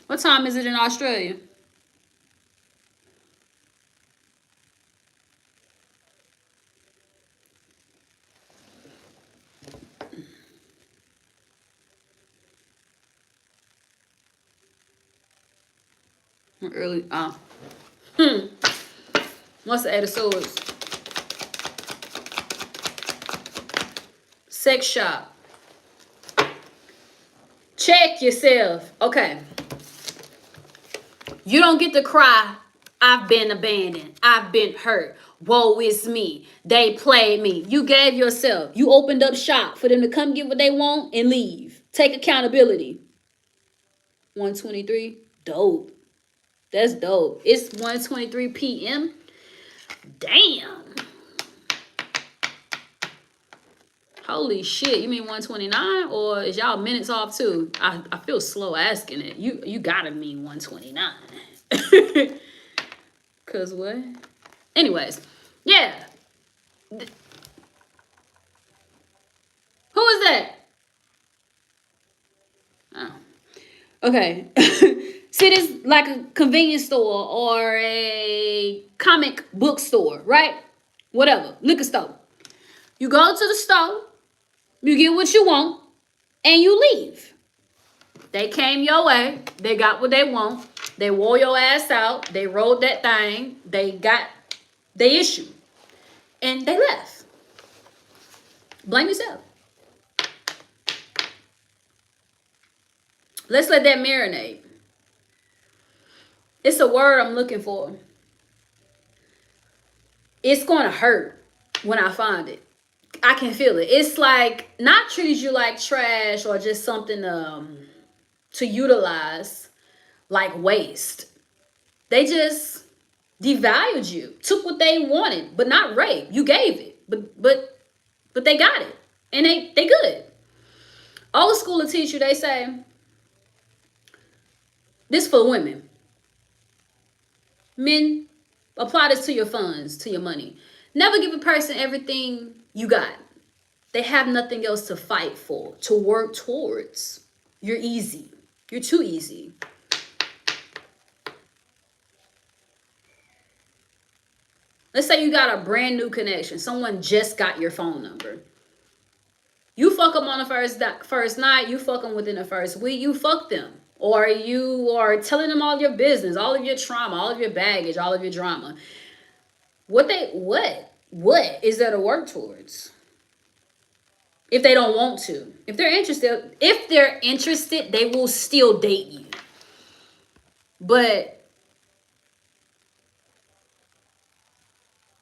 Speaker 2: What time is it in Australia? Early. What's the Eight of Swords? Sex shop. Check yourself. Okay. You don't get to cry, I've been abandoned. I've been hurt. Woe is me. They played me. You gave yourself. You opened up shop for them to come get what they want and leave. Take accountability. 123. Dope. That's dope. It's 1:23 p.m. Damn. Holy shit. You mean 129? Or is y'all minutes off too? I feel slow asking it. You gotta mean 129. Cause what? Anyways. Yeah. Who is that? Oh. Okay. See, this like a convenience store or a comic book store, right? Whatever. Liquor store. You go to the store, you get what you want, and you leave. They came your way. They got what they want. They wore your ass out. They rode that thing. They issued. And they left. Blame yourself. Let's let that marinate. It's a word I'm looking for. It's going to hurt when I find it. I can feel it. It's like not treated you like trash or just something to utilize like waste. They just devalued you, took what they wanted, but not rape. You gave it, but they got it, and they good. Old school will teach you. They say this for women. Men, apply this to your funds, to your money. Never give a person everything you got. They have nothing else to fight for, to work towards. You're easy. You're too easy. Let's say you got a brand new connection. Someone just got your phone number. You fuck them on the first night. You fuck them within the first week. You fuck them. Or you are telling them all your business, all of your trauma, all of your baggage, all of your drama. What is there to work towards? If they don't want to. If they're interested, they will still date you. But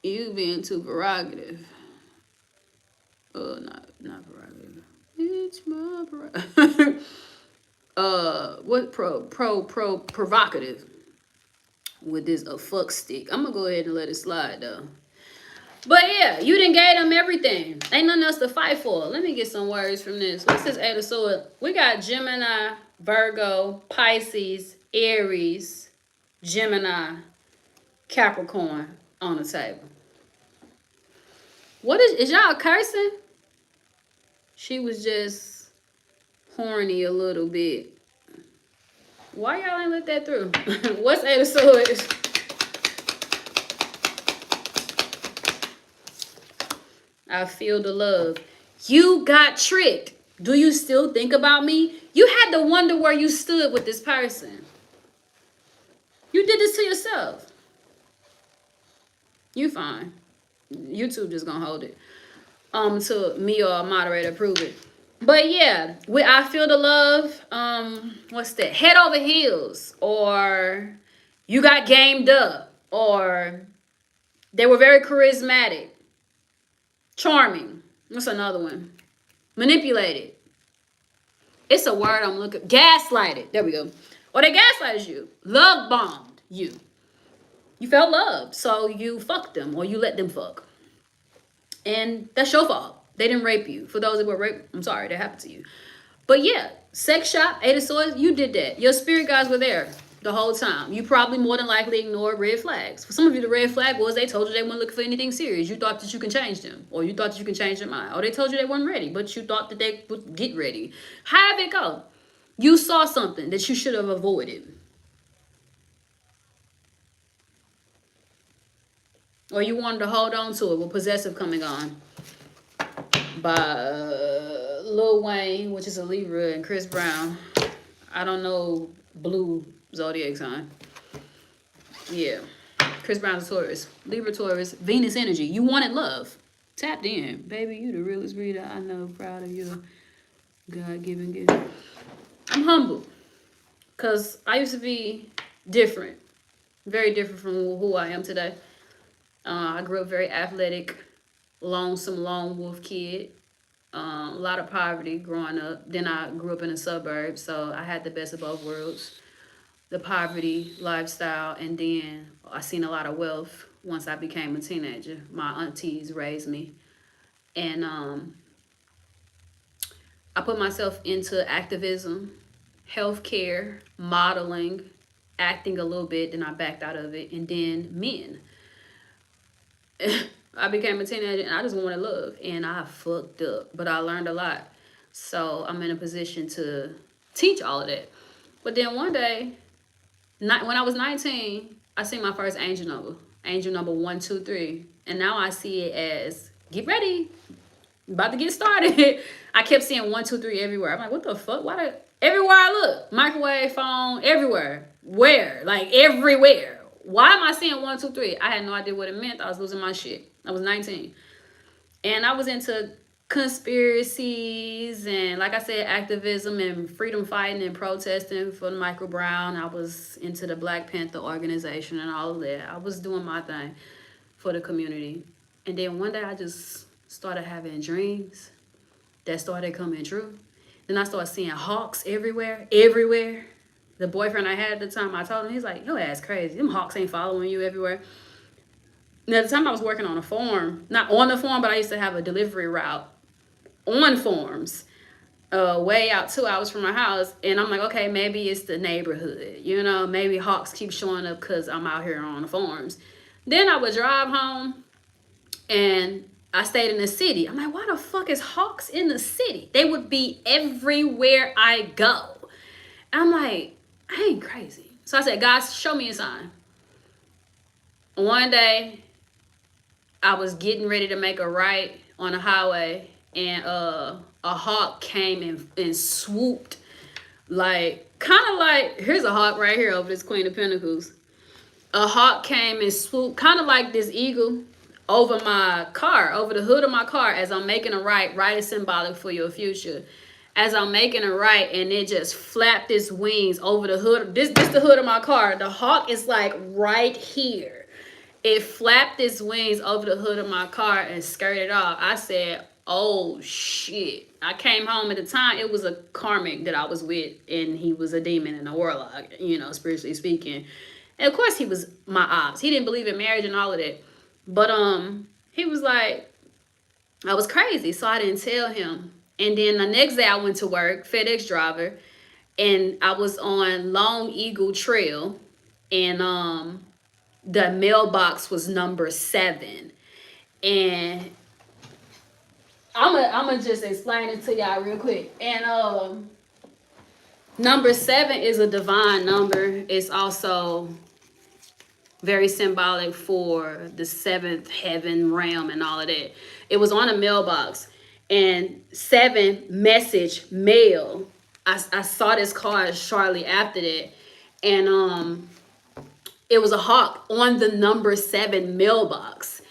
Speaker 2: you being too prerogative. Oh, not prerogative. It's my prerogative. What provocative with this a fuck stick. I'm gonna go ahead and let it slide though. But yeah, you done gave them everything. Ain't nothing else to fight for. Let me get some words from this. What's this Eight of Swords? We got Gemini, Virgo, Pisces, Aries, Gemini, Capricorn on the table. What is y'all cursing? She was just horny a little bit. Why y'all ain't let that through? What's Eight of Swords? I feel the love. You got tricked. Do you still think about me? You had to wonder where you stood with this person. You did this to yourself. You fine. YouTube just gonna hold it. Till me or a moderator prove it. But yeah, I feel the love. What's that? Head over heels, or you got gamed up, or they were very charismatic, charming. What's another one? Manipulated. It's a word I'm looking. Gaslighted. There we go. Or they gaslighted you. Love bombed you. You felt loved, so you fucked them, or you let them fuck. And that's your fault. They didn't rape you. For those that were raped, I'm sorry, that happened to you. But yeah, sex shop, Eight of Swords, you did that. Your spirit guides were there the whole time. You probably more than likely ignored red flags. For some of you, the red flag was they told you they weren't looking for anything serious. You thought that you can change them, or you thought that you can change their mind, or they told you they weren't ready, but you thought that they would get ready. However it go, you saw something that you should have avoided. Or you wanted to hold on to it with Possessive coming on by Lil Wayne, which is a Libra, and Chris Brown. I don't know blue zodiac sign. Yeah. Chris Brown's a Taurus. Libra, Taurus, Venus energy. You wanted love. Tapped in. Baby, you the realest breeder I know. Proud of you. God-given gift. I'm humble. Because I used to be different. Very different from who I am today. I grew up very athletic, lonesome, lone wolf kid. A lot of poverty growing up. Then I grew up in the suburbs, so I had the best of both worlds. The poverty lifestyle, and then I seen a lot of wealth once I became a teenager. My aunties raised me. And I put myself into activism, healthcare, modeling, acting a little bit, then I backed out of it, and then men. I became a teenager and I just wanted love, and I fucked up, but I learned a lot. So I'm in a position to teach all of that. But then one day, when I was 19, I seen my first angel number 123, and now I see it as get ready, about to get started. I kept seeing 123 everywhere. I'm like, what the fuck? Everywhere I look, microwave, phone, everywhere. Where? Like everywhere. Why am I seeing 123? I had no idea what it meant. I was losing my shit. I was 19. And I was into conspiracies and, like I said, activism and freedom fighting and protesting for Michael Brown. I was into the Black Panther organization and all of that. I was doing my thing for the community. And then one day I just started having dreams that started coming true. Then I started seeing hawks everywhere. The boyfriend I had at the time, I told him, he's like, your ass crazy. Them hawks ain't following you everywhere. And at the time I was working on a farm, not on the farm, but I used to have a delivery route on farms, way out 2 hours from my house. And I'm like, okay, maybe it's the neighborhood. You know, maybe hawks keep showing up because I'm out here on the farms. Then I would drive home and I stayed in the city. I'm like, why the fuck is hawks in the city? They would be everywhere I go. I'm like, I ain't crazy. So I said, guys, show me a sign. One day, I was getting ready to make a right on the highway, and a hawk came and swooped, like, kind of like, here's a hawk right here over this Queen of Pentacles. A hawk came and swooped, kind of like this eagle, over my car, over the hood of my car as I'm making a right. Right is symbolic for your future. As I'm making a right, and it just flapped its wings over the hood. This the hood of my car. The hawk is like right here. It flapped its wings over the hood of my car and skirted off. I said, oh shit. I came home at the time. It was a karmic that I was with, and he was a demon and a warlock, you know, spiritually speaking. And of course he was my ops. He didn't believe in marriage and all of that. But he was like, I was crazy, so I didn't tell him. And then the next day I went to work, FedEx driver, and I was on Long Eagle Trail, and the mailbox was number 7. And I'm just explain it to y'all real quick. And number 7 is a divine number. It's also very symbolic for the 7th heaven realm and all of that. It was on a mailbox. And 7 message mail. I saw this card shortly after that, and it was a hawk on the number 7 mailbox.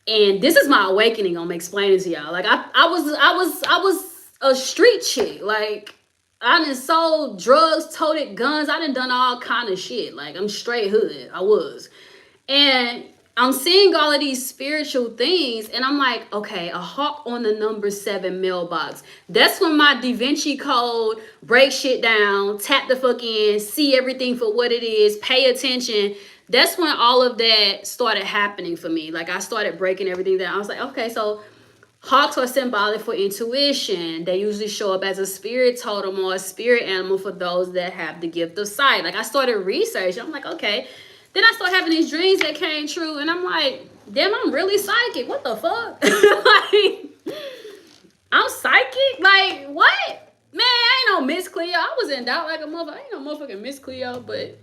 Speaker 2: And this is my awakening. I'm explaining to y'all. Like I was a street chick. Like I done sold drugs, toted guns. I done all kind of shit. Like I'm straight hood. I was, and I'm seeing all of these spiritual things, and I'm like, okay, a hawk on the number 7 mailbox. That's when my Da Vinci Code, break shit down, tap the fuck in, see everything for what it is, pay attention. That's when all of that started happening for me. Like I started breaking everything down. I was like, okay, so hawks are symbolic for intuition. They usually show up as a spirit totem or a spirit animal for those that have the gift of sight. Like I started researching. I'm like, okay. Then I started having these dreams that came true, and I'm like, damn, I'm really psychic. What the fuck? Like, I'm psychic? Like, what? Man, I ain't no Miss Cleo. I was in doubt like a motherfucker. I ain't no motherfucking Miss Cleo, but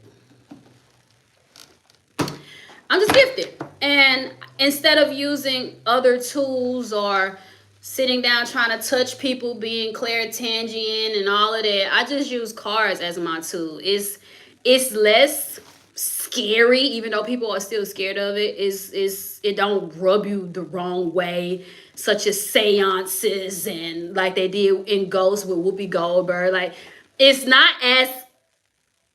Speaker 2: I'm just gifted. And instead of using other tools or sitting down trying to touch people, being clairtangent and all of that, I just use cards as my tool. It's less scary, even though people are still scared of it. It don't rub you the wrong way, such as seances and like they did in Ghost with Whoopi Goldberg. Like it's not as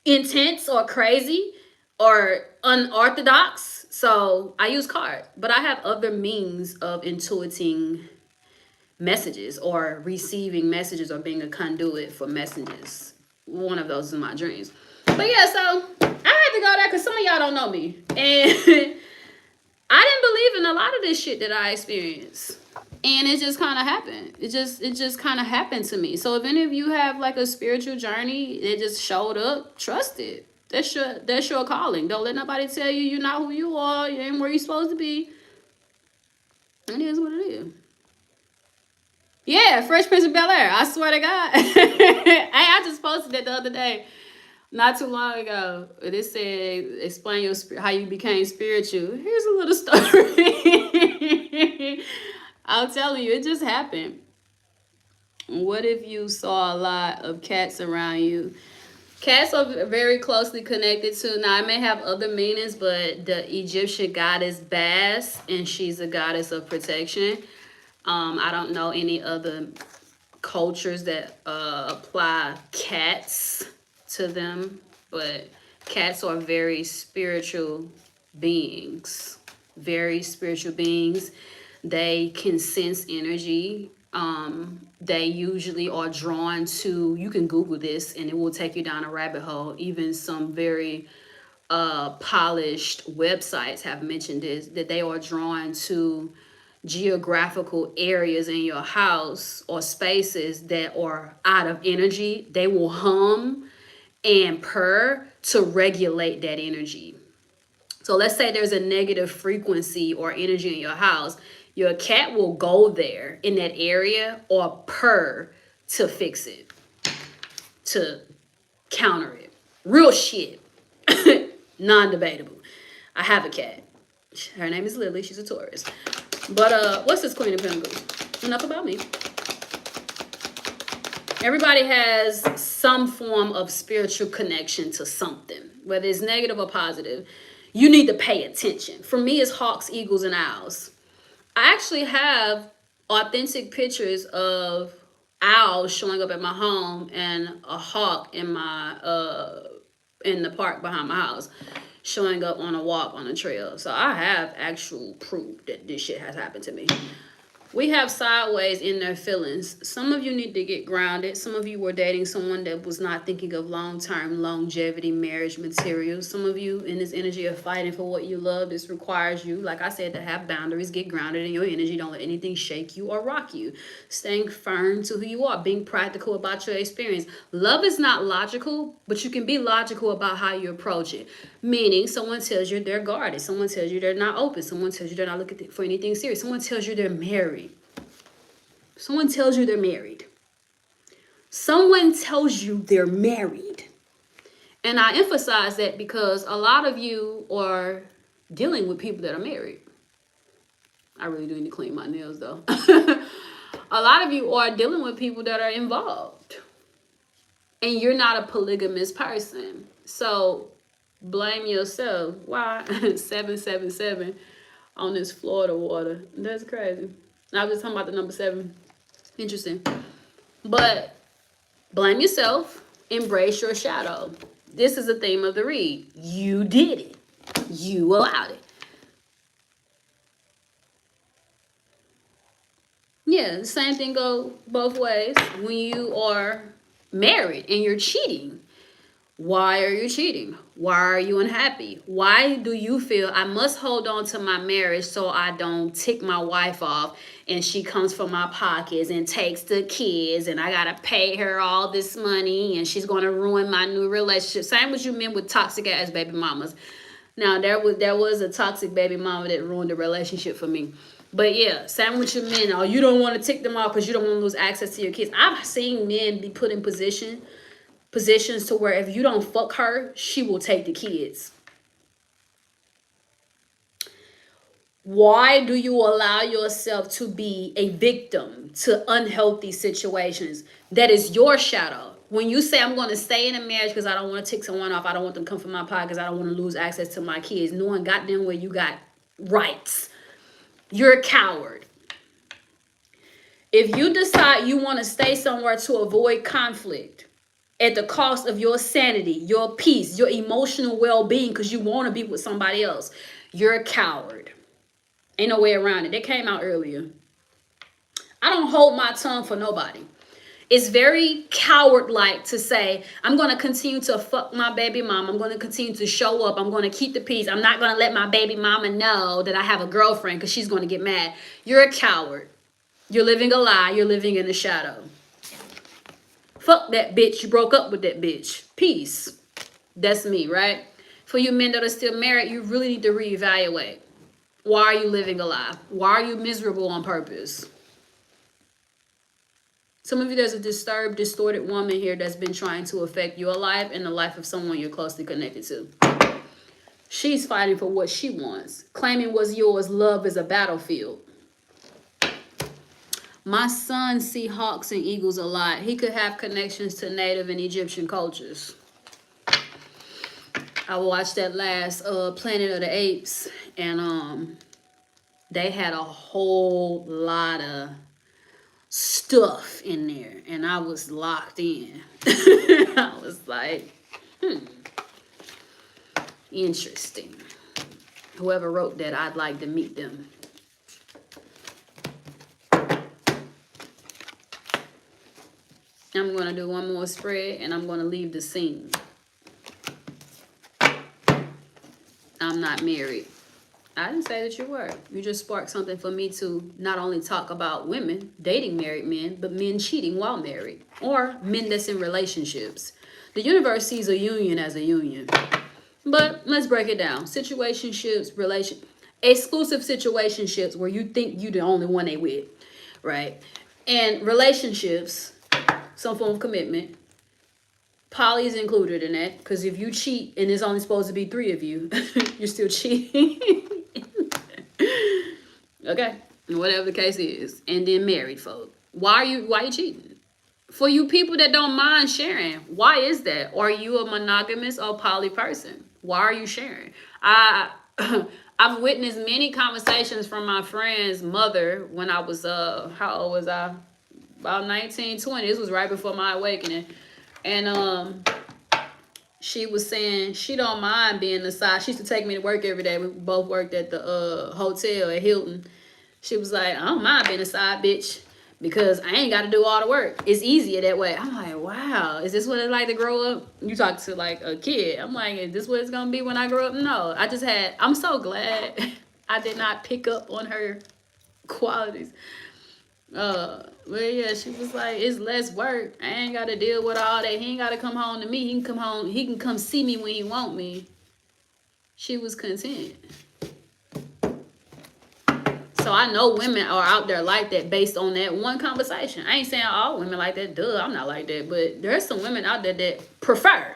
Speaker 2: intense or crazy or unorthodox. So I use cards, but I have other means of intuiting messages or receiving messages or being a conduit for messages. One of those is my dreams. But yeah, so I had to go there because some of y'all don't know me. And I didn't believe in a lot of this shit that I experienced. And it just kind of happened. It just kind of happened to me. So if any of you have like a spiritual journey that just showed up, trust it. That's your calling. Don't let nobody tell you you're not who you are. You ain't where you're supposed to be. It is what it is. Yeah, Fresh Prince of Bel-Air. I swear to God. Hey, I just posted that the other day. Not too long ago, it said, explain how you became spiritual. Here's a little story. I'm telling you, it just happened. What if you saw a lot of cats around you? Cats are very closely connected to, now it may have other meanings, but the Egyptian goddess Bast, and she's a goddess of protection. I don't know any other cultures that apply cats to them, but cats are very spiritual beings. Very spiritual beings. They can sense energy. They usually are drawn to, you can Google this and it will take you down a rabbit hole. Even some very polished websites have mentioned this, that they are drawn to geographical areas in your house or spaces that are out of energy. They will hum and purr to regulate that energy. So let's say there's a negative frequency or energy in your house. Your cat will go there in that area or purr to fix it, to counter it. Real shit. Non-debatable. I have a cat. Her name is Lily. She's a Taurus. But what's this Queen of Pentacles? Enough about me. Everybody has some form of spiritual connection to something, whether it's negative or positive. You need to pay attention. For me, it's hawks, eagles, and owls. I actually have authentic pictures of owls showing up at my home and a hawk in my in the park behind my house showing up on a walk on a trail. So I have actual proof that this shit has happened to me. We have sideways in their feelings. Some of you need to get grounded. Some of you were dating someone that was not thinking of long-term longevity marriage material. Some of you in this energy of fighting for what you love. This requires you, like I said, to have boundaries. Get grounded in your energy. Don't let anything shake you or rock you. Staying firm to who you are. Being practical about your experience. Love is not logical, but you can be logical about how you approach it. Meaning, someone tells you they're guarded. Someone tells you they're not open. Someone tells you they're not looking for anything serious. Someone tells you they're married. Someone tells you they're married. Someone tells you they're married. And I emphasize that because a lot of you are dealing with people that are married. I really do need to clean my nails though. A lot of you are dealing with people that are involved. And you're not a polygamous person. So blame yourself. Why? 777 on this Florida water. That's crazy. I was just talking about the number 7. Interesting. But blame yourself. Embrace your shadow. This is the theme of the read. You did it. You allowed it. Yeah, the same thing go both ways. When you are married and you're cheating, why are you cheating? Why are you unhappy? Why do you feel I must hold on to my marriage so I don't tick my wife off and she comes from my pockets and takes the kids and I gotta pay her all this money and she's gonna ruin my new relationship? Same with you men with toxic ass baby mamas. Now there was a toxic baby mama that ruined the relationship for me. But yeah, same with your men. Oh, you don't want to tick them off because you don't want to lose access to your kids. I've seen men be put in positions to where if you don't fuck her, she will take the kids. Why do you allow yourself to be a victim to unhealthy situations? That is your shadow. When you say I'm going to stay in a marriage because I don't want to tick someone off, I don't want them to come from my pocket because I don't want to lose access to my kids, knowing goddamn well you got rights. You're a coward. If you decide you want to stay somewhere to avoid conflict at the cost of your sanity, your peace, your emotional well-being because you want to be with somebody else, you're a coward. Ain't no way around it. That came out earlier. I don't hold my tongue for nobody. It's very coward-like to say, I'm going to continue to fuck my baby mama. I'm going to continue to show up. I'm going to keep the peace. I'm not going to let my baby mama know that I have a girlfriend because she's going to get mad. You're a coward. You're living a lie. You're living in the shadow. Fuck that bitch. You broke up with that bitch. Peace. That's me, right? For you men that are still married, you really need to reevaluate. Why are you living a lie? Why are you miserable on purpose? Some of you, there's a disturbed, distorted woman here that's been trying to affect your life and the life of someone you're closely connected to. She's fighting for what she wants. Claiming what's yours. Love is a battlefield. My son sees hawks and eagles a lot. He could have connections to Native and Egyptian cultures. I watched that last Planet of the Apes, and they had a whole lot of stuff in there, and I was locked in. I was like, interesting. Whoever wrote that, I'd like to meet them. I'm going to do one more spread, and I'm going to leave the scene. I'm not married. I didn't say that you were. You just sparked something for me to not only talk about women dating married men, but men cheating while married, or men that's in relationships. The universe sees a union as a union. But let's break it down. Situationships, exclusive situationships where you think you're the only one they with, right? And relationships, some form of commitment. Poly is included in that, because if you cheat and there's only supposed to be 3 of you, you're still cheating. Okay, whatever the case is. And then married folk. Why you cheating? For you people that don't mind sharing, why is that? Are you a monogamous or poly person? Why are you sharing? I've witnessed many conversations from my friend's mother when I was how old was I? About 19, 20. This was right before my awakening. And she was saying she don't mind being the side. She used to take me to work every day. We both worked at the hotel at Hilton. She was like, I don't mind being a side bitch because I ain't got to do all the work. It's easier that way. I'm like, wow, is this what it's like to grow up? You talk to like a kid. I'm like, is this what it's going to be when I grow up? No, I'm so glad I did not pick up on her qualities. But yeah, she was like, it's less work. I ain't got to deal with all that. He ain't got to come home to me. He can come home. He can come see me when he want me. She was content. So I know women are out there like that based on that one conversation. I ain't saying all women like that. Duh, I'm not like that. But there's some women out there that prefer.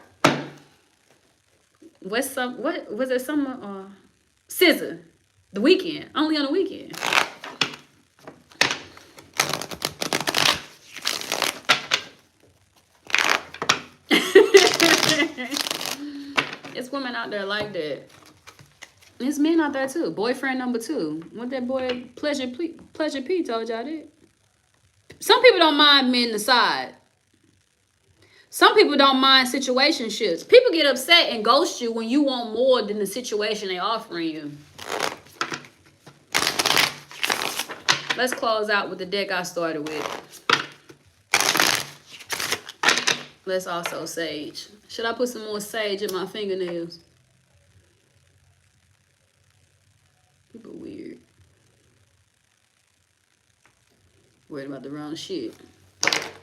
Speaker 2: What was there some SZA, The Weeknd, only on the weekend. It's women out there like that. There's men out there too. Boyfriend number 2. What that boy Pleasure P told y'all that. Some people don't mind men the side. Some people don't mind situationships. People get upset and ghost you when you want more than the situation they offering you. Let's close out with the deck I started with. Let's also sage. Should I put some more sage in my fingernails? People weird. Worried about the wrong shit.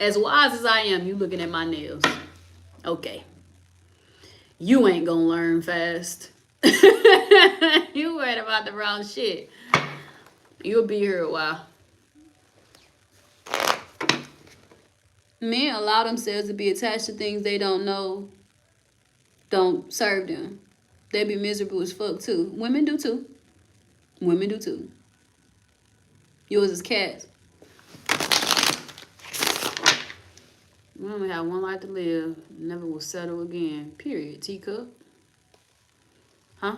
Speaker 2: As wise as I am, you looking at my nails. Okay. You ain't gonna learn fast. You worried about the wrong shit. You'll be here a while. Men allow themselves to be attached to things they don't know don't serve them. They be miserable as fuck too. Women do too. Women do too. Yours is cats. We only have one life to live. Never will settle again. Period. Teacup. Huh?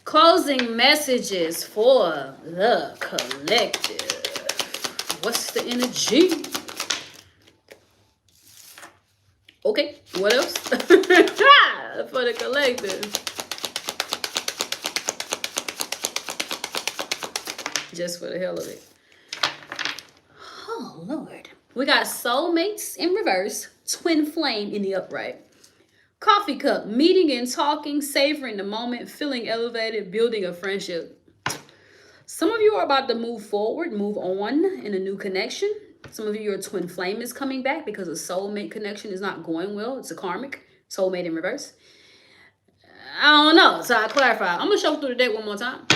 Speaker 2: Closing messages for the collective. What's the energy? Okay, what else? For the collective. Just for the hell of it. Oh, Lord. We got soulmates in reverse, twin flame in the upright. Coffee cup, meeting and talking, savoring the moment, feeling elevated, building a friendship. Some of you are about to move forward, move on in a new connection. Some of you, your twin flame is coming back because a soulmate connection is not going well. It's a karmic soulmate in reverse. I don't know. So I clarify. I'm gonna shuffle through the deck one more time.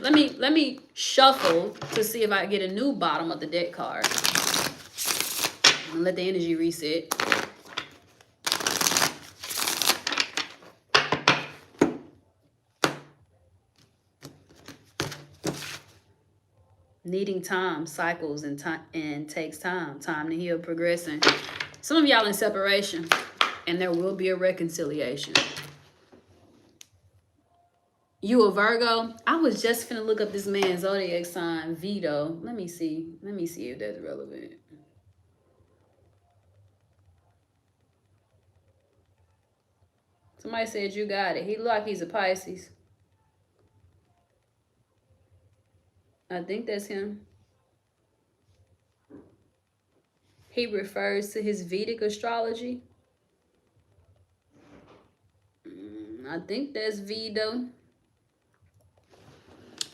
Speaker 2: Let me shuffle to see if I get a new bottom of the deck card. And let the energy reset. Needing time, cycles, and time, and takes time to heal, progressing. Some of y'all in separation. And there will be a reconciliation. You a Virgo? I was just finna look up this man's zodiac sign, Vito. Let me see. Let me see if that's relevant. Somebody said you got it. He look like he's a Pisces. I think that's him. He refers to his Vedic astrology. I think that's Vito.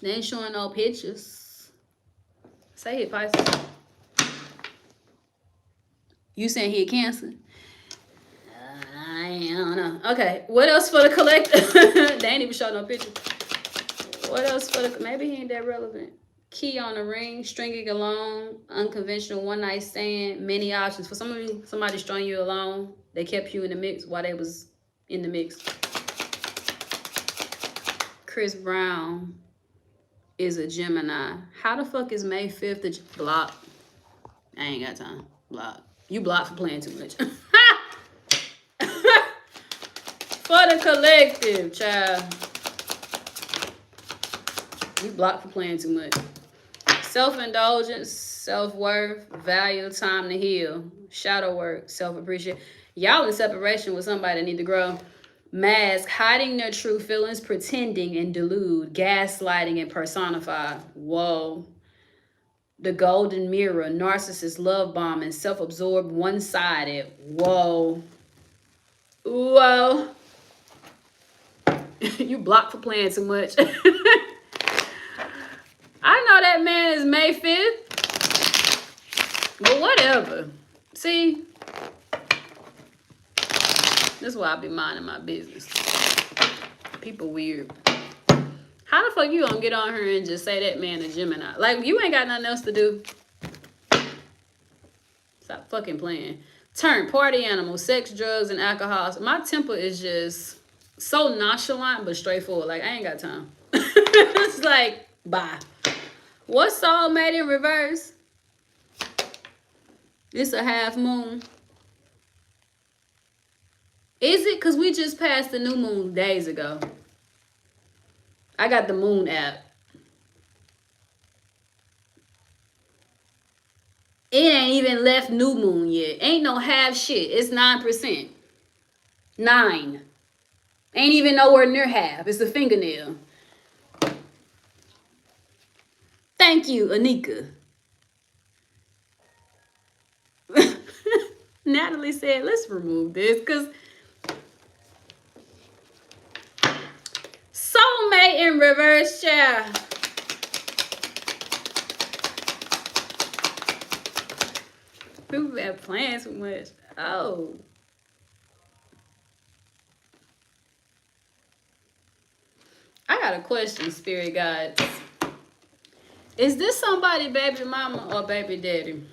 Speaker 2: They ain't showing no pictures. Say it, Pisces. You saying he a Cancer? I don't know. Okay, what else for the collective? They ain't even showing no picture. What else for the... Maybe he ain't that relevant. Key on the ring, stringing along, unconventional one night stand, many options. For some of you, somebody strung you along. They kept you in the mix while they was in the mix. Chris Brown is a Gemini. How the fuck is May 5th a block? I ain't got time. Block. You blocked for playing too much. For the collective, child. You blocked for playing too much. Self-indulgence, self-worth, value, time to heal, shadow work, self-appreciation. Y'all in separation with somebody that need to grow. Mask, hiding their true feelings, pretending and delude, gaslighting and personify. Whoa. The golden mirror, narcissist, love bombing, self-absorbed, one-sided. Whoa. Whoa. You blocked for playing too much. I know that man is May 5th. But whatever. See? That's why I be minding my business. People weird. How the fuck you gonna get on her and just say that man a Gemini? Like, you ain't got nothing else to do. Stop fucking playing. Turn party animal, sex, drugs, and alcohol. My temper is just so nonchalant but straightforward. Like, I ain't got time. It's like, bye. What's soulmate in reverse? It's a half moon. Is it? Because we just passed the new moon days ago. I got the moon app. It ain't even left new moon yet. Ain't no half shit. It's 9%. 9. Ain't even nowhere near half. It's a fingernail. Thank you, Anika. Natalie said, let's remove this because soulmate in reverse, child. People been playing too much. Oh. I got a question, spirit guides. Is this somebody baby mama or baby daddy?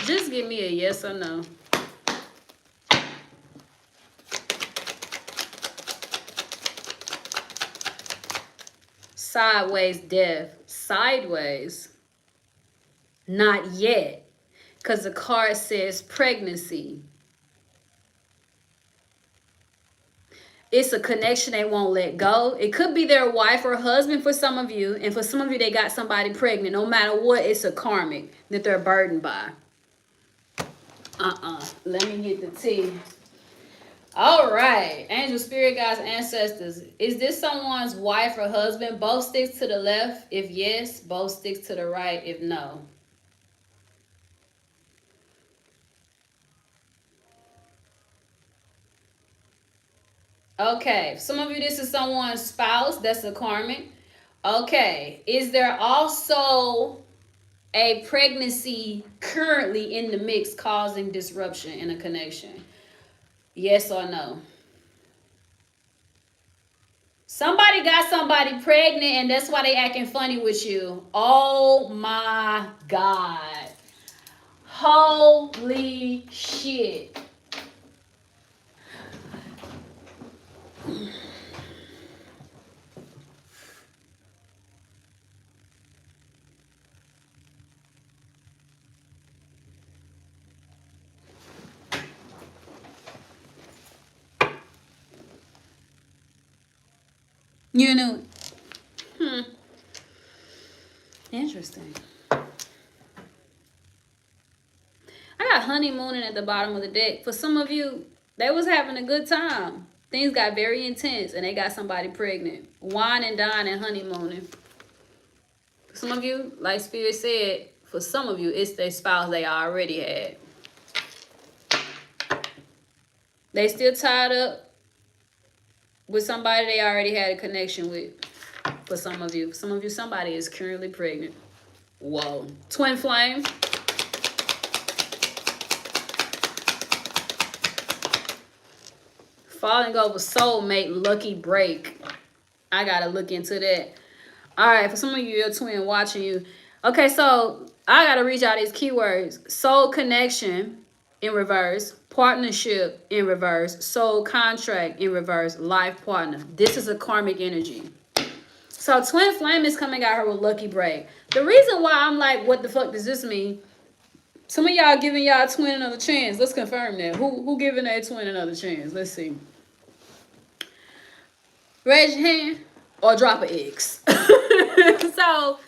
Speaker 2: Just give me a yes or no. Sideways death. Sideways. Not yet. Because the card says pregnancy. It's a connection they won't let go. It could be their wife or husband for some of you. And for some of you, they got somebody pregnant. No matter what, it's a karmic that they're burdened by. Let me get the tea. All right. Angel, spirit guides, ancestors. Is this someone's wife or husband? Both sticks to the left if yes. Both sticks to the right if no. Okay, some of you, this is someone's spouse. That's a karmic. Okay, is there also a pregnancy currently in the mix causing disruption in a connection? Yes or no? Somebody got somebody pregnant and that's why they acting funny with you. Oh my God. Holy shit. You knew it. Interesting. I got honeymooning at the bottom of the deck. For some of you, they was having a good time. Things got very intense and they got somebody pregnant. Wine and dine and honeymooning. For some of you, like Spirit said, for some of you, it's their spouse they already had. They still tied up with somebody they already had a connection with. For some of you. For some of you, somebody is currently pregnant. Whoa. Twin flame. Falling over soulmate, lucky break. I gotta look into that. All right, for some of you, your twin watching you. Okay, so I gotta reach out these keywords. Soul connection in reverse, partnership in reverse, soul contract in reverse, life partner. This is a karmic energy. So twin flame is coming at her with lucky break. The reason why I'm like, what the fuck does this mean? Some of y'all giving y'all twin another chance. Let's confirm that. Who giving their twin another chance? Let's see. Raise your hand or drop an X. So,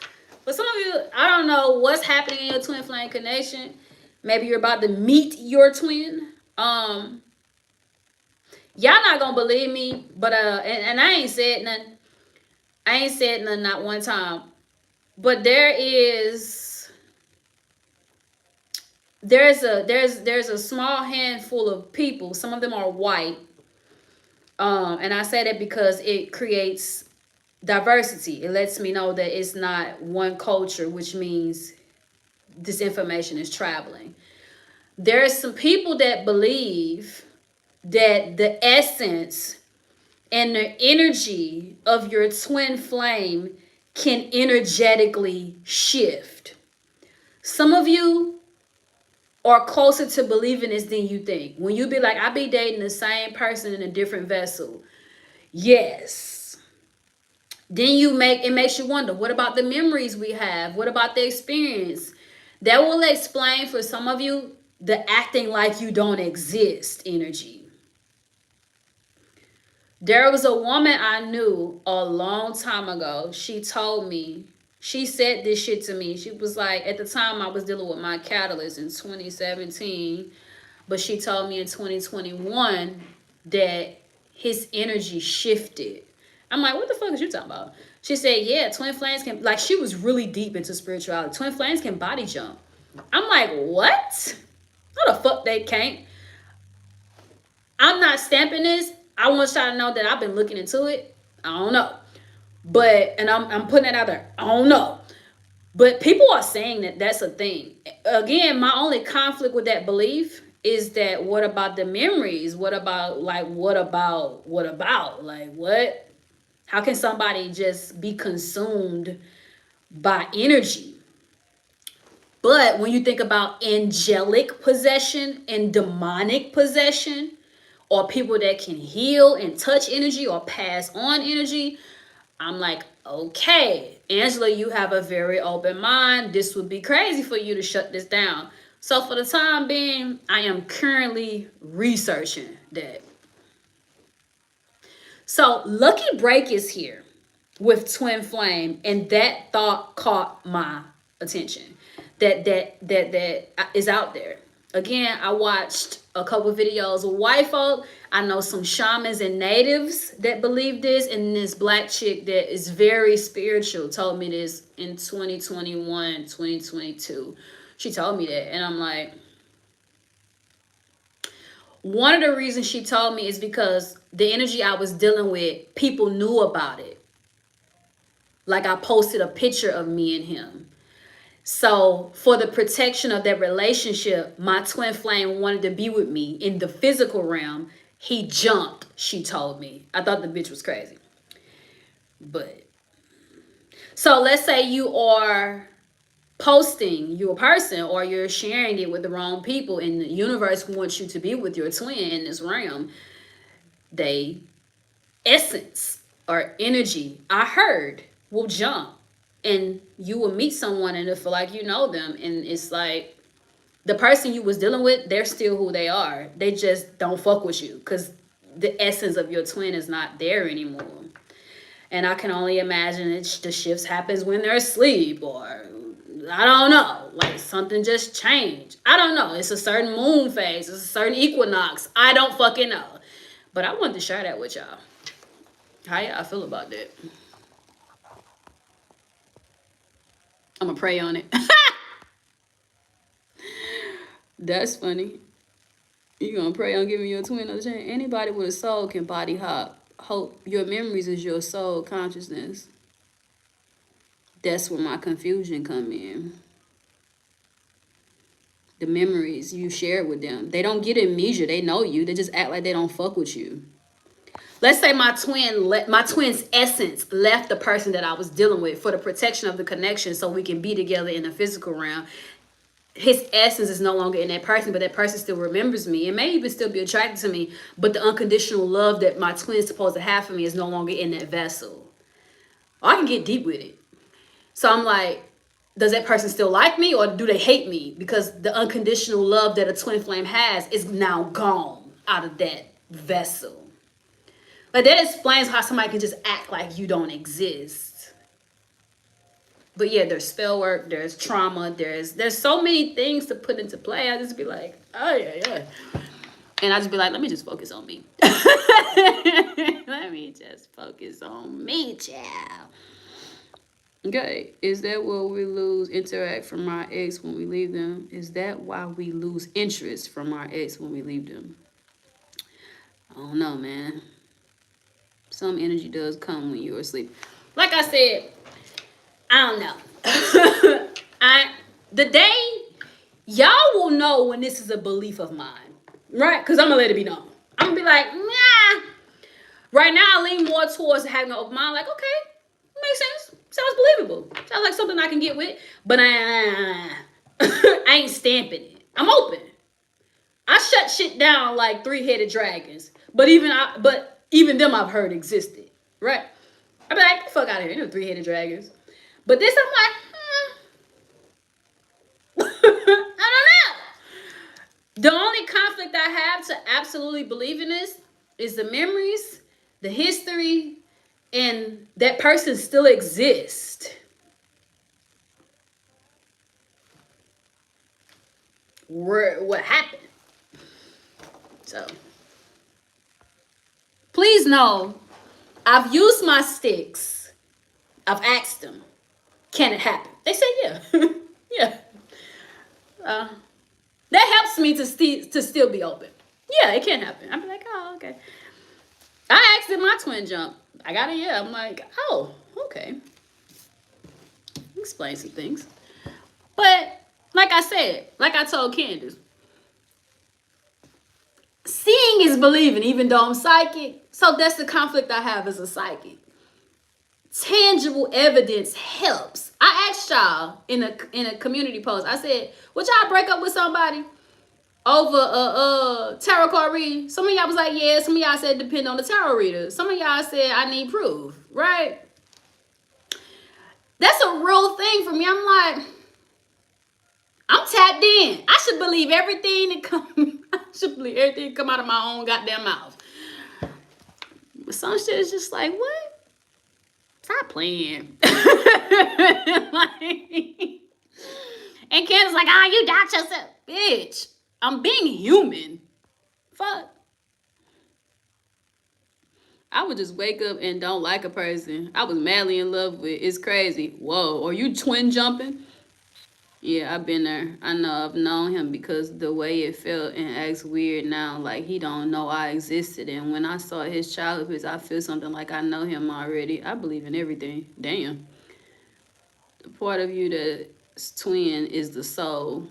Speaker 2: for some of you, I don't know what's happening in your twin flame connection. Maybe you're about to meet your twin. Y'all not gonna believe me, but and I ain't said nothing. I ain't said nothing not one time. But there's a small handful of people. Some of them are white. And I say that because it creates diversity. It lets me know that it's not one culture, which means this information is traveling. There are some people that believe that the essence and the energy of your twin flame can energetically shift. Some of you are closer to believing this than you think. When you be like, I be dating the same person in a different vessel. Yes. Then it makes you wonder, what about the memories we have? What about the experience? That will explain for some of you the acting like you don't exist energy. There was a woman I knew a long time ago. She told me, she said this shit to me. She was like, at the time I was dealing with my catalyst in 2017, but she told me in 2021 that his energy shifted. I'm like, what the fuck is you talking about? She said, yeah, twin flames can, like, she was really deep into spirituality. Twin flames can body jump. I'm like, what? No, the fuck they can't. I'm not stamping this. I want y'all to know that I've been looking into it. I don't know. But, and I'm putting it out there. I don't know. But people are saying that that's a thing. Again, my only conflict with that belief is that what about the memories? What about? Like, what? How can somebody just be consumed by energy? But when you think about angelic possession and demonic possession, or people that can heal and touch energy or pass on energy, I'm like, okay, Angela, you have a very open mind. This would be crazy for you to shut this down. So for the time being, I am currently researching that. So Lucky Break is here with Twin Flame, and that thought caught my attention. That is out there. Again, I watched a couple videos of white folk. I know some shamans and natives that believe this, and this black chick that is very spiritual told me this in 2021, 2022. She told me that, and I'm like, one of the reasons she told me is because the energy I was dealing with, people knew about it. Like, I posted a picture of me and him. So for the protection of that relationship, my twin flame wanted to be with me in the physical realm. He jumped, she told me. I thought the bitch was crazy. But, so let's say you are posting your person, or you're sharing it with the wrong people, and the universe wants you to be with your twin in this realm. They essence or energy, I heard, will jump. And you will meet someone and it'll feel like you know them. And it's like the person you was dealing with, they're still who they are. They just don't fuck with you because the essence of your twin is not there anymore. And I can only imagine the shifts happens when they're asleep, or I don't know, like something just changed. I don't know. It's a certain moon phase. It's a certain equinox. I don't fucking know. But I wanted to share that with y'all. How y'all feel about that? I'm gonna pray on it. That's funny. You gonna pray on giving your twin another chance? Anybody with a soul can body hop. Hope your memories is your soul consciousness. That's where my confusion come in. The memories you share with them. They don't get amnesia. They know you. They just act like they don't fuck with you. Let's say my twin's essence left the person that I was dealing with for the protection of the connection so we can be together in the physical realm. His essence is no longer in that person, but that person still remembers me and may even still be attracted to me, but the unconditional love that my twin is supposed to have for me is no longer in that vessel. I can get deep with it. So I'm like, does that person still like me or do they hate me? Because the unconditional love that a twin flame has is now gone out of that vessel. Like that explains how somebody can just act like you don't exist. But yeah, there's spell work, there's trauma, there's so many things to put into play. I just be like, oh yeah. And I just be like, let me just focus on me. Let me just focus on me, child. Okay, is that what we lose interact from our ex when we leave them? Is that why we lose interest from our ex when we leave them? I don't know, man. Some energy does come when you're asleep. Like I said, I don't know. The day y'all will know when this is a belief of mine, right? Because I'm gonna let it be known. I'm gonna be like, nah. Right now, I lean more towards having an open mind. Like, okay, makes sense. Sounds believable. Sounds like something I can get with. But I ain't stamping it. I'm open. I shut shit down like three-headed dragons. But even them I've heard existed, right? I be like, get the fuck out of here. You know, three-headed dragons. But this, I'm like, I don't know. The only conflict I have to absolutely believe in this is the memories, the history, and that person still exists. What happened? So, please know, I've used my sticks. I've asked them, can it happen? They say yeah. Yeah. That helps me to still be open. Yeah, it can happen. I'm like, oh, okay. I asked in my twin jump. I got a yeah. I'm like, oh, okay. Explain some things. But like I said, like I told Candace, seeing is believing, even though I'm psychic. So that's the conflict I have as a psychic. Tangible evidence helps. I asked y'all in a community post. I said, would y'all break up with somebody over a tarot card reading? Some of y'all was like, yeah. Some of y'all said depend on the tarot reader. Some of y'all said I need proof, right? That's a real thing for me. I'm like, I'm tapped in. I should believe everything that come out of my own goddamn mouth. But some shit is just like, what? Stop playing. And Candace's like, you doubt yourself. Bitch, I'm being human. Fuck. I would just wake up and don't like a person I was madly in love with. It's crazy. Whoa, are you twin jumping? Yeah, I've been there. I know I've known him because the way it felt and acts weird now, like he don't know I existed. And when I saw his childhood pictures, I feel something like I know him already. I believe in everything. Damn. The part of you that's twin is the soul.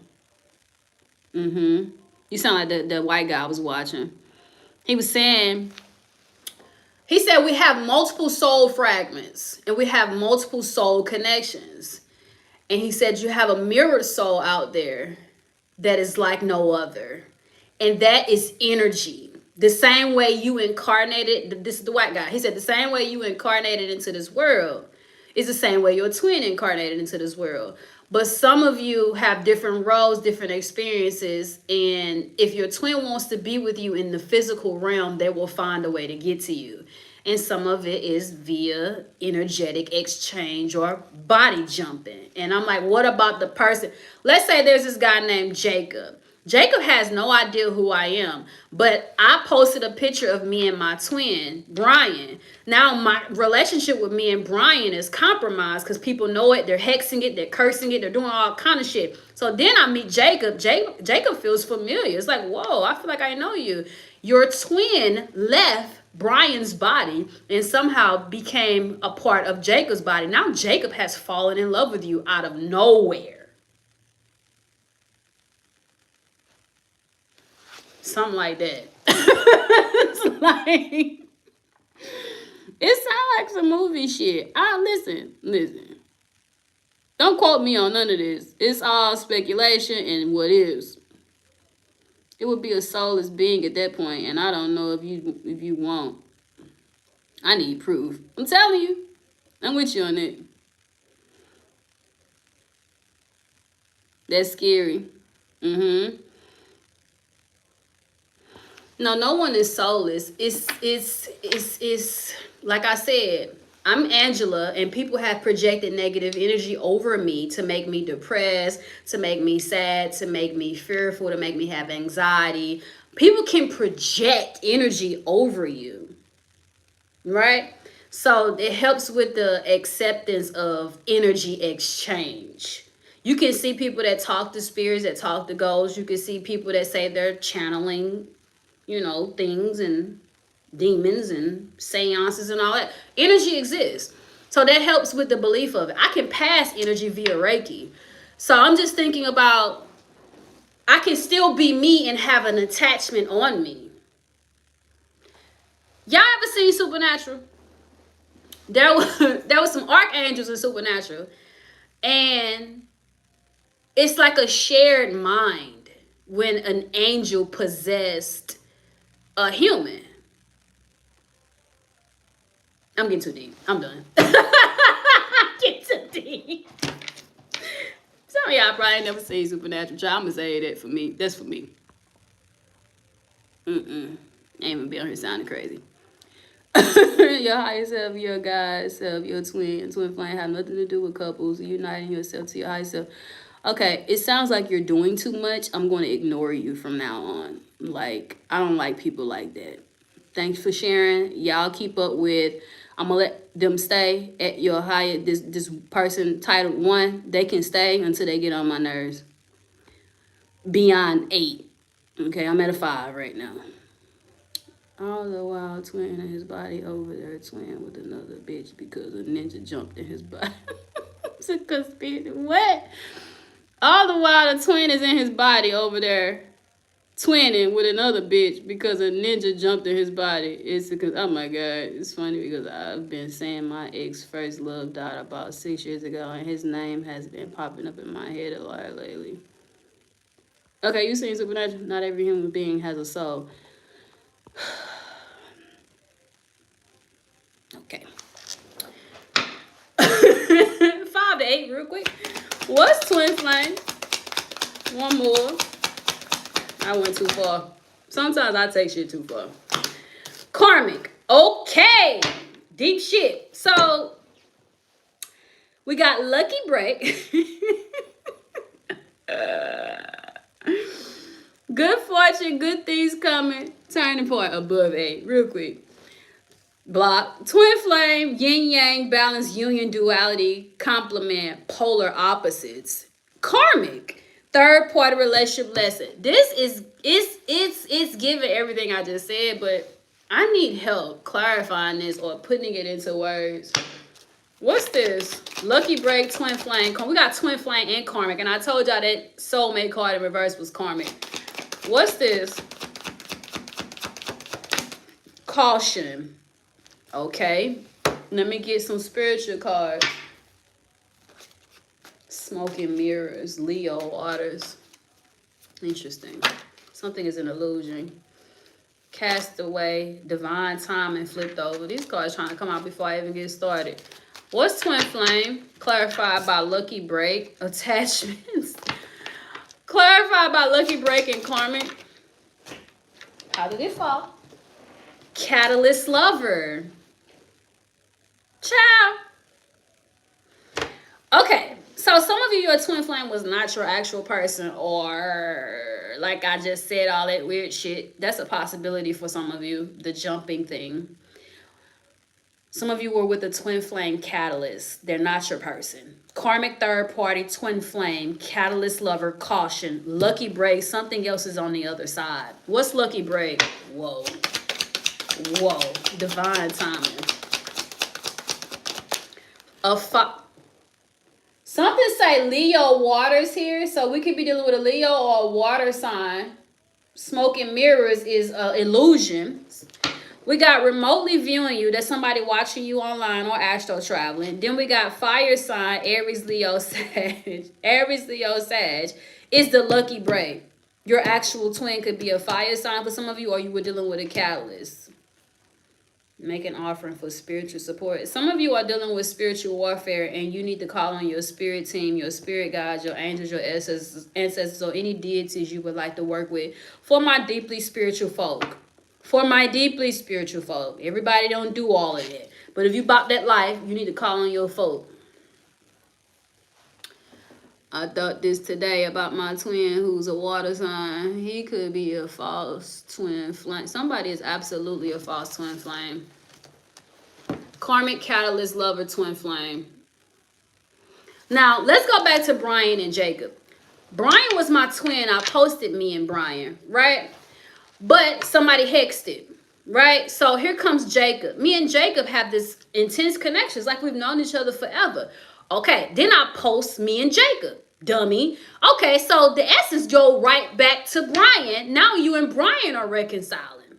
Speaker 2: You sound like the white guy I was watching. He said we have multiple soul fragments and we have multiple soul connections. And he said you have a mirrored soul out there that is like no other. And that is energy. The same way you incarnated, this is the white guy. He said the same way you incarnated into this world is the same way your twin incarnated into this world. But some of you have different roles, different experiences. And if your twin wants to be with you in the physical realm, they will find a way to get to you. and some of it is via energetic exchange or body jumping. And I'm like, what about the person? Let's say there's this guy named Jacob. Jacob has no idea who I am, but I posted a picture of me and my twin, Brian. Now my relationship with me and Brian is compromised because people know it, they're hexing it, they're cursing it, they're doing all kind of shit. So then I meet Jacob. Jacob feels familiar. It's like, whoa, I feel like I know you. Your twin left Brian's body and somehow became a part of Jacob's body. Now Jacob has fallen in love with you out of nowhere. Something like that. It's like, it sounds like some movie shit. Listen. Don't quote me on none of this. It's all speculation and what is. It would be a soulless being at that point, and I don't know if you want. I need proof. I'm telling you. I'm with you on it. That's scary. No one is soulless. It's like I said, I'm Angela, and people have projected negative energy over me to make me depressed, to make me sad, to make me fearful, to make me have anxiety. People can project energy over you, right? So it helps with the acceptance of energy exchange. You can see people that talk to spirits, that talk to ghosts. You can see people that say they're channeling, things and demons and seances and all that. Energy exists. So that helps with the belief of it. I can pass energy via Reiki. So I'm just thinking about, I can still be me and have an attachment on me. Y'all ever seen Supernatural? There was some archangels in Supernatural. And it's like a shared mind when an angel possessed a human. I'm getting too deep. I'm done. Getting too deep. Some of y'all probably never seen Supernatural. I'm gonna say that for me. That's for me. Ain't even be on here sounding crazy. Your higher self, your God self, your twin flame have nothing to do with couples. Uniting yourself to your higher self. Okay, it sounds like you're doing too much. I'm going to ignore you from now on. Like, I don't like people like that. Thanks for sharing. Y'all keep up with, I'm going to let them stay at your higher, this person titled 1, they can stay until they get on my nerves. Beyond 8. Okay, I'm at a 5 right now. All the while, twin in his body over there, twin with another bitch because a ninja jumped in his body. It's a conspiracy. What? All the while, the twin is in his body over there, twinning with another bitch because a ninja jumped in his body. It's because, oh my God, it's funny because I've been saying my ex first love died about 6 years ago, and his name has been popping up in my head a lot lately. Okay, you seen Supernatural? Not every human being has a soul. Okay. 5 to 8 real quick. What's twin flame? One more. I went too far. Sometimes I take shit too far. Karmic. Okay. Deep shit. So we got lucky break. Good fortune, good things coming. Turning point above 8. Real quick. Block. Twin flame, yin yang, balance, union, duality, complement, polar opposites. Karmic. Third party relationship lesson. This is it's giving everything I just said, but I need help clarifying this or putting it into words. What's this? Lucky break, twin flame. We got twin flame and karmic, and I told y'all that soulmate card in reverse was karmic. What's this? Caution. Okay, let me get some spiritual cards. Smoke and mirrors, Leo waters. Interesting. Something is an illusion. Cast away, divine time, and flipped over. These cards trying to come out before I even get started. What's twin flame? Clarified by lucky break. Attachments. Clarified by lucky break and karmic. How did it fall? Catalyst lover. Ciao. Okay, so some of you, your twin flame was not your actual person, or like I just said, all that weird shit. That's a possibility for some of you, the jumping thing. Some of you were with a twin flame catalyst. They're not your person. Karmic third party, twin flame, catalyst lover, caution, lucky break, something else is on the other side. What's lucky break? Whoa. Whoa. Divine timing. Something say Leo waters here, so we could be dealing with a Leo or a water sign. Smoke and mirrors is illusion. We got remotely viewing you. That's somebody watching you online or astro traveling. Then we got fire sign, Aries, Leo, Sag. Aries, Leo, Sag is the lucky break. Your actual twin could be a fire sign for some of you, or you were dealing with a catalyst. Make an offering for spiritual support. Some of you are dealing with spiritual warfare, and you need to call on your spirit team, your spirit guides, your angels, your ancestors, or any deities you would like to work with. For my deeply spiritual folk. For my deeply spiritual folk. Everybody don't do all of it. But if you bought that life, you need to call on your folk. I thought this today about my twin who's a water sign. He could be a false twin flame. Somebody is absolutely a false twin flame. Karmic catalyst lover twin flame. Now, let's go back to Brian and Jacob. Brian was my twin. I posted me and Brian, right? But somebody hexed it, right? So here comes Jacob. Me and Jacob have this intense connection. It's like we've known each other forever. Okay, then I post me and Jacob. Dummy. Okay, so the essence go right back to Brian. Now you and Brian are reconciling.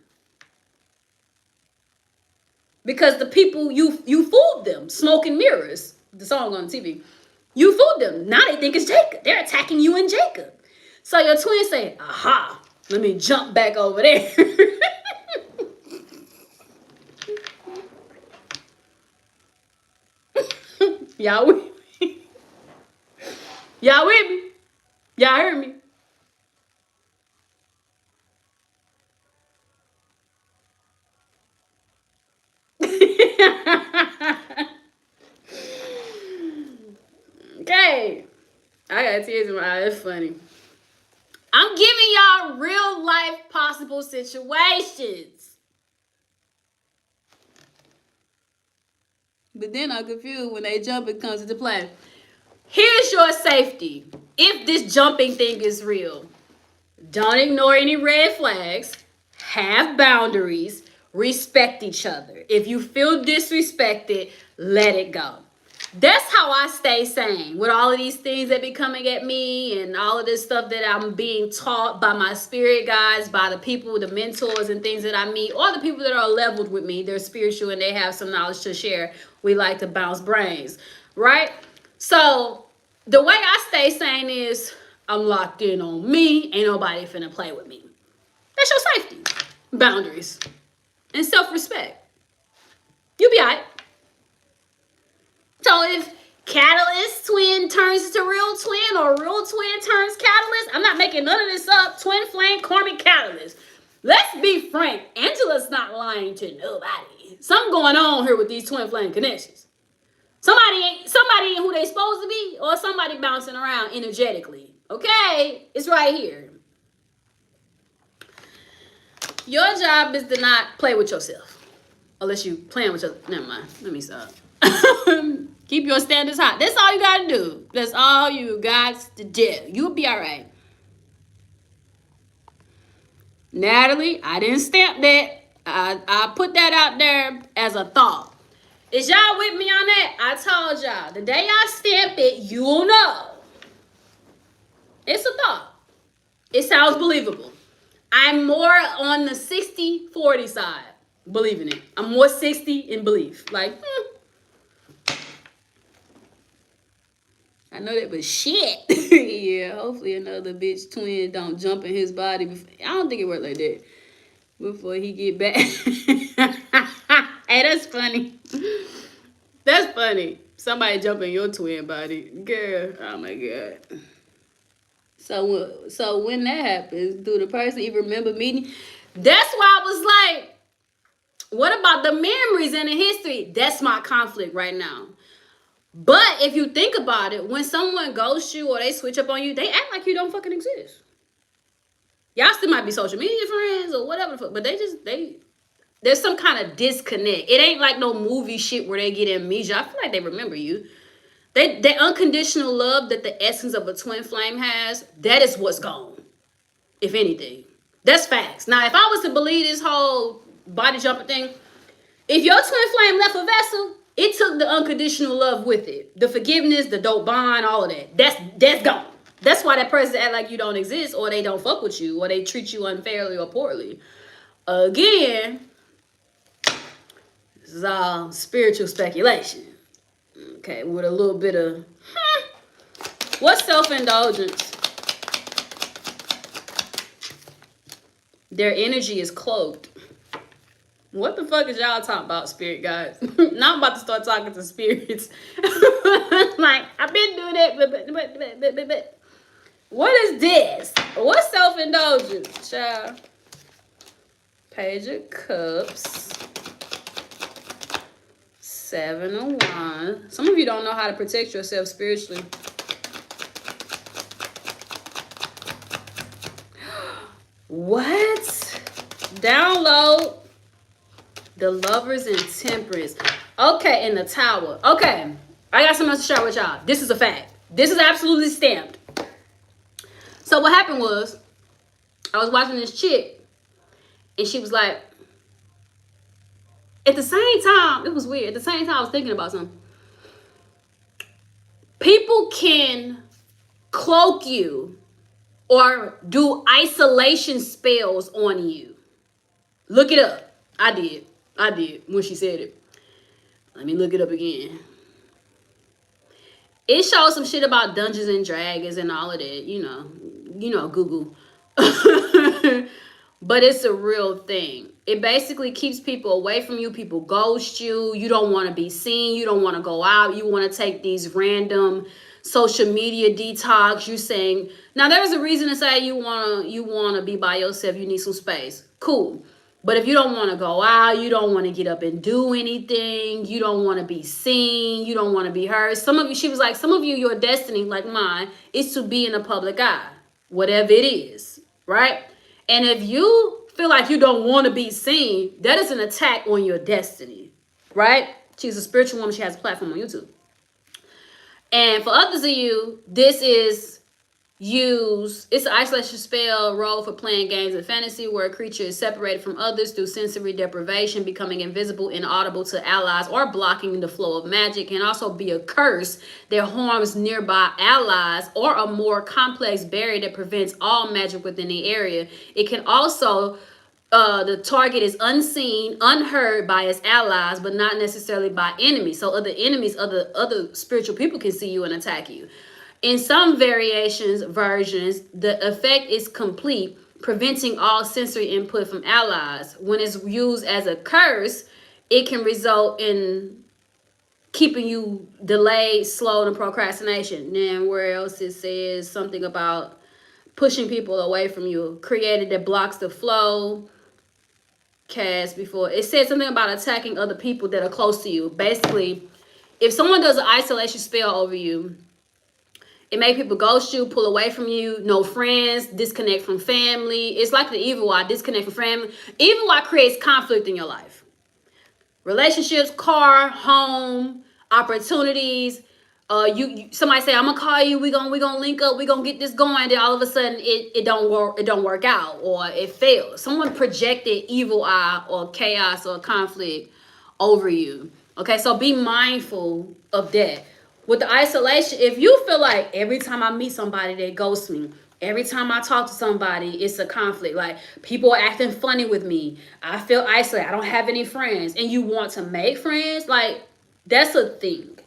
Speaker 2: Because the people, you fooled them. Smoke and mirrors, the song on TV. You fooled them. Now they think it's Jacob. They're attacking you and Jacob. So your twin say, aha, let me jump back over there. Y'all with me? Y'all with me? Y'all heard me? Okay. I got tears in my eyes. That's funny. I'm giving y'all real life possible situations.
Speaker 1: But then I'm confused when they jump, it comes into play.
Speaker 2: Here's your safety. If this jumping thing is real, don't ignore any red flags. Have boundaries. Respect each other. If you feel disrespected, let it go. That's how I stay sane with all of these things that be coming at me and all of this stuff that I'm being taught by my spirit guides, by the people, the mentors and things that I meet, or the people that are leveled with me. They're spiritual and they have some knowledge to share. We like to bounce brains, right? So the way I stay sane is I'm locked in on me. Ain't nobody finna play with me. That's your safety. Boundaries. And self-respect. You be all right. So if catalyst twin turns to real twin or real twin turns catalyst, I'm not making none of this up. Twin flame karmic catalyst. Let's be frank. Angela's not lying to nobody. Something going on here with these twin flame connections. Somebody ain't who they supposed to be, or somebody bouncing around energetically. Okay? It's right here. Your job is to not play with yourself. Unless you playing with yourself. Never mind. Let me stop. Keep your standards high. That's all you got to do. That's all you got to do. You'll be all right. Natalie, I didn't stamp that. I put that out there as a thought. Is y'all with me on that? I told y'all. The day I stamp it, you'll know. It's a thought. It sounds believable. I'm more on the 60-40 side. Believing it. I'm more 60 in belief. Like, I know that, but shit. Yeah, hopefully another bitch twin don't jump in his body. I don't think it worked like that. Before he get back. Hey, that's funny. That's funny. Somebody jump in your twin body. Girl, oh my God. So when that happens, do the person even remember meeting? That's why I was like, What about the memories and the history? That's my conflict right now. But if you think about it, when someone ghosts you or they switch up on you, they act like you don't fucking exist. Y'all still might be social media friends or whatever the fuck, but there's some kind of disconnect. It ain't like no movie shit where they get amnesia. I feel like they remember you. That unconditional love that the essence of a twin flame has, that is what's gone. If anything. That's facts. Now, if I was to believe this whole body jumping thing, if your twin flame left a vessel, it took the unconditional love with it. The forgiveness, the dope bond, all of that. That's gone. That's why that person act like you don't exist, or they don't fuck with you, or they treat you unfairly or poorly. Again, this is all spiritual speculation. Okay, with a little bit of what's self-indulgence? Their energy is cloaked. What the fuck is y'all talking about, spirit guys? Now I'm about to start talking to spirits. Like, I've been doing it, but. What is this? What's self-indulgence, child? Page of Cups. 7 of Wands. Some of you don't know how to protect yourself spiritually. What? Download the Lovers and Temperance. Okay, in the Tower. Okay, I got something else to share with y'all. This is a fact. This is absolutely stamped. So what happened was, I was watching this chick, and she was like, at the same time, it was weird. At the same time, I was thinking about something. People can cloak you or do isolation spells on you. Look it up. I did when she said it. Let me look it up again. It shows some shit about Dungeons and Dragons and all of that, you know, Google. But it's a real thing. It basically keeps people away from you. People ghost you. You don't want to be seen. You don't want to go out. You want to take these random social media detox. You saying, now there's a reason to say you wanna be by yourself. You need some space. Cool. But if you don't want to go out, you don't want to get up and do anything, you don't want to be seen, you don't want to be heard. Some of you, she was like, some of you, your destiny, like mine, is to be in the public eye, whatever it is, right? And if you feel like you don't want to be seen, that is an attack on your destiny, right? She's a spiritual woman. She has a platform on YouTube. And for others of you, this is it's an isolation spell role for playing games of fantasy where a creature is separated from others through sensory deprivation, becoming invisible, inaudible to allies, or blocking the flow of magic. Can also be a curse that harms nearby allies or a more complex barrier that prevents all magic within the area. It can also the target is unseen, unheard by its allies, but not necessarily by enemies. So other enemies, other spiritual people can see you and attack you. In some versions, the effect is complete, preventing all sensory input from allies. When it's used as a curse, it can result in keeping you delayed, slowed, and procrastination. Then where else it says something about pushing people away from you, created that blocks the flow. Cast before. It said something about attacking other people that are close to you. Basically, if someone does an isolation spell over you, it makes people ghost you, pull away from you, no friends, disconnect from family. It's like the evil eye, disconnect from family. Evil eye creates conflict in your life. Relationships, car, home, opportunities. Somebody say, I'm gonna call you, we gonna link up, we gonna get this going, then all of a sudden it don't work out, or it fails. Someone projected evil eye or chaos or conflict over you. Okay, so be mindful of that. With the isolation, if you feel like every time I meet somebody they ghost me, every time I talk to somebody it's a conflict, like people are acting funny with me, I feel isolated, I don't have any friends, and you want to make friends, like that's a thing.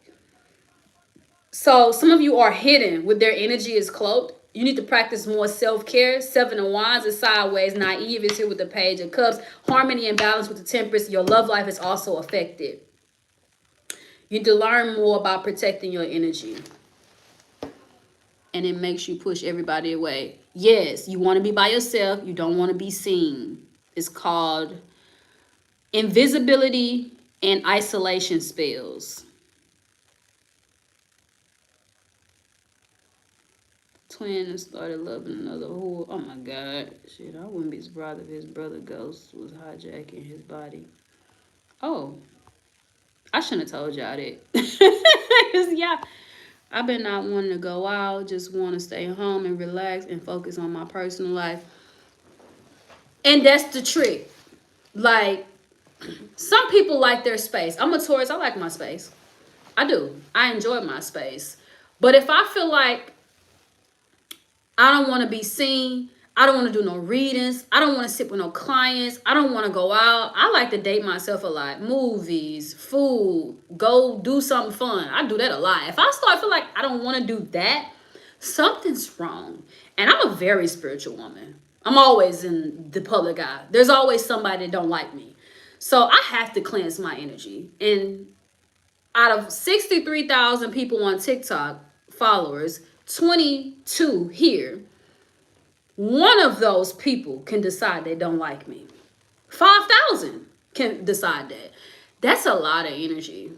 Speaker 2: So some of you are hidden with their energy is cloaked. You need to practice more self-care. 7 of Wands is sideways. Naive is here with the Page of Cups. Harmony and balance with the Temperance. Your love life is also affected. You need to learn more about protecting your energy. And it makes you push everybody away. Yes, you want to be by yourself. You don't want to be seen. It's called Invisibility and isolation spells. Twin and started loving another whore. Oh my God. Shit, I wouldn't be surprised if his brother Ghost was hijacking his body. Oh, I shouldn't have told y'all that. Cause yeah, I've been not wanting to go out, just want to stay home and relax and focus on my personal life. And that's the trick. Like, some people like their space. I'm a Taurus. I like my space. I do. I enjoy my space. But if I feel like I don't want to be seen, I don't want to do no readings, I don't want to sit with no clients, I don't want to go out, I like to date myself a lot. Movies, food, go do something fun. I do that a lot. If I start feel like I don't want to do that, something's wrong. And I'm a very spiritual woman. I'm always in the public eye. There's always somebody that don't like me. So I have to cleanse my energy. And out of 63,000 people on TikTok followers, 22 here, one of those people can decide they don't like me. 5,000 can decide that. That's a lot of energy.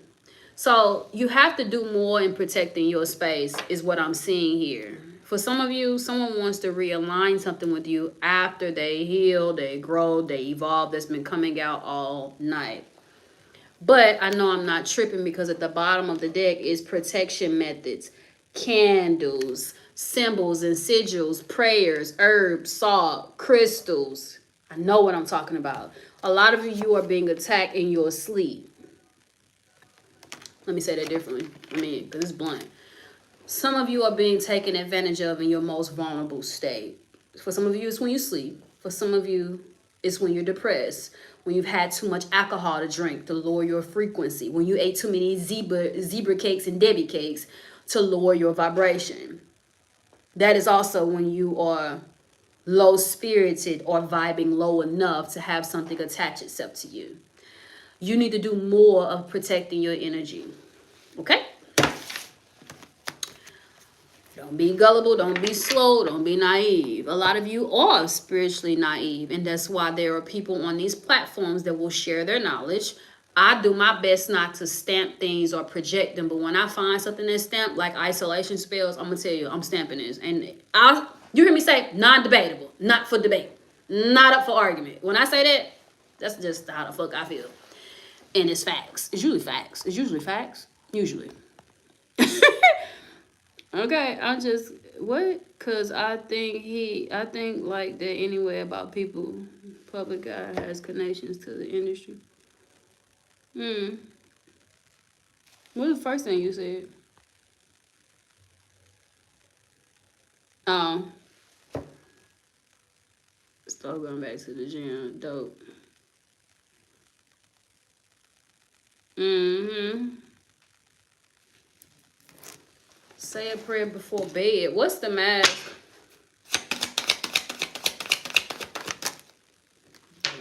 Speaker 2: So you have to do more in protecting your space is what I'm seeing here. For some of you, someone wants to realign something with you after they heal, they grow, they evolve. That's been coming out all night. But I know I'm not tripping because at the bottom of the deck is protection methods, candles, symbols and sigils, prayers, herbs, salt, crystals. I know what I'm talking about. A lot of you are being attacked in your sleep. Let me say that differently. Because it's blunt. Some of you are being taken advantage of in your most vulnerable state. For some of you, it's when you sleep. For some of you, it's when you're depressed. When you've had too much alcohol to drink to lower your frequency. When you ate too many zebra cakes and Debbie cakes to lower your vibration. That is also when you are low spirited or vibing low enough to have something attach itself to you. You need to do more of protecting your energy. Okay? Don't be gullible, don't be slow, don't be naive. A lot of you are spiritually naive, and that's why there are people on these platforms that will share their knowledge. I do my best not to stamp things or project them, but when I find something that's stamped, like isolation spells, I'm going to tell you, I'm stamping this. And you hear me say non-debatable, not for debate, not up for argument. When I say that, that's just how the fuck I feel. And it's facts. It's usually facts. It's usually facts. Usually. Okay, I'm just, what? Because I think like that anyway about people. Public guy has connections to the industry. What was the first thing you said? Oh. Start going back to the gym. Dope. Say a prayer before bed. What's the mask?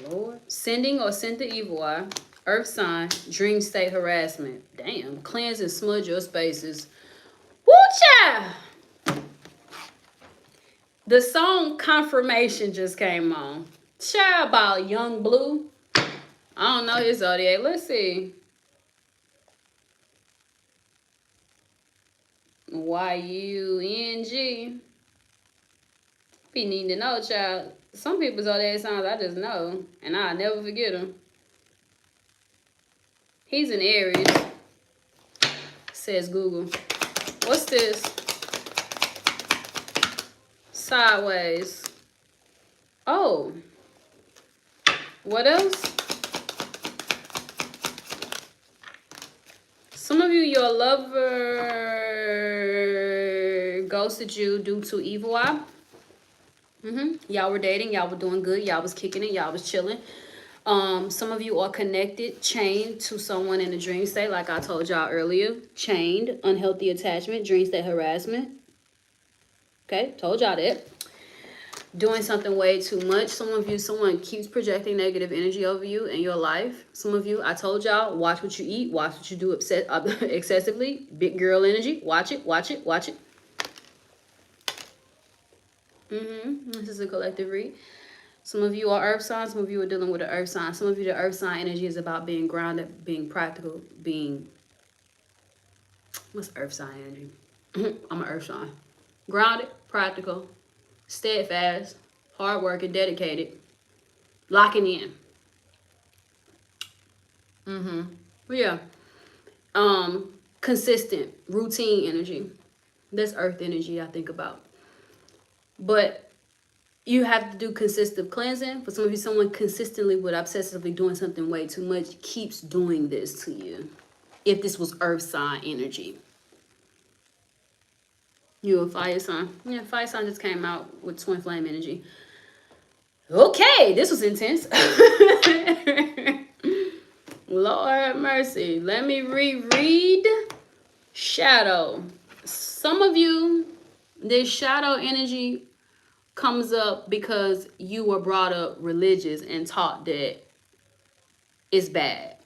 Speaker 2: Lord. Sending or sent the evil eye. Earth sign. Dream state harassment. Damn. Cleanse and smudge your spaces. Woo child! The song Confirmation just came on. Child about Young Blue. I don't know his zodiac. Let's see. YUNG. Be needing to know, child. Some people's zodiac signs I just know, and I'll never forget them. He's an Aries, says Google. What's this? Sideways. Oh. What else? Some of you, your lover ghosted you due to evil eye. Y'all were dating. Y'all were doing good. Y'all was kicking it. Y'all was chilling. Some of you are connected, chained to someone in a dream state, like I told y'all earlier. Chained, unhealthy attachment, dream state harassment. Okay, told y'all that. Doing something way too much. Some of you, someone keeps projecting negative energy over you in your life. Some of you, I told y'all, watch what you eat, watch what you do excessively. Big girl energy. Watch it, watch it, watch it. This is a collective read.
Speaker 1: Some of you are earth signs, some of you are dealing with an earth sign. Some of you, the earth sign energy is about being grounded, being practical, being, what's earth sign energy? I'm an earth sign. Grounded, practical, steadfast, hardworking, dedicated, locking in. But yeah. Consistent, routine energy. That's earth energy I think about. But you have to do consistent cleansing. For some of you, someone consistently with obsessively doing something way too much keeps doing this to you. If this was earth sign energy. You a fire sign. Yeah, fire sign just came out with twin flame energy. Okay, this was intense. Lord have mercy. Let me reread shadow. Some of you, this shadow energy comes up because you were brought up religious and taught that it's bad,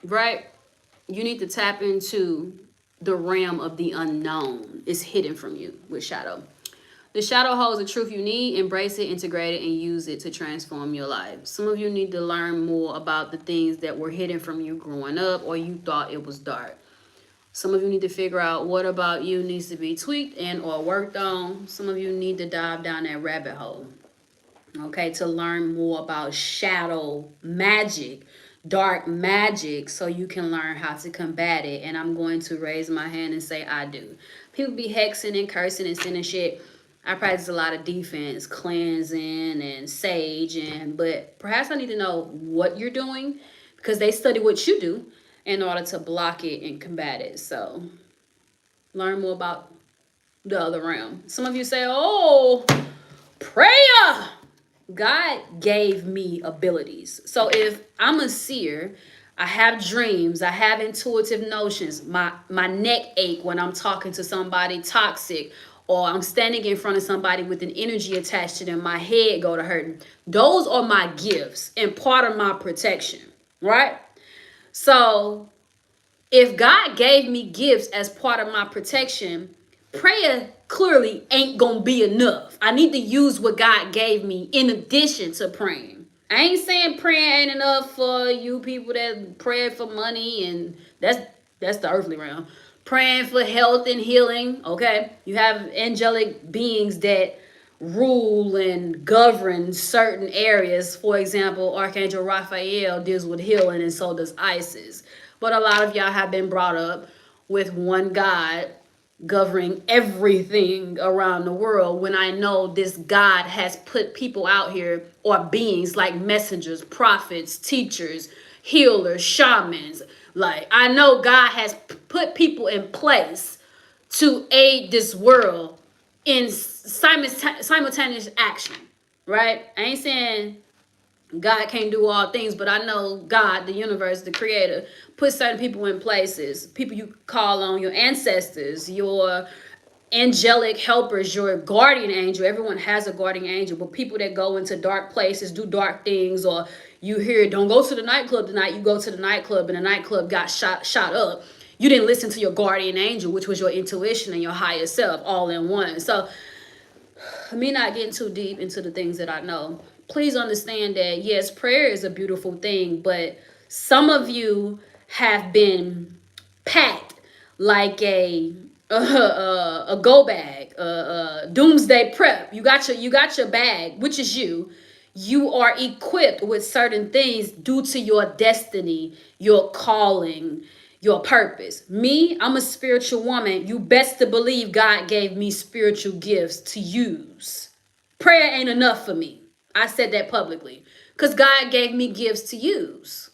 Speaker 1: right? You need to tap into the realm of the unknown. It's hidden from you with shadow. The shadow holds the truth you need. Embrace it, integrate it, and use it to transform your life. Some of you need to learn more about the things that were hidden from you growing up, or you thought it was dark. Some of you need to figure out what about you needs to be tweaked and or worked on. Some of you need to dive down that rabbit hole, okay, to learn more about shadow magic, dark magic, so you can learn how to combat it. And I'm going to raise my hand and say I do. People be hexing and cursing and sending shit. I practice a lot of defense, cleansing, and sage, but perhaps I need to know what you're doing, because they study what you do in order to block it and combat it. So learn more about the other realm. Some of you say, oh, prayer. God gave me abilities. So if I'm a seer, I have dreams, I have intuitive notions, my neck ache when I'm talking to somebody toxic, or I'm standing in front of somebody with an energy attached to them, my head go to hurting. Those are my gifts and part of my protection, right? So if God gave me gifts as part of my protection, prayer clearly ain't gonna be enough. I need to use what God gave me in addition to praying. I ain't saying praying ain't enough for you people that pray for money, and that's the earthly realm. Praying for health and healing, okay? You have angelic beings that rule and govern certain areas. For example, Archangel Raphael deals with healing, and so does Isis. But a lot of y'all have been brought up with one God governing everything around the world, when I know this God has put people out here, or beings like messengers, prophets, teachers, healers, shamans. Like, I know God has put people in place to aid this world in simultaneous action, right? I ain't saying God can't do all things, but I know God, the universe, the creator, put certain people in places. People you call on, your ancestors, your angelic helpers, your guardian angel. Everyone has a guardian angel, but people that go into dark places, do dark things, or you hear, don't go to the nightclub tonight. You go to the nightclub and the nightclub got shot up. You didn't listen to your guardian angel, which was your intuition and your higher self all in one. So me not getting too deep into the things that I know, please understand that yes, prayer is a beautiful thing, but some of you have been packed like a go bag, doomsday prep. You got your bag, which is you. You are equipped with certain things due to your destiny, your calling, your purpose. Me, I'm a spiritual woman. You best to believe God gave me spiritual gifts to use. Prayer ain't enough for me. I said that publicly, because God gave me gifts to use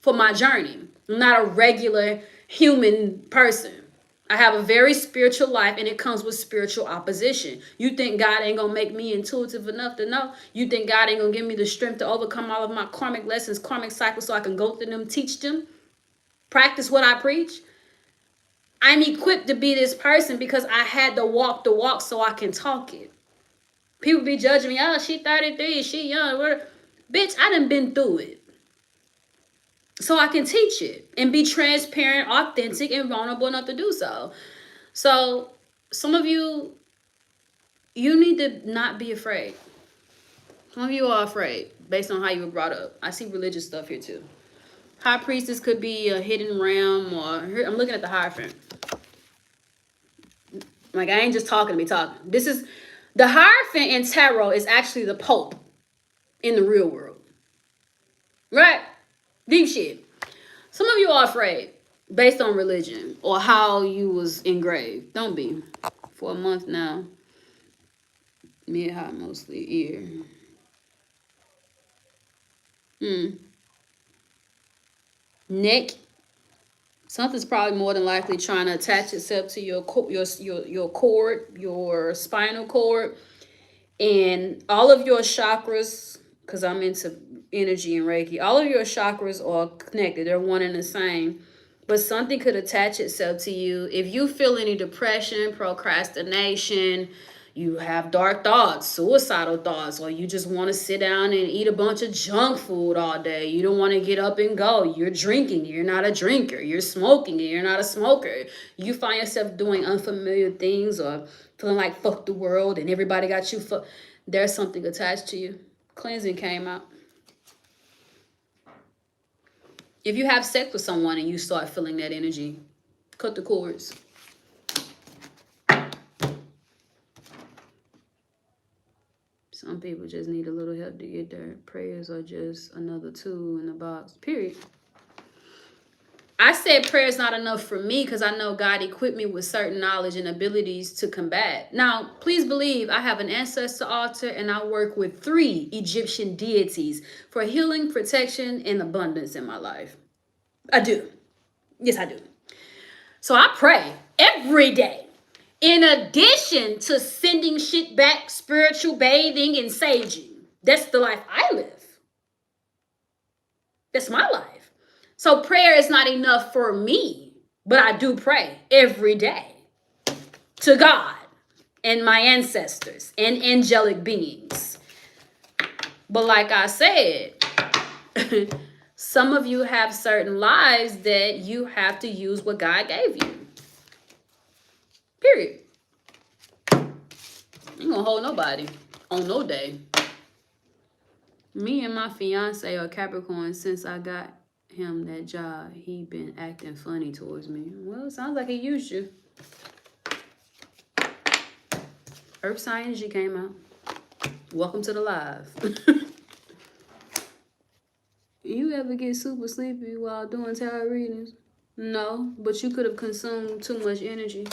Speaker 1: for my journey. I'm not a regular human person. I have a very spiritual life, and it comes with spiritual opposition. You think God ain't gonna make me intuitive enough to know? You think God ain't gonna give me the strength to overcome all of my karmic lessons, karmic cycles, so I can go through them, teach them, practice what I preach? I'm equipped to be this person because I had to walk the walk so I can talk it. People be judging me, oh, she 33, she young. Bitch, I done been through it. So I can teach it and be transparent, authentic, and vulnerable enough to do so. So some of you, you need to not be afraid. Some of you are afraid based on how you were brought up. I see religious stuff here too. High priestess could be a hidden realm, or here, I'm looking at the Hierophant. Like, I ain't just talking to be talking. This is the Hierophant in tarot is actually the Pope in the real world. Right? Deep shit. Some of you are afraid based on religion or how you was engraved. Don't be. For a month now. Mid-high mostly. Ear. Neck. Something's probably more than likely trying to attach itself to your cord, your spinal cord, and all of your chakras. Because I'm into energy and Reiki. All of your chakras are connected. They're one and the same. But something could attach itself to you. If you feel any depression, procrastination, you have dark thoughts, suicidal thoughts, or you just want to sit down and eat a bunch of junk food all day. You don't want to get up and go. You're drinking. You're not a drinker. You're smoking. You're not a smoker. You find yourself doing unfamiliar things or feeling like fuck the world and everybody got you fucked. There's something attached to you. Cleansing came out. If you have sex with someone and you start feeling that energy, cut the cords. Some people just need a little help to get there. Prayers are just another tool in the box, period. I said prayer is not enough for me because I know God equipped me with certain knowledge and abilities to combat. Now, please believe I have an ancestor altar and I work with 3 Egyptian deities for healing, protection, and abundance in my life. I do. Yes, I do. So I pray every day. In addition to sending shit back, spiritual bathing, and saging. That's the life I live. That's my life. So prayer is not enough for me, but I do pray every day to God and my ancestors and angelic beings. But like I said, some of you have certain lives that you have to use what God gave you. Period. Ain't gonna hold nobody on no day. Me and my fiance are Capricorn since I got him that job. He been acting funny towards me. Well, it sounds like he used you. Earth sign energy came out. Welcome to the live. You ever get super sleepy while doing tarot readings? No, but you could have consumed too much energy.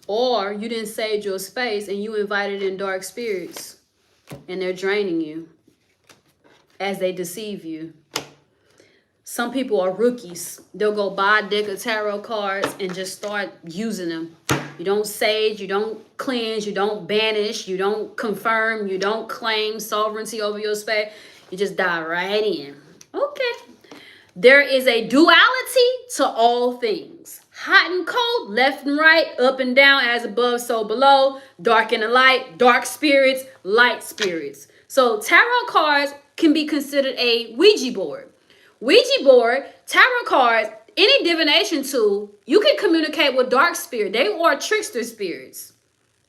Speaker 1: Or you didn't sage your space and you invited in dark spirits and they're draining you as they deceive you. Some people are rookies. They'll go buy a deck of tarot cards and just start using them. You don't sage, you don't cleanse, you don't banish, you don't confirm, you don't claim sovereignty over your space. You just dive right in. Okay. There is a duality to all things. Hot and cold, left and right, up and down, as above, so below, dark and the light, dark spirits, light spirits. So tarot cards can be considered a Ouija board. Ouija board, tarot cards, any divination tool, you can communicate with dark spirit. They are trickster spirits.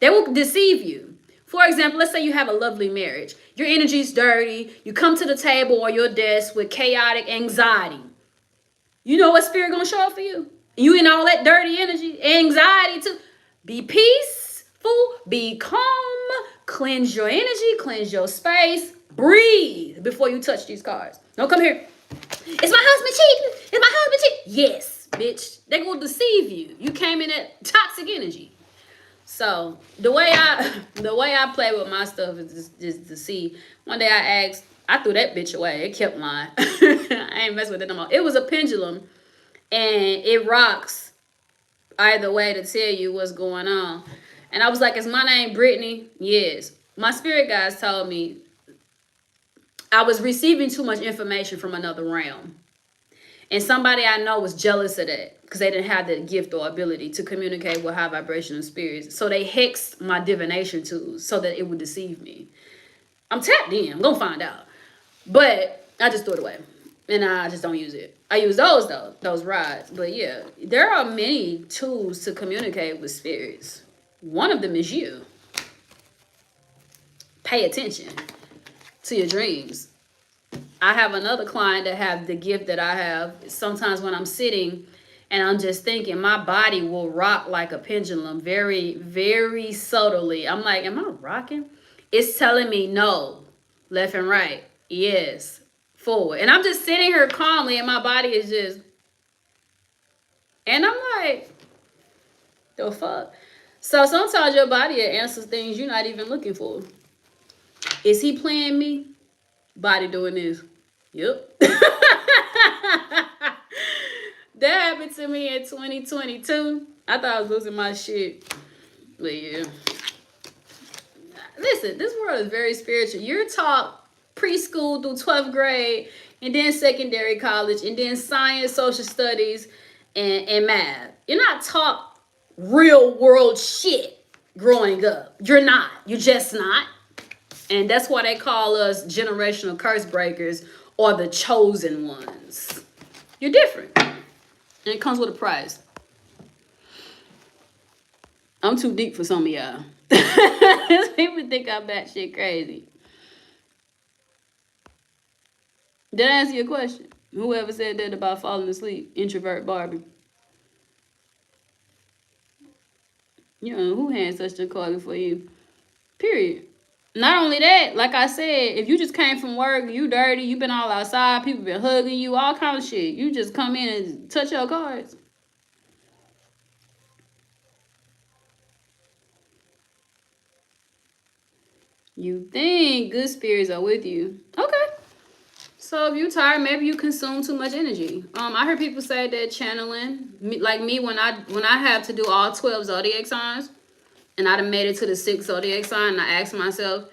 Speaker 1: They will deceive you. For example, let's say you have a lovely marriage. Your energy's dirty. You come to the table or your desk with chaotic anxiety. You know what spirit gonna show up for you? You in all that dirty energy, anxiety too. Be peaceful, be calm, cleanse your energy, cleanse your space, breathe before you touch these cards. Don't come here. Is my husband cheating? Is my husband cheating? Yes, bitch. They gonna deceive you. You came in that toxic energy. So the way I play with my stuff is just to see. One day I threw that bitch away. It kept mine. I ain't messing with it no more. It was a pendulum. And it rocks either way to tell you what's going on. And I was like, is my name Brittany? Yes. My spirit guides told me I was receiving too much information from another realm. And somebody I know was jealous of that because they didn't have the gift or ability to communicate with high vibrational spirits. So they hexed my divination tools so that it would deceive me. I'm tapped in. I'm going to find out. But I just threw it away. And I just don't use it. I use those though, those rods. But yeah, there are many tools to communicate with spirits. One of them is you.
Speaker 2: pay attention to your dreams. I have another client that have the gift that I have. Sometimes when I'm sitting and I'm just thinking, my body will rock like a pendulum very, very subtly. I'm like, am I rocking? It's telling me no, left and right, yes, forward. And I'm just sitting here calmly and my body is just, and I'm like, the fuck? So sometimes your body answers things you're not even looking for. Is he playing me? Body doing this. Yep. That happened to me in 2022. I thought I was losing my shit. But yeah. Listen, this world is very spiritual. You're taught preschool through 12th grade, and then secondary college, and then science, social studies, and math. You're not taught real world shit growing up. You're not. You're just not. And that's why they call us generational curse breakers or the chosen ones. You're different. And it comes with a price. I'm too deep for some of y'all. People think I'm batshit crazy. Did I answer your question? Whoever said that about falling asleep, introvert Barbie. You know, who had such a calling for you? Period. Not only that, like I said, if you just came from work, you dirty, you been all outside, people been hugging you, all kind of shit. You just come in and touch your cards. You think good spirits are with you. Okay. So if you're tired, maybe you consume too much energy. I heard people say that channeling, like me, when I have to do all 12 zodiac signs, and I done made it to the 6th zodiac sign, and I ask myself,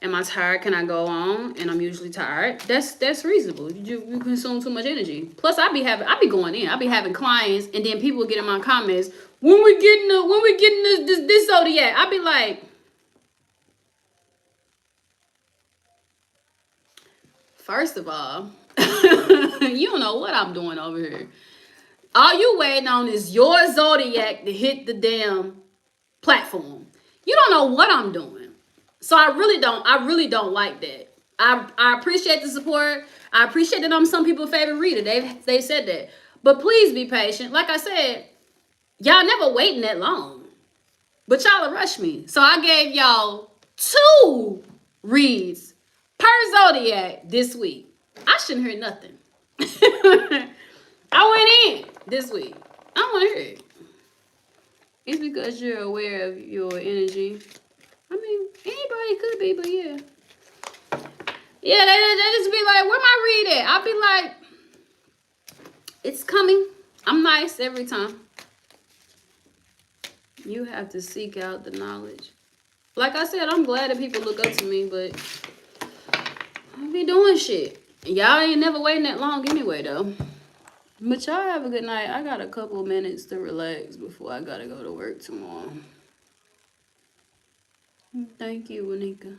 Speaker 2: am I tired? Can I go on? And I'm usually tired. That's reasonable. You consume too much energy. Plus, I be going in. I be having clients, and then people get in my comments, when we getting this zodiac? I be like, first of all, you don't know what I'm doing over here. All you waiting on is your zodiac to hit the damn platform. You don't know what I'm doing. So I really don't like that. I appreciate the support. I appreciate that I'm some people's favorite reader. They said that. But please be patient. Like I said, y'all never waiting that long. But y'all will rush me. So I gave y'all 2 reads per zodiac this week. I shouldn't hear nothing. I went in this week. I don't want to hear it. It's because you're aware of your energy. I mean, anybody could be, but yeah. Yeah, they just be like, where my read at? I'll be like, it's coming. I'm nice every time. You have to seek out the knowledge. Like I said, I'm glad that people look up to me, but I be doing shit. Y'all ain't never waiting that long anyway, though. But y'all have a good night. I got a couple minutes to relax before I gotta go to work tomorrow. Thank you, Wanika.